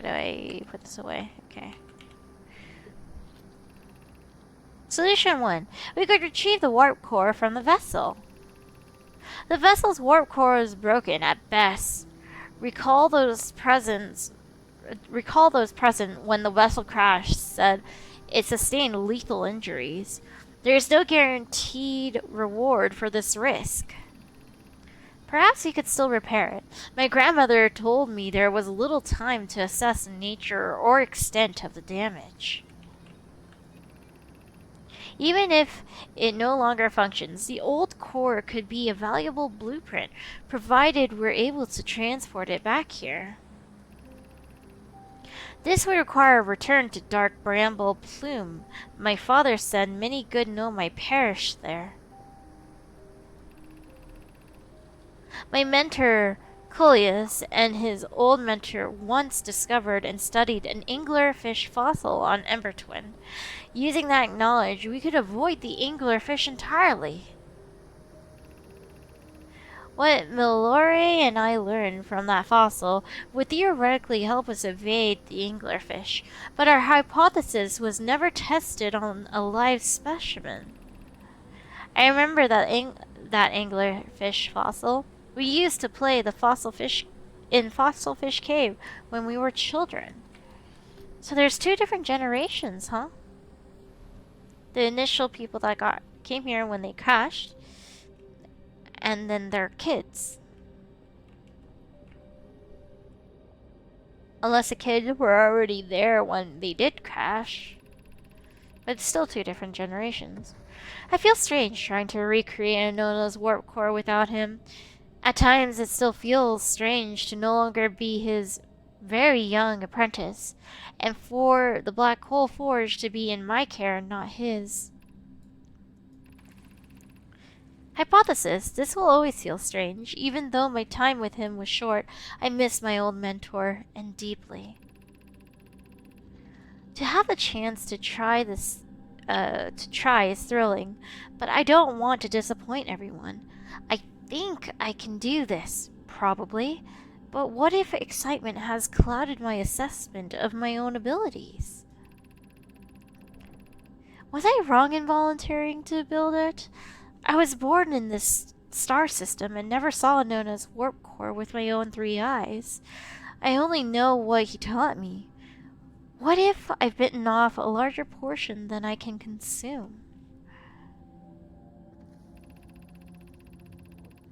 I put this away? Okay. Solution 1. We could retrieve the warp core from the vessel. The vessel's warp core is broken at best. Recall those present when the vessel crashed said it sustained lethal injuries. There is no guaranteed reward for this risk. Perhaps we could still repair it. My grandmother told me there was little time to assess the nature or extent of the damage. Even if it no longer functions, the old core could be a valuable blueprint, provided we're able to transport it back here. This would require a return to Dark Bramble Plume. My father said many good gnome perished there. My mentor, Coleus, and his old mentor once discovered and studied an anglerfish fossil on Embertwin. Using that knowledge, we could avoid the anglerfish entirely. What Milore and I learned from that fossil would theoretically help us evade the anglerfish, but our hypothesis was never tested on a live specimen. I remember that anglerfish fossil. We used to play the fossil fish in Fossil Fish Cave when we were children. So there's two different generations, huh? The initial people that came here when they crashed, and then their kids. Unless the kids were already there when they did crash. But it's still two different generations. I feel strange trying to recreate Anona's warp core without him. At times it still feels strange to no longer be his very young apprentice, and for the Black Hole Forge to be in my care and not his. Hypothesis, this will always feel strange. Even though my time with him was short, I miss my old mentor, and deeply. To have the chance to try is thrilling, but I don't want to disappoint everyone. I think I can do this, probably, but what if excitement has clouded my assessment of my own abilities? Was I wrong in volunteering to build it? I was born in this star system and never saw Nona's warp core with my own 3 eyes. I only know what he taught me. What if I've bitten off a larger portion than I can consume?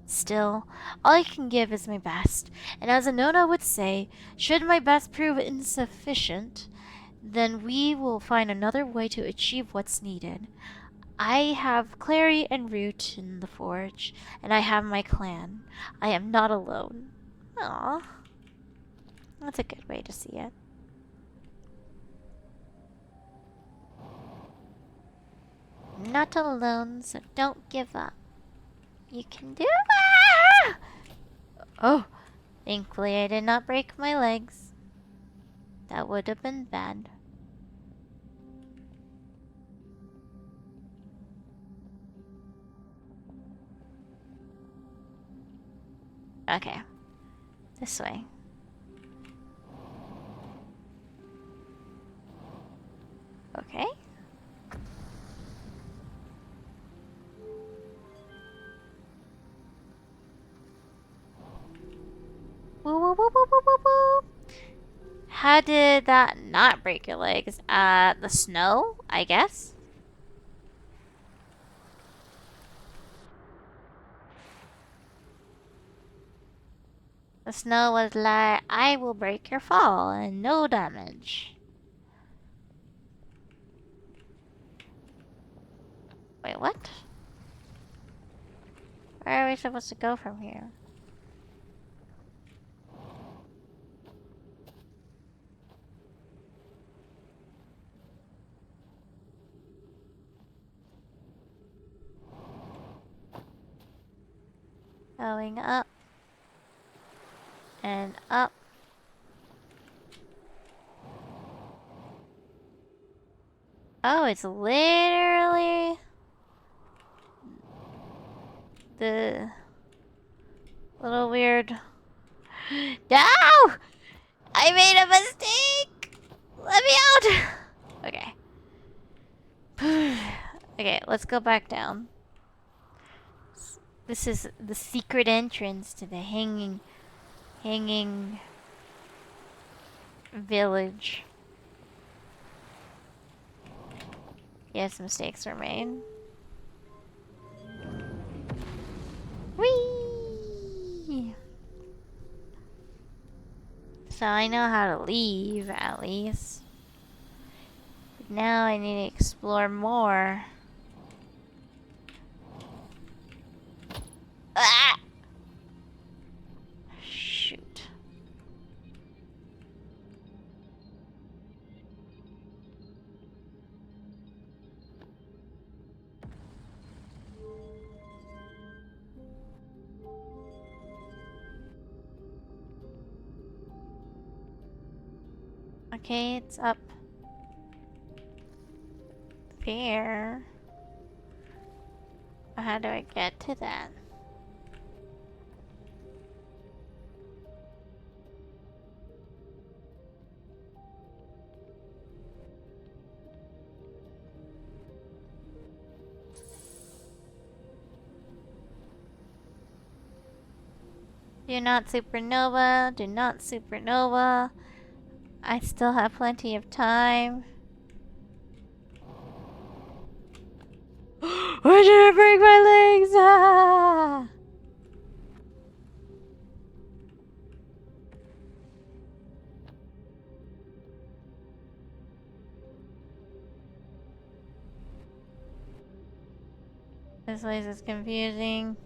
Still, all I can give is my best, and as Anona would say, should my best prove insufficient, then we will find another way to achieve what's needed. I have Clary and Root in the forge, and I have my clan. I am not alone. Aww. That's a good way to see it. Not alone, so don't give up. You can do it! Oh, thankfully I did not break my legs. That would have been bad. Okay. This way. Okay. Boop, boop, boop, boop, boop, boop. How did that not break your legs? The snow, I guess? The snow was like, I will break your fall and no damage. Wait, what? Where are we supposed to go from here? Going up. And up. Oh, it's literally the little weird. No! I made a mistake! Let me out! Okay. Okay, let's go back down. This is the secret entrance to the hanging village. Yes, mistakes were made. Whee! So I know how to leave, at least. But now I need to explore more. Ah! Shoot. Okay, it's up there. How do I get to that? Do not supernova, do not supernova. I still have plenty of time. Why did I break my legs? Ah! This place is confusing.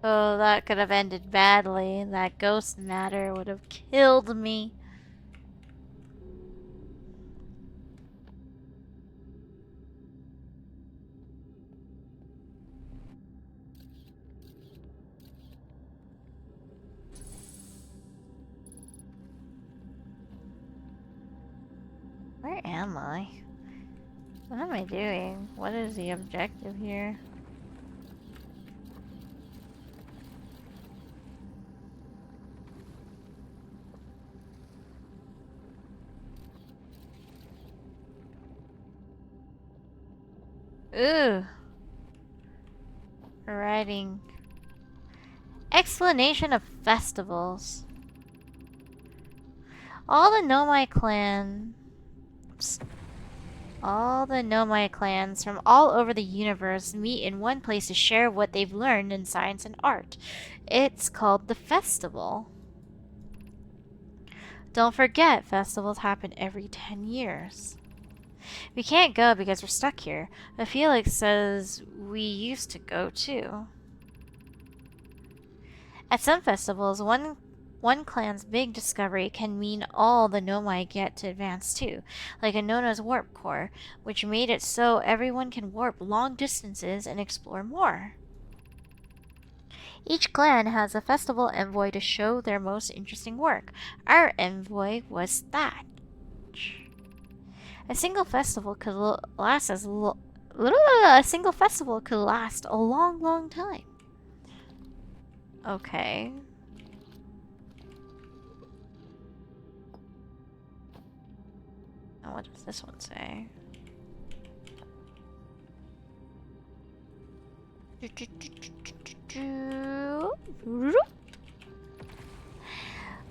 Oh, that could have ended badly. That ghost matter would have killed me. Where am I? What am I doing? What is the objective here? Ooh. Writing. Explanation of festivals. All the Nomai clans from all over the universe meet in one place to share what they've learned in science and art. It's called the festival. Don't forget, festivals happen every 10 years. We can't go because we're stuck here, but Felix says we used to go too. At some festivals, one clan's big discovery can mean all the Nomai get to advance too, like Anona's warp core, which made it so everyone can warp long distances and explore more. Each clan has a festival envoy to show their most interesting work. Our envoy was Thatch. A single festival could last a long, long time. Okay. And what does this one say?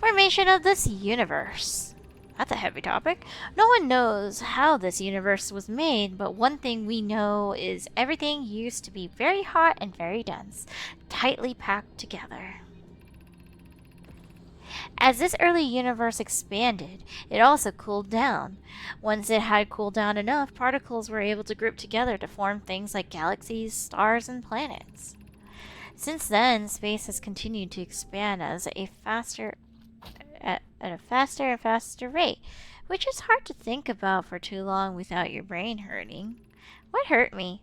Formation of this universe. That's a heavy topic. No one knows how this universe was made, but one thing we know is everything used to be very hot and very dense, tightly packed together. As this early universe expanded, it also cooled down. Once it had cooled down enough, particles were able to group together to form things like galaxies, stars, and planets. Since then, space has continued to expand at a faster and faster rate, which is hard to think about for too long without your brain hurting. What hurt me?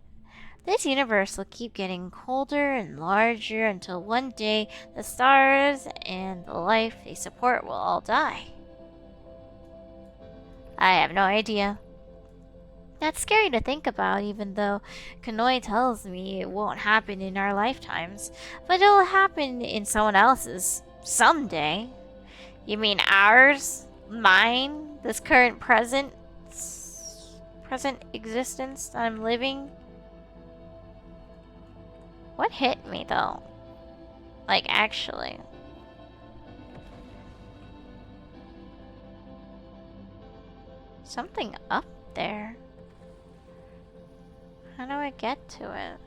This universe will keep getting colder and larger until one day the stars and the life they support will all die. I have no idea. That's scary to think about, even though Kanoi tells me it won't happen in our lifetimes, but it'll happen in someone else's someday. You mean ours? Mine? This present existence that I'm living? What hit me though? Like, actually. Something up there. How do I get to it?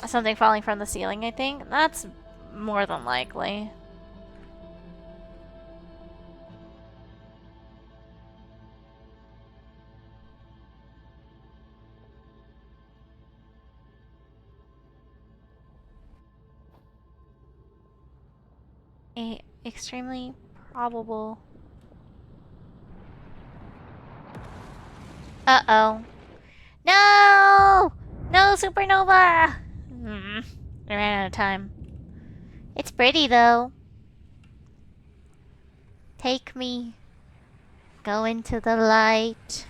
Something falling from the ceiling, I think. That's more than likely. A extremely probable. Uh-oh. No! No, supernova! I ran out of time. It's pretty, though. Take me. Go into the light.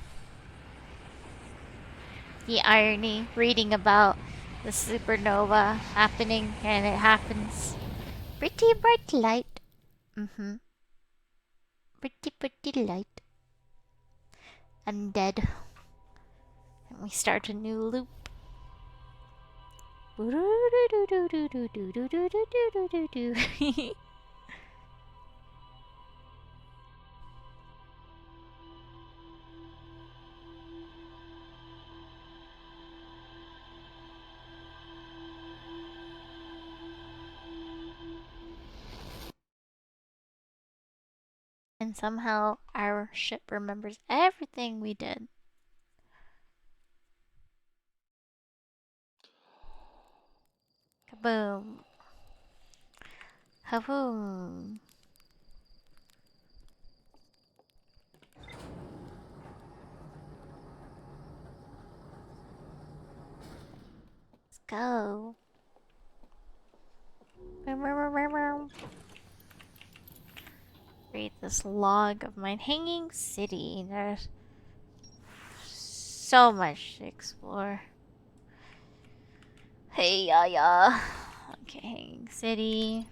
The irony, reading about the supernova happening, and it happens. Pretty bright light. Pretty light. I'm dead. And we start a new loop. And somehow our ship remembers everything we did. Kaboom. Kaboom. Let's go. Read this log of mine. Hanging City. There's so much to explore. Hey, ya. Okay, Hanging City.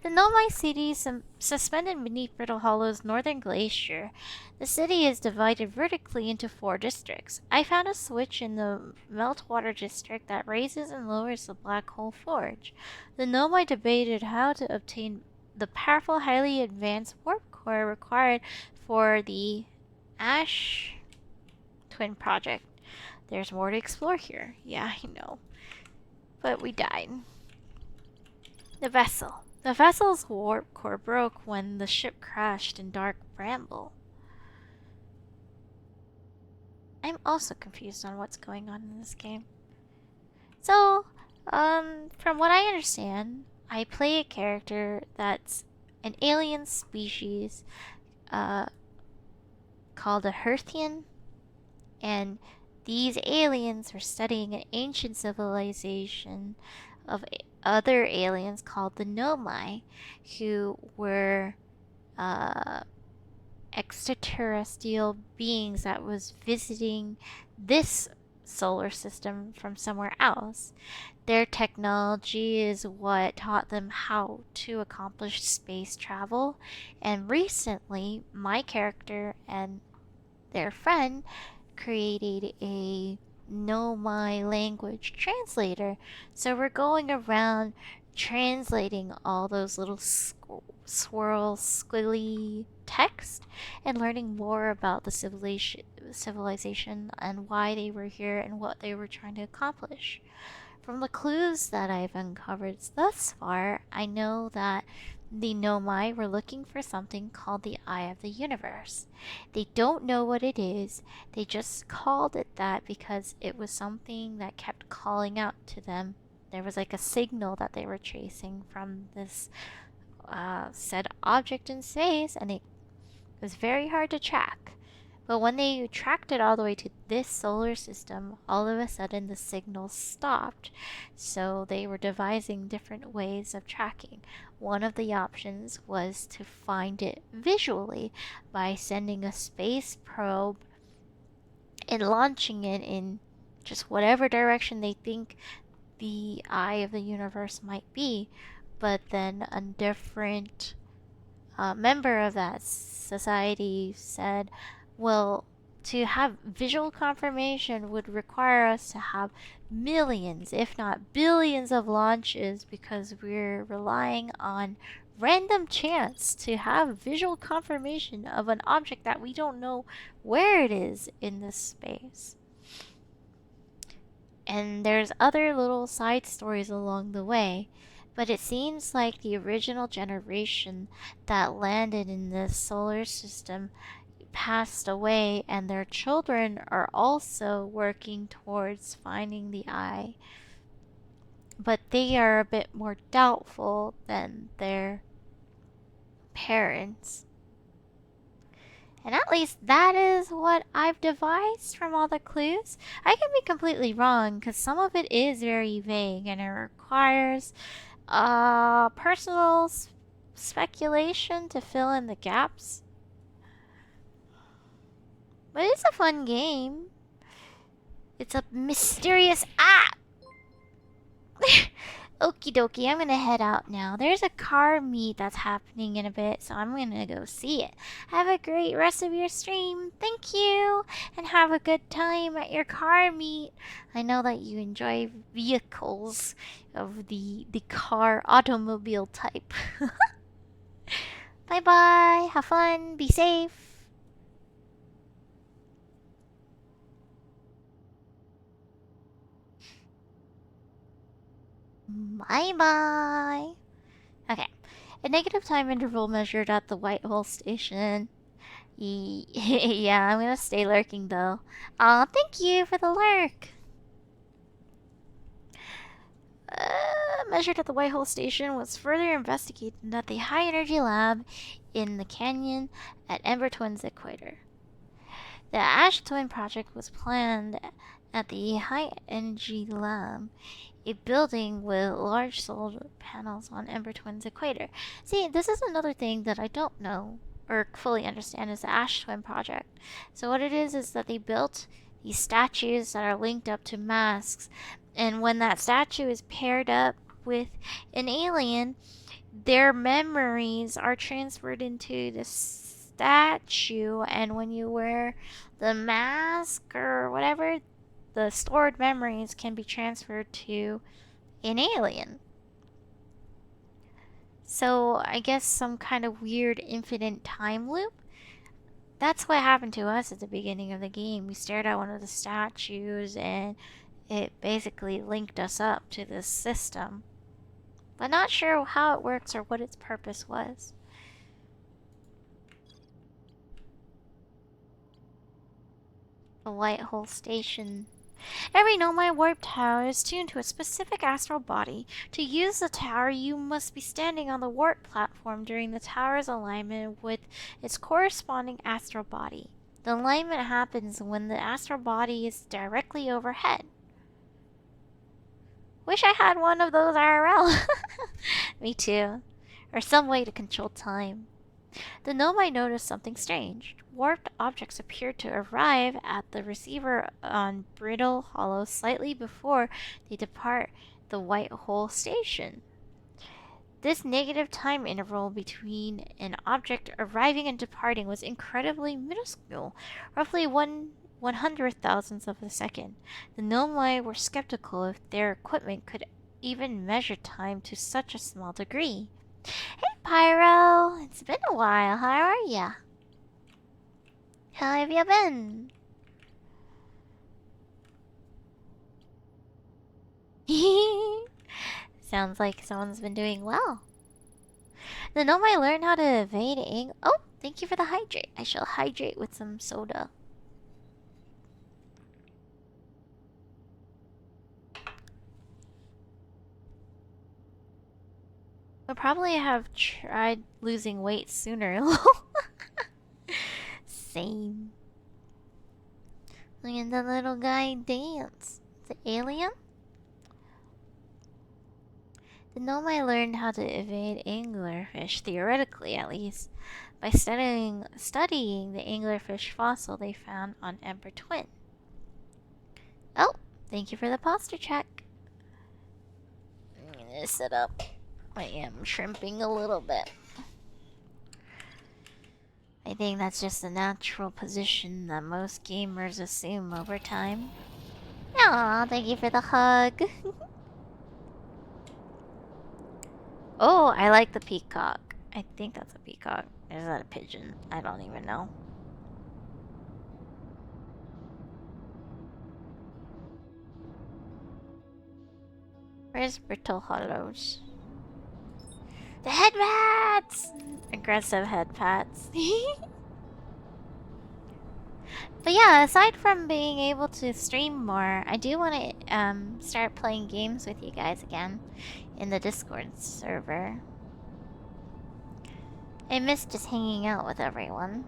The Nomai City is suspended beneath Brittle Hollow's northern glacier. The city is divided vertically into 4 districts. I found a switch in the Meltwater district that raises and lowers the Black Hole Forge. The Nomai debated how to obtain the powerful, highly advanced warp core required for the Ash Twin project. There's more to explore here. Yeah, I know. But we died. The vessel. The vessel's warp core broke when the ship crashed in Dark Bramble. I'm also confused on what's going on in this game. So, from what I understand, I play a character that's an alien species, called a Hearthian, and these aliens were studying an ancient civilization of other aliens called the Nomai, who were extraterrestrial beings that was visiting this solar system from somewhere else. Their technology is what taught them how to accomplish space travel. And recently, my character and their friend created a Know My Language translator. So we're going around translating all those little swirl, squiggly text and learning more about the civilization and why they were here and what they were trying to accomplish. From the clues that I've uncovered thus far, I know that the Nomai were looking for something called the Eye of the Universe. They don't know what it is, they just called it that because it was something that kept calling out to them. There was like a signal that they were chasing from this said object in space, and it was very hard to track. But when they tracked it all the way to this solar system, all of a sudden the signal stopped. So they were devising different ways of tracking. One of the options was to find it visually by sending a space probe and launching it in just whatever direction they think the eye of the universe might be. But then a different member of that society said, well, to have visual confirmation would require us to have millions, if not billions, of launches because we're relying on random chance to have visual confirmation of an object that we don't know where it is in this space. And there's other little side stories along the way, but it seems like the original generation that landed in this solar system passed away, and their children are also working towards finding the eye. But they are a bit more doubtful than their parents. And at least that is what I've devised from all the clues. I can be completely wrong because some of it is very vague and it requires personal speculation to fill in the gaps. But it's a fun game. It's a mysterious Okie dokie, I'm gonna head out now. There's a car meet that's happening in a bit, so I'm gonna go see it. Have a great rest of your stream. Thank you, and have a good time at your car meet. I know that you enjoy vehicles of the car automobile type. Bye bye. Have fun. Be safe. Bye bye. Okay. A negative time interval measured at the Whitehall station. Yeah, I'm gonna stay lurking though. Aw, thank you for the lurk. Measured at the Whitehall station was further investigated at the High Energy Lab in the canyon at Ember Twins Equator. The Ash Twin project was planned at the High Energy Lab, a building with large solar panels on Ember Twin's equator. See, this is another thing that I don't know or fully understand is the Ash Twin project. So what it is that they built these statues that are linked up to masks, and when that statue is paired up with an alien, their memories are transferred into the statue, and when you wear the mask or whatever, the stored memories can be transferred to an alien. So I guess some kind of weird infinite time loop. That's what happened to us at the beginning of the game. We stared at one of the statues and it basically linked us up to this system. But not sure how it works or what its purpose was. The Whitehall Station. Every Nomai warp tower is tuned to a specific astral body. To use the tower, you must be standing on the warp platform during the tower's alignment with its corresponding astral body. The alignment happens when the astral body is directly overhead. Wish I had one of those IRL. Me too. Or some way to control time. The Nomai noticed something strange. Warped objects appeared to arrive at the receiver on Brittle Hollow slightly before they depart the White Hole Station. This negative time interval between an object arriving and departing was incredibly minuscule, roughly 1/100,000th of a second. The Nomai were skeptical if their equipment could even measure time to such a small degree. Hey, Pyro! It's been a while. How are ya? How have you been? Sounds like someone's been doing well. The Nomai learned how to evade Oh, thank you for the hydrate. I shall hydrate with some soda. I'll probably have tried losing weight sooner. Same. Look at the little guy dance. The alien? The Nomai learned how to evade anglerfish, theoretically at least, by studying the anglerfish fossil they found on Emperor Twin. Oh, thank you for the posture check. I'm gonna sit up. I am shrimping a little bit. I think that's just a natural position that most gamers assume over time. Aw, thank you for the hug. Oh, I like the peacock. I think that's a peacock. Is that a pigeon? I don't even know. Where's Brittle Hollows? The head pats! Aggressive head pats. But yeah, aside from being able to stream more, I do want to start playing games with you guys again in the Discord server. I miss just hanging out with everyone.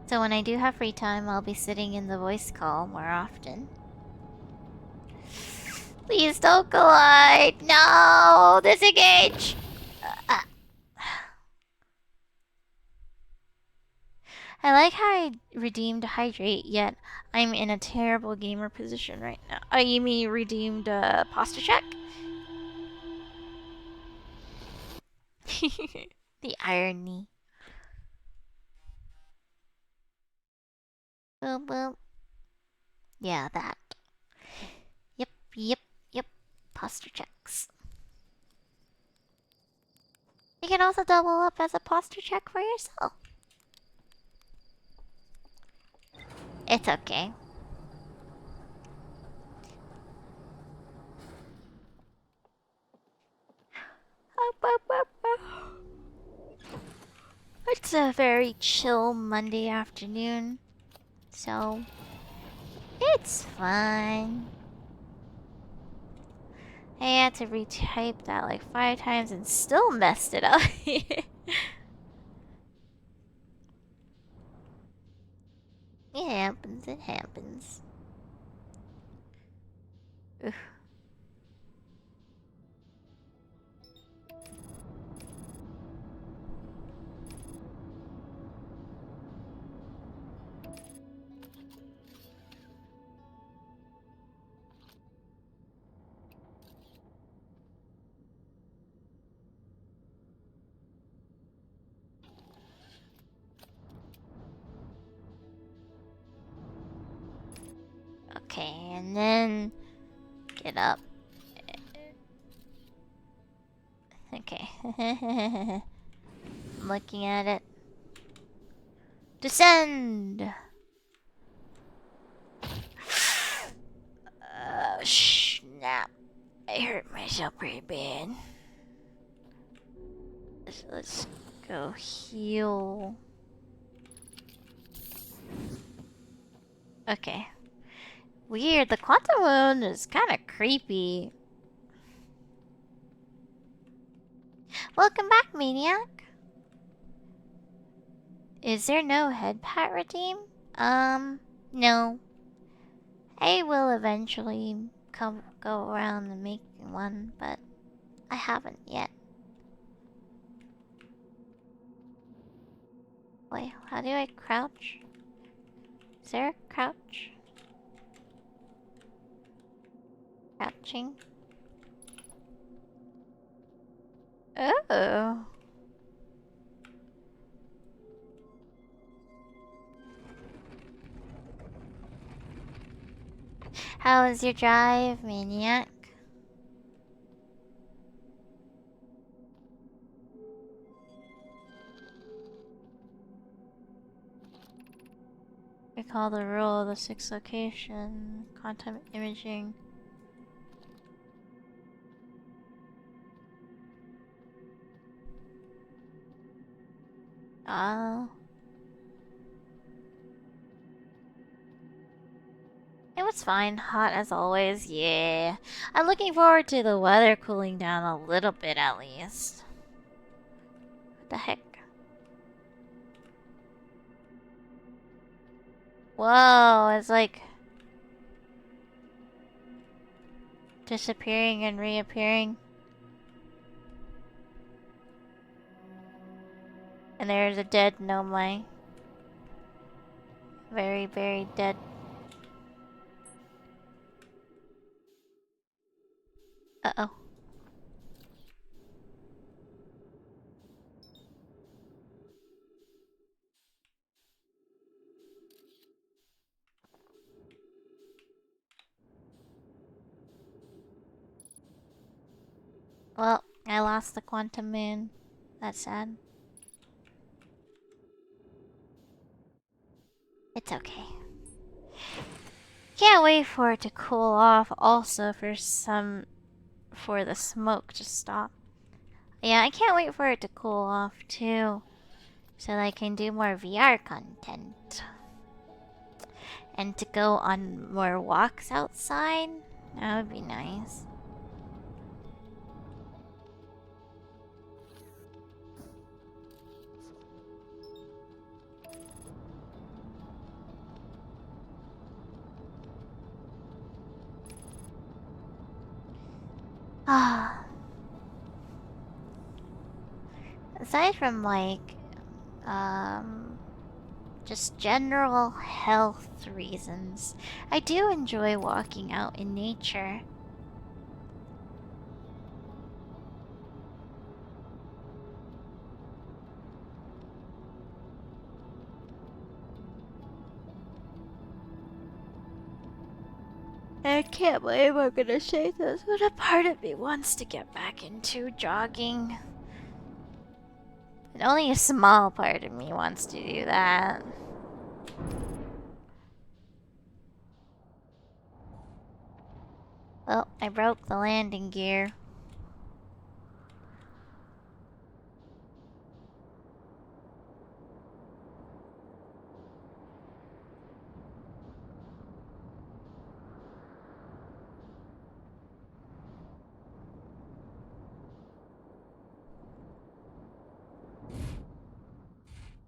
So when I do have free time, I'll be sitting in the voice call more often. Please don't collide! No! Disengage! I like how I redeemed Hydrate, yet I'm in a terrible gamer position right now. Oh, you mean redeemed posture check? The irony. Boom, boom. Yeah, that. Yep, yep, yep. Posture checks. You can also double up as a posture check for yourself. It's okay. It's a very chill Monday afternoon, so it's fine. I had to retype that like 5 times and still messed it up. It happens, it happens. Ugh. Okay, and then get up. Okay. I'm looking at it. Descend! Snap. I hurt myself pretty bad. Let's go heal. Okay. Weird, the quantum wound is kind of creepy. Welcome back, Maniac. Is there no head pat redeem? No. I will eventually go around and make one, but I haven't yet. Wait, how do I crouch? Is there a crouch? watching. Oh. How is your drive, Maniac? Recall the rule of the 6 location. Content imaging. Oh. It was fine. Hot as always. Yeah. I'm looking forward to the weather cooling down a little bit at least. What the heck? Whoa, it's like disappearing and reappearing. And there's a dead Nomai. Very, very dead. Uh-oh. Well, I lost the quantum moon. That's sad. It's okay. Can't wait for it to cool off also for the smoke to stop. Yeah, I can't wait for it to cool off too. So that I can do more VR content. And to go on more walks outside. That would be nice. Ah. Aside from like, just general health reasons, I do enjoy walking out in nature. I can't believe I'm gonna say this, but a part of me wants to get back into jogging. And only a small part of me wants to do that. Well, I broke the landing gear.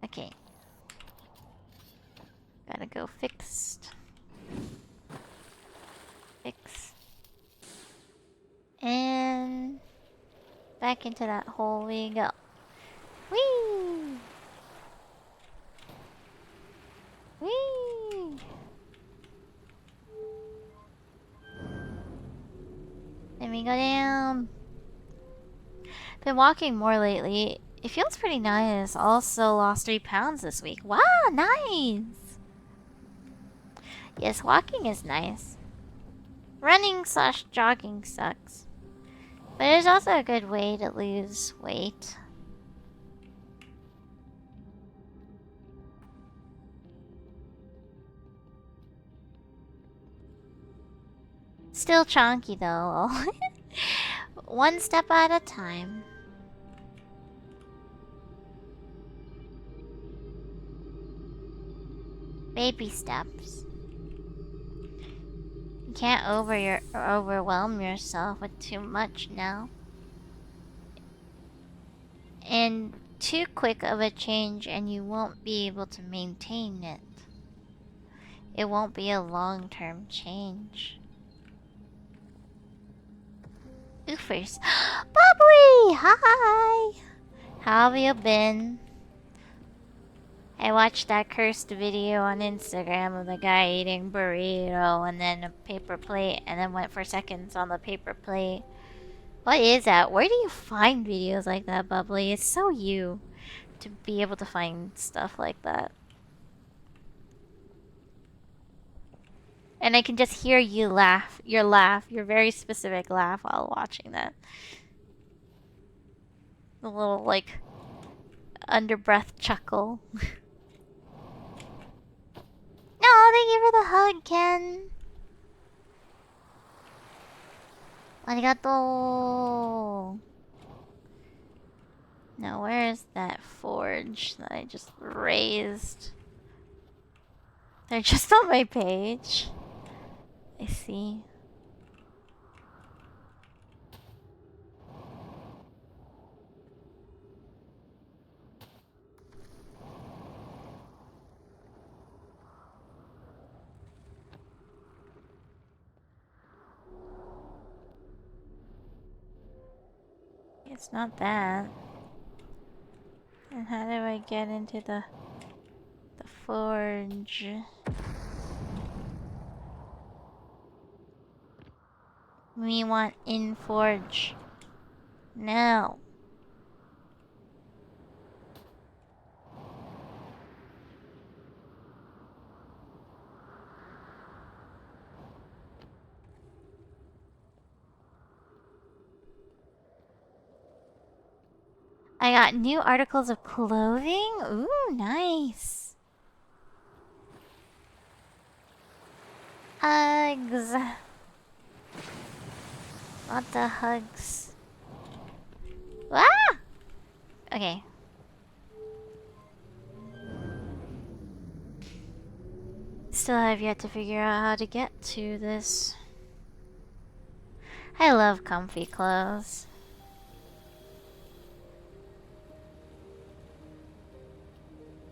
Okay. Gotta go fixed. Fix. And back into that hole we go. Whee! Whee! Then we go down. Been walking more lately. It feels pretty nice. Also lost 3 pounds this week. Wow, nice! Yes, walking is nice. Running slash jogging sucks. But it's also a good way to lose weight. Still chonky though. One step at a time. Baby steps. You can't overwhelm yourself with too much now. And too quick of a change and you won't be able to maintain it. It won't be a long-term change. Oofers. Bubbly! Hi! How have you been? I watched that cursed video on Instagram of the guy eating burrito and then a paper plate and then went for seconds on the paper plate. What is that? Where do you find videos like that, Bubbly? It's so you to be able to find stuff like that. And I can just hear you laugh, your very specific laugh while watching that. The little, like, under breath chuckle. No, thank you for the hug, Ken. Arigato. Now, where is that forge that I just raised? They're just on my page. I see. It's not that. And how do I get into the forge? We want in forge. No. I got new articles of clothing. Ooh, nice. Hugs. What the hugs? Ah! Okay. Still have yet to figure out how to get to this. I love comfy clothes.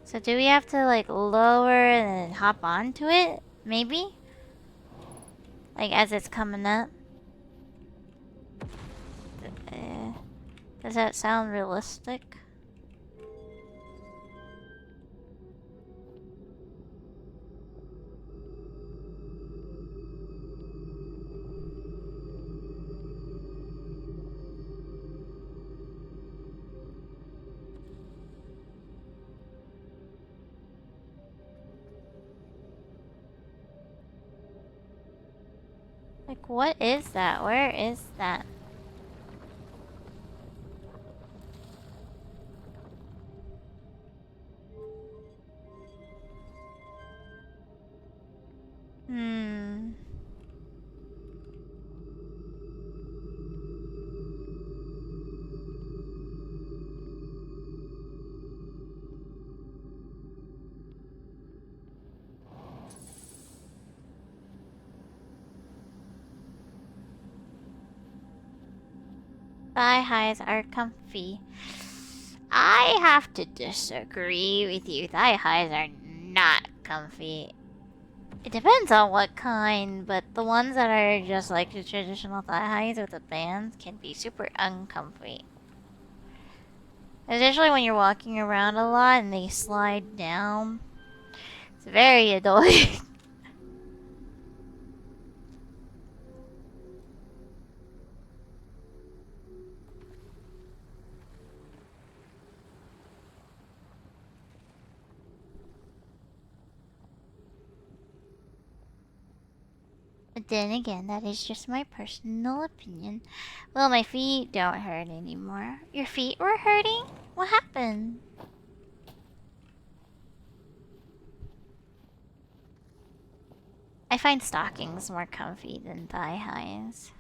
So do we have to like lower and then hop onto it? Maybe? Like as it's coming up? Does that sound realistic? Like what is that? Where is that? Hmm. Thigh highs are comfy. I have to disagree with you. Thigh highs are not comfy. It depends on what kind, but the ones that are just like the traditional thigh highs with the bands can be super uncomfy. Especially when you're walking around a lot and they slide down. It's very annoying. But then again, that is just my personal opinion. Well, my feet don't hurt anymore. Your feet were hurting? What happened? I find stockings more comfy than thigh highs.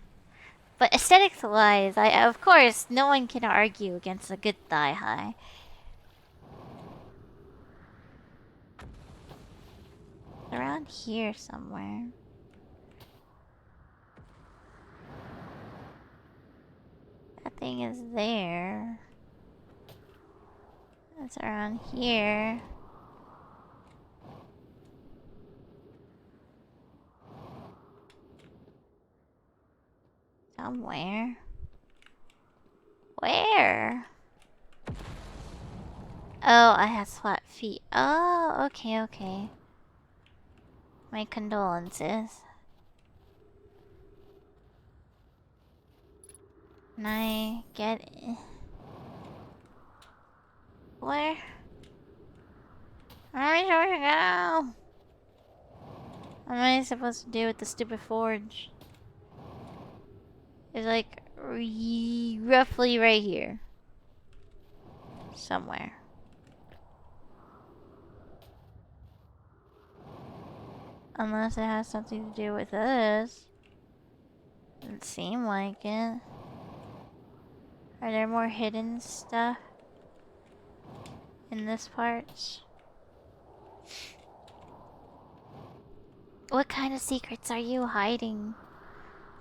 But aesthetics-wise, of course, no one can argue against a good thigh high. Around here somewhere. That thing is there. It's around here. Somewhere. Where? Oh, I have flat feet. Oh, okay, okay. My condolences. Can I get it? Where? Where am I supposed to go? What am I supposed to do with the stupid forge? It's like roughly right here. Somewhere. Unless it has something to do with this. Doesn't seem like it. Are there more hidden stuff in this part? What kind of secrets are you hiding?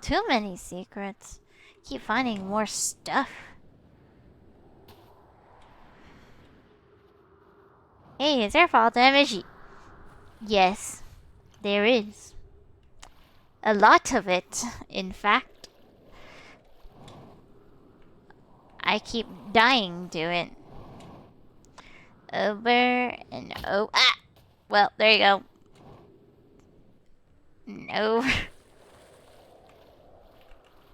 Too many secrets. Keep finding more stuff. Hey, is there fall damage? Yes, there is. A lot of it, in fact. I keep dying to it. Over and oh ah! Well, there you go. No.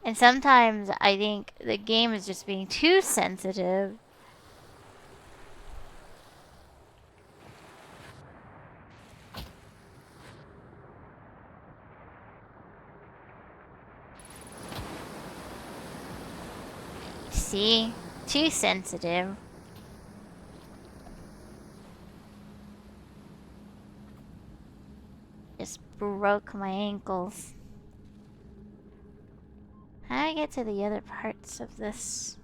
And sometimes I think the game is just being too sensitive. See? Too sensitive. Just broke my ankles. How do I get to the other parts of this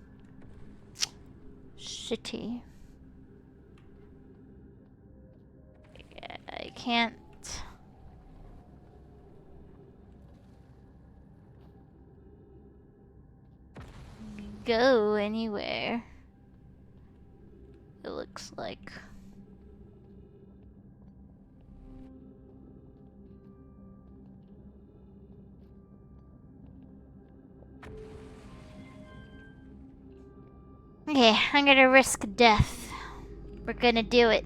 city? I can't go anywhere. It looks like. Okay, I'm gonna risk death. We're gonna do it.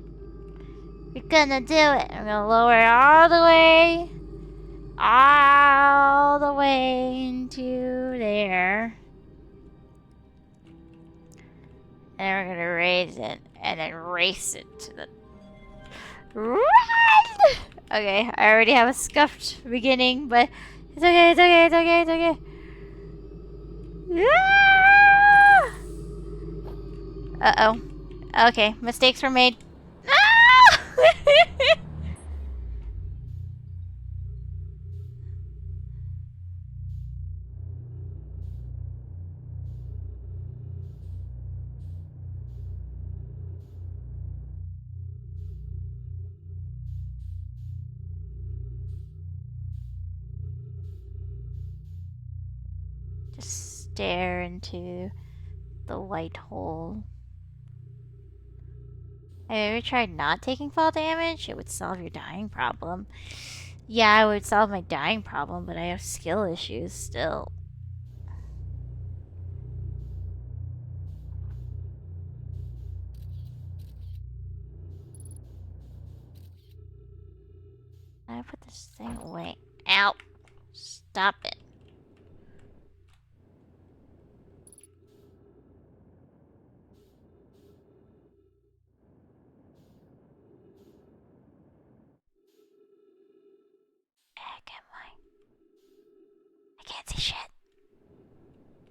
We're gonna do it. I'm gonna lower it all the way into there. And we're gonna raise it and then race it to the run. Okay, I already have a scuffed beginning, but it's okay, it's okay, it's okay, it's okay. Yeah! Uh-oh. Okay, mistakes were made. Ah! Just stare into the white hole. Have you ever tried not taking fall damage? It would solve your dying problem. Yeah, it would solve my dying problem, but I have skill issues still. I put this thing away. Ow! Stop it. Heck am I can't see shit.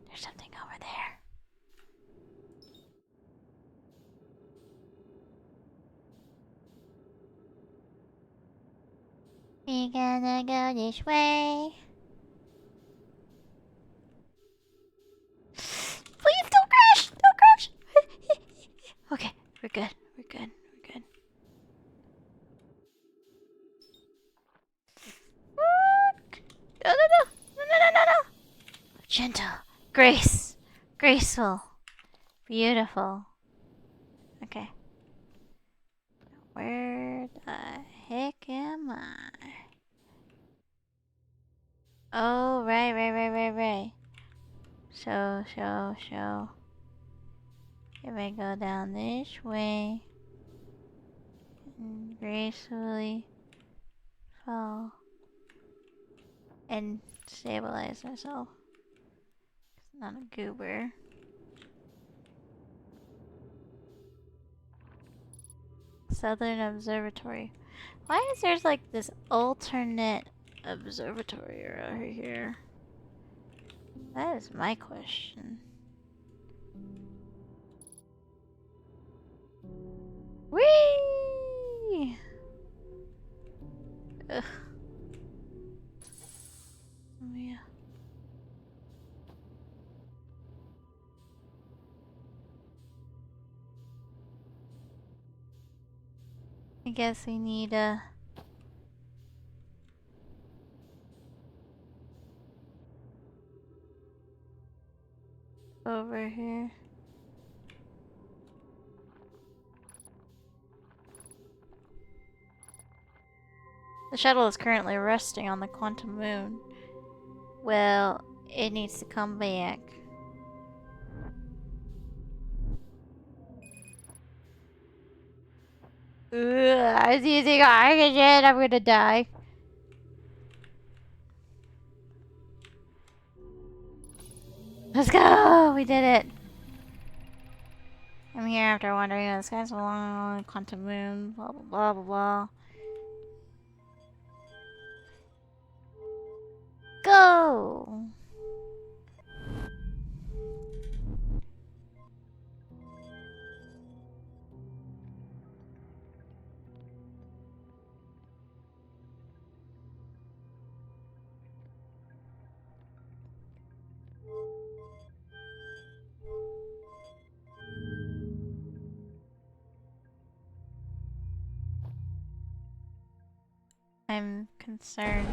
There's something over there. We gonna go this way. Please don't crash! Don't crash! Okay, we're good. We're good. We're good. No, no, no! No, no, no, no, no! Gentle. Grace. Graceful. Beautiful. Okay. Where the heck am I? Oh, right. So. If I go down this way. and gracefully fall and stabilize myself. It's not a goober. Southern Observatory. Why is there like this alternate observatory over here? That is my question. Whee! Ugh. Oh, yeah. I guess we need over here. The shuttle is currently resting on the quantum moon. Well, it needs to come back. Ugh, I was using oxygen. I'm gonna die. Let's go! We did it. I'm here after wandering in the skies along the quantum moon. Blah blah blah blah blah. Go! I'm concerned.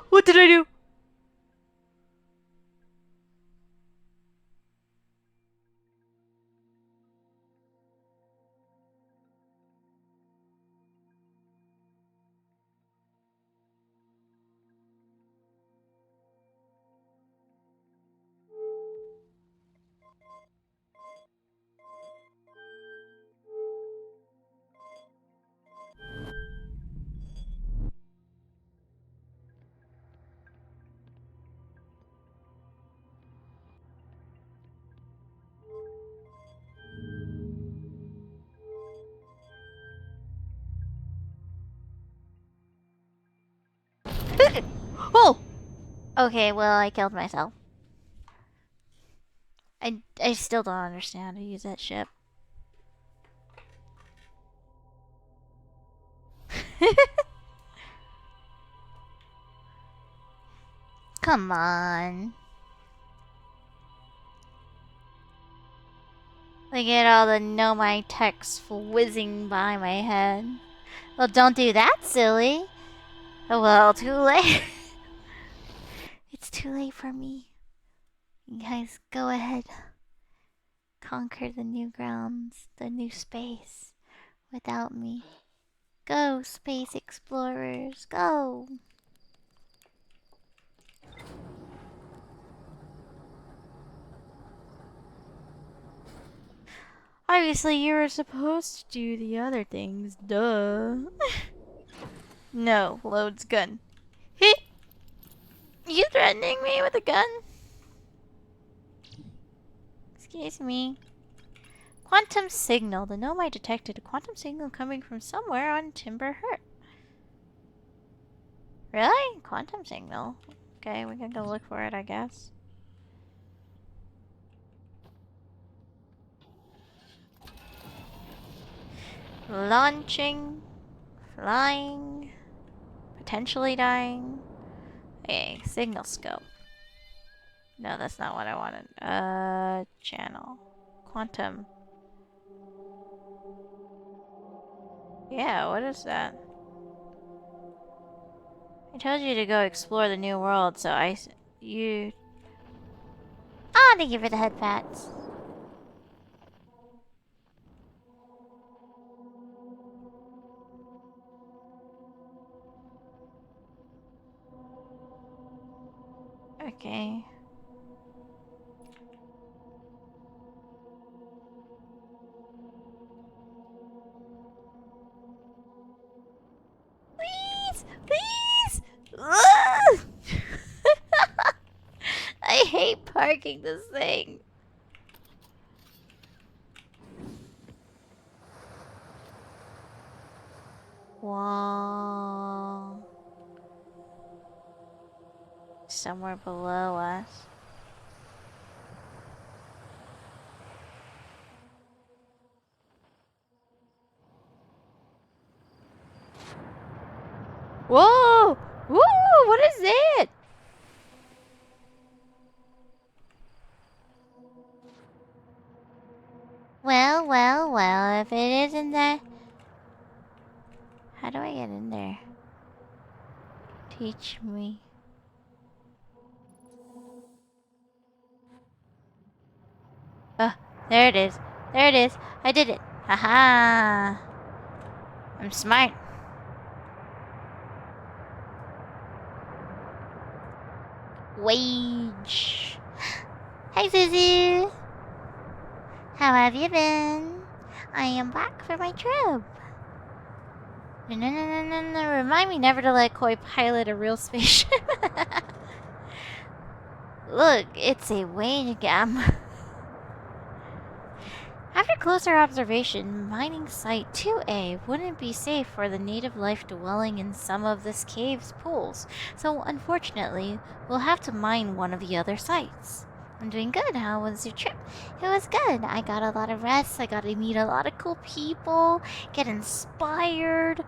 What did I do? Oh! Okay, well, I killed myself. I still don't understand how to use that ship. Come on. Look at all the know my text whizzing by my head. Well, don't do that, silly. Well, too late. It's too late for me. You guys, go ahead. Conquer the new grounds, the new space, without me. Go, space explorers, go! Obviously, you were supposed to do the other things, duh. No, loads gun. Hit! You threatening me with a gun? Excuse me. Quantum signal. The Nomai detected a quantum signal coming from somewhere on Timber Hurt. Really? Quantum signal? Okay, we can go look for it, I guess. Launching. Flying. Potentially dying. Okay, signal scope. No, that's not what I wanted. Channel. Quantum. Yeah, what is that? I told you to go explore the new world, so you... Ah, thank you for the head pats. Okay. parking this thing. Whoa. Somewhere below us. Whoa! Woo! What is it? Well, well, well, if it isn't that... How do I get in there? Teach me. Oh, there it is. There it is. I did it. Haha. I'm smart. Wage. Hi, Susie. How have you been? I am back for my trip. No. Remind me never to let Koi pilot a real spaceship. Look, it's a wage gam. After closer observation, mining site 2A wouldn't be safe for the native life dwelling in some of this cave's pools, so unfortunately, we'll have to mine one of the other sites. I'm doing good. How was your trip? It was good. I got a lot of rest. I got to meet a lot of cool people, get inspired,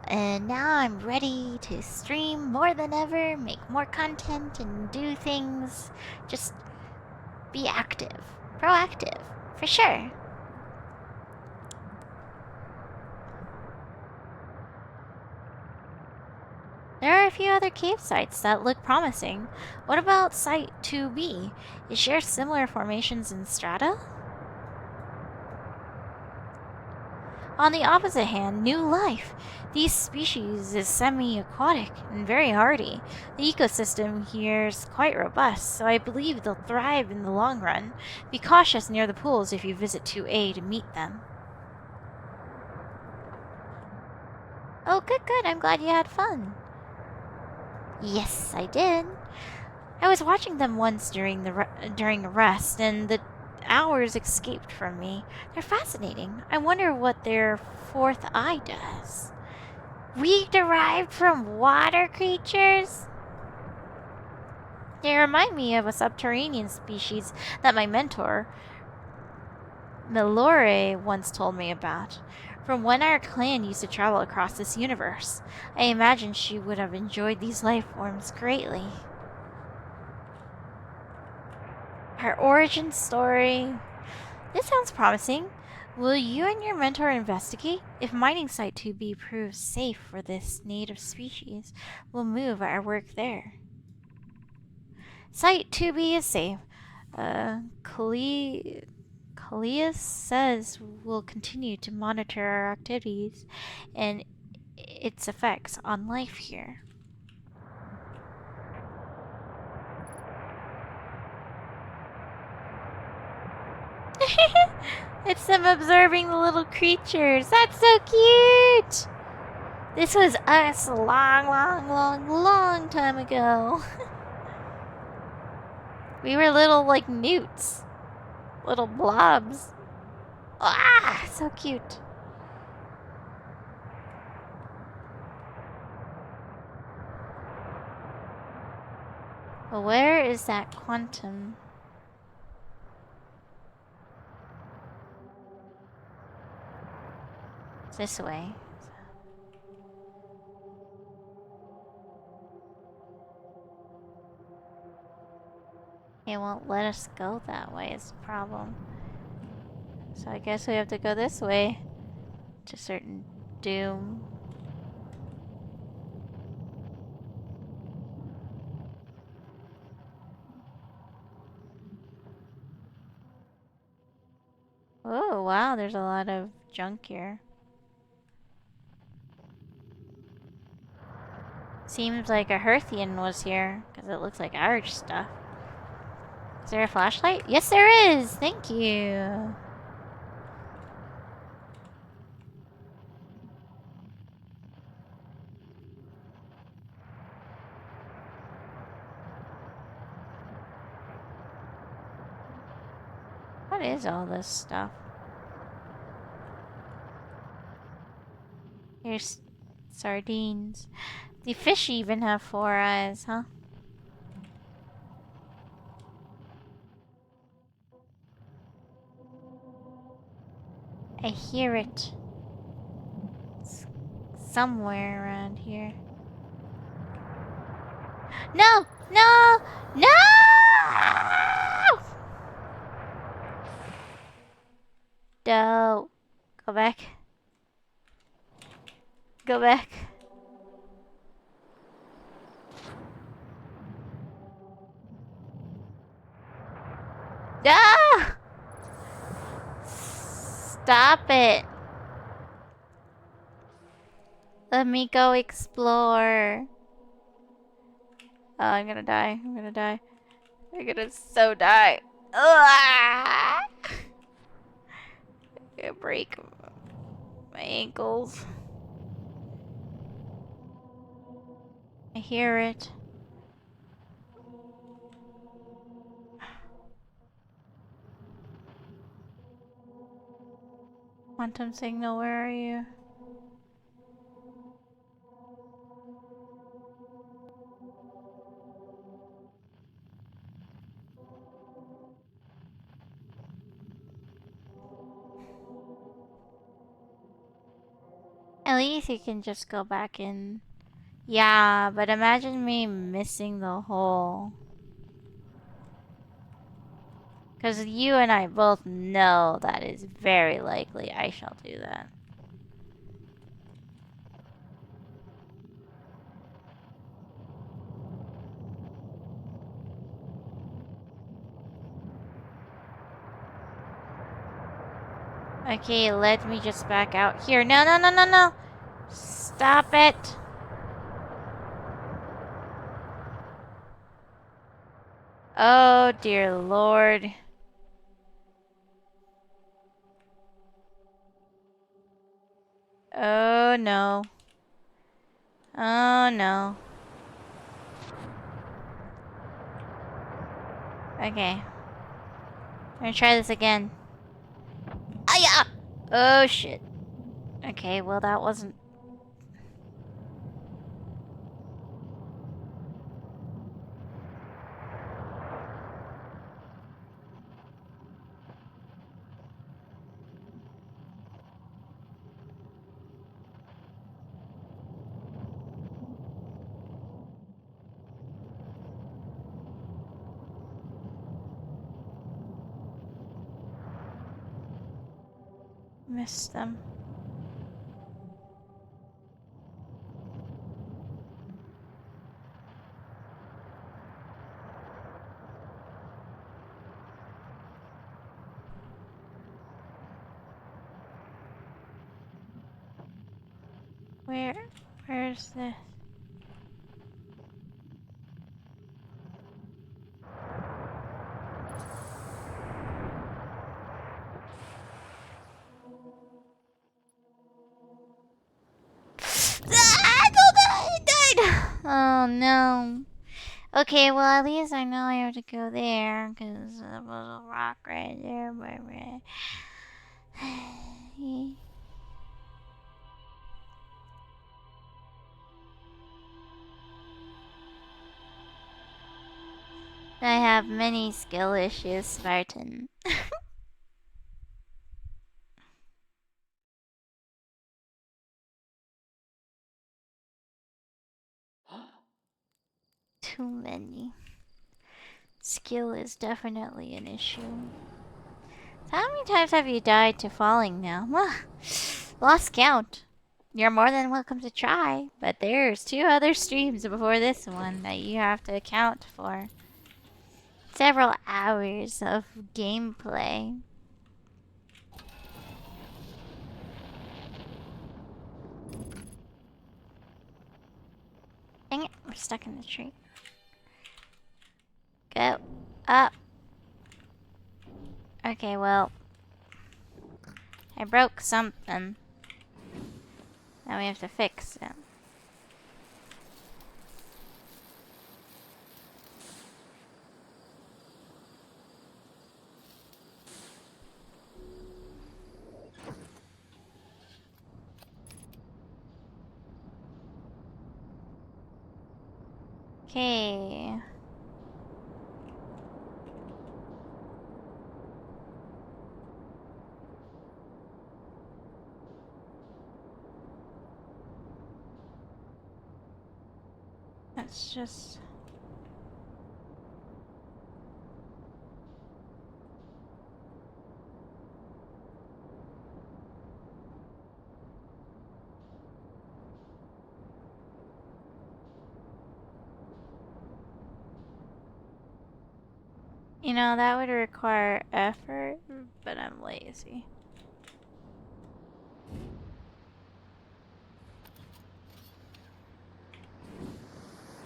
and now I'm ready to stream more than ever, make more content, and do things. Just be active. Proactive. For sure. There are a few other cave sites that look promising. What about Site 2B? It shares similar formations and strata? On the opposite hand, new life. These species is semi-aquatic and very hardy. The ecosystem here is quite robust, so I believe they'll thrive in the long run. Be cautious near the pools if you visit 2A to meet them. Oh, good. I'm glad you had fun. Yes, I did. I was watching them once during a rest, and the hours escaped from me. They're fascinating. I wonder what their fourth eye does. We derived from water creatures? They remind me of a subterranean species that my mentor, Melore, once told me about. From when our clan used to travel across this universe, I imagine she would have enjoyed these life forms greatly. Her origin story. This sounds promising. Will you and your mentor investigate? If mining site 2B proves safe for this native species, we'll move our work there. Site 2B is safe. Kalias says we'll continue to monitor our activities and its effects on life here. It's them observing the little creatures. That's so cute! This was us a long time ago. We were little, like, newts. Little blobs. Ah, so cute. Well, where is that quantum? It's this way. It won't let us go that way is the problem. So I guess we have to go this way. To certain doom. Oh, wow, there's a lot of junk here. Seems like a Hearthian was here, because it looks like our stuff. Is there a flashlight? Yes, there is! Thank you! What is all this stuff? Here's sardines. The fish even have 4 eyes, huh? I hear it. It's somewhere around here. No! No! No! No. Go back. Go back. Ah! Stop it. Let me go explore. Oh, I'm gonna die. I'm gonna die. I'm gonna so die. Ah! I'm gonna break my ankles. I hear it. Quantum signal, where are you? At least you can just go back in. Yeah, but imagine me missing the hole. Because you and I both know that is very likely I shall do that. Okay, let me just back out here. No, no, no, no, no! Stop it! Oh, dear Lord. Oh, no. Oh, no. Okay. I'm gonna try this again. Ah, yeah! Oh, shit. Okay, well, that wasn't... Missed them. Where's this? Ah, no, I died! Oh, no. Okay, well, at least I know I have to go there, because there was a rock right there, but... I have many skill issues, Spartan. Too many. Skill is definitely an issue. So how many times have you died to falling now? Lost count. You're more than welcome to try, but there's 2 other streams before this one that you have to account for. Several hours of gameplay. Dang it, we're stuck in the tree. Go up. Okay, well, I broke something. Now we have to fix it. Okay. That's just... You know, that would require effort, but I'm lazy.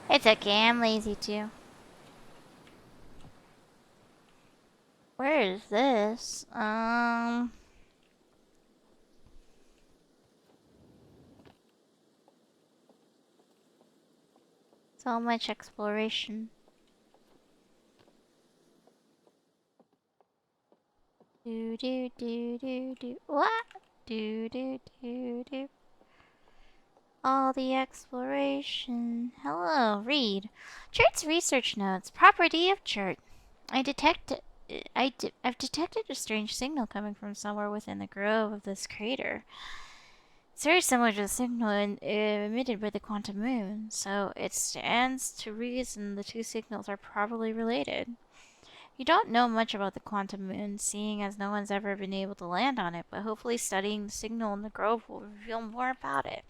It's okay, I'm lazy too. Where is this? So much exploration. Do do do do do. What? Do do do do. All the exploration. Hello, read. Chert's research notes. Property of Chert. I detect. I've detected a strange signal coming from somewhere within the grove of this crater. It's very similar to the signal emitted by the quantum moon, so it stands to reason the two signals are probably related. You don't know much about the quantum moon, seeing as no one's ever been able to land on it, but hopefully studying the signal in the grove will reveal more about it.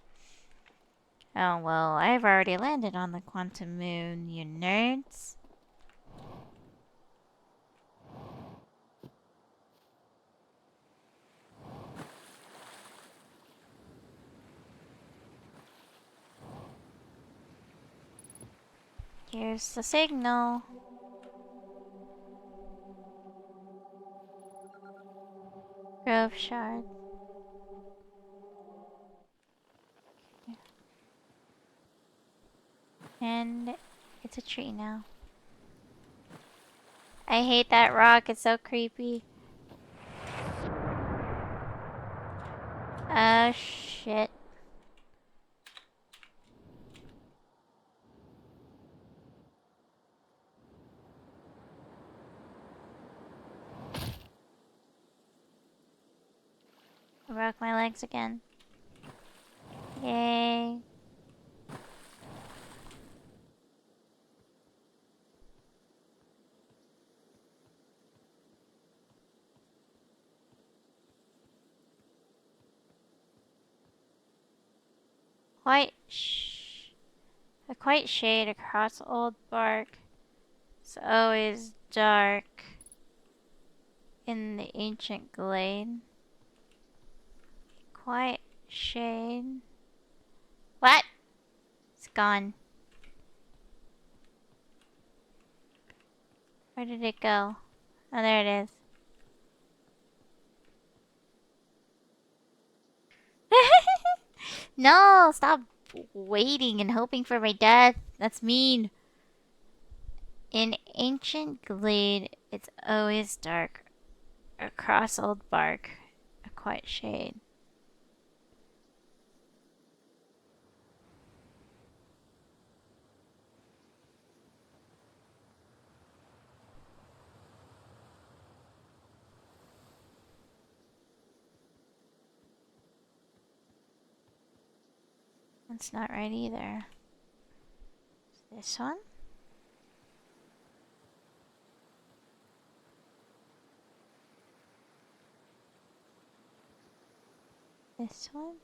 Oh well, I've already landed on the quantum moon, you nerds. Here's the signal. Grove shard. And it's a tree now. I hate that rock, it's so creepy. Oh shit. I broke my legs again. Yay. A quite shade across old bark. It's always dark in the ancient glade. Quiet shade. What? It's gone. Where did it go? Oh, there it is. No, stop waiting and hoping for my death. That's mean. In ancient glade, it's always dark. Across old bark, a quiet shade. That's not right either. This one? This one?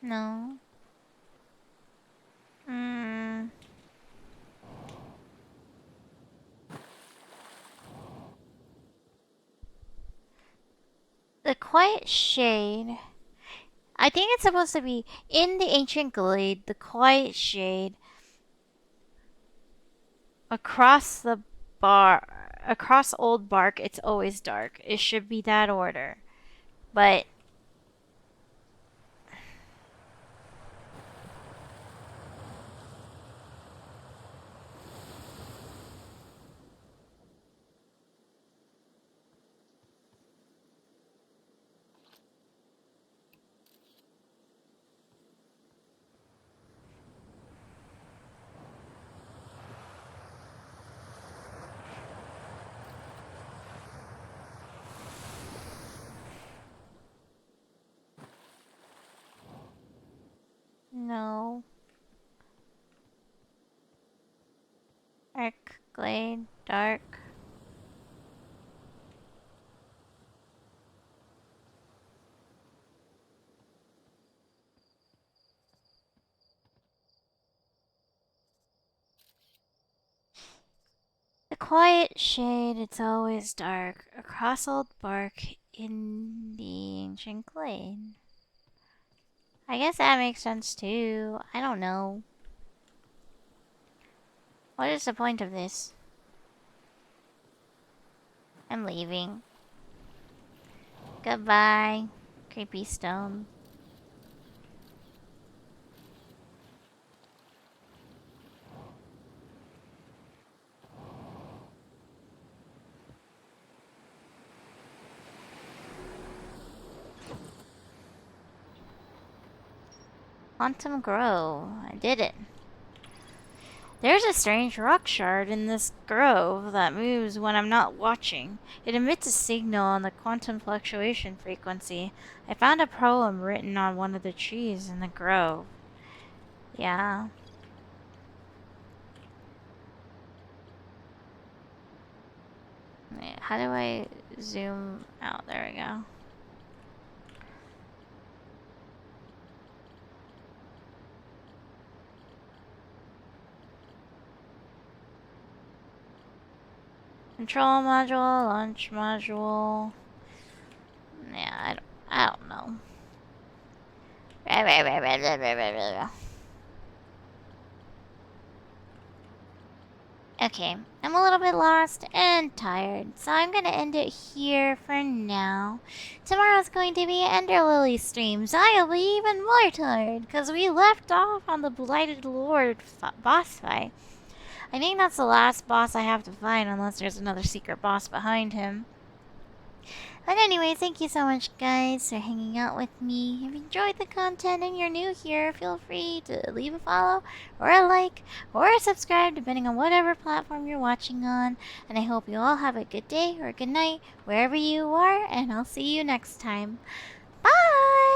No. Hmm. The quiet shade. I think it's supposed to be in the ancient glade, the quiet shade across the bar. across Old Bark, it's always dark. It should be that order. But no. Arc, glade, dark. The quiet shade, it's always dark. Across Old Bark in the ancient glade. I guess that makes sense too. I don't know. What is the point of this? I'm leaving. Goodbye, creepy stone. Quantum Grove. I did it. There's a strange rock shard in this grove that moves when I'm not watching. It emits a signal on the quantum fluctuation frequency. I found a poem written on one of the trees in the grove. Yeah. Wait, how do I zoom out? There we go. Control module, launch module. Yeah, I don't know. Okay, I'm a little bit lost and tired, so I'm gonna end it here for now. Tomorrow's going to be Ender Lily stream, so I'll be even more tired, because we left off on the Blighted Lord boss fight. I think that's the last boss I have to fight, unless there's another secret boss behind him. But anyway, thank you so much, guys, for hanging out with me. If you enjoyed the content and you're new here, feel free to leave a follow, or a like, or a subscribe, depending on whatever platform you're watching on. And I hope you all have a good day or a good night, wherever you are, and I'll see you next time. Bye!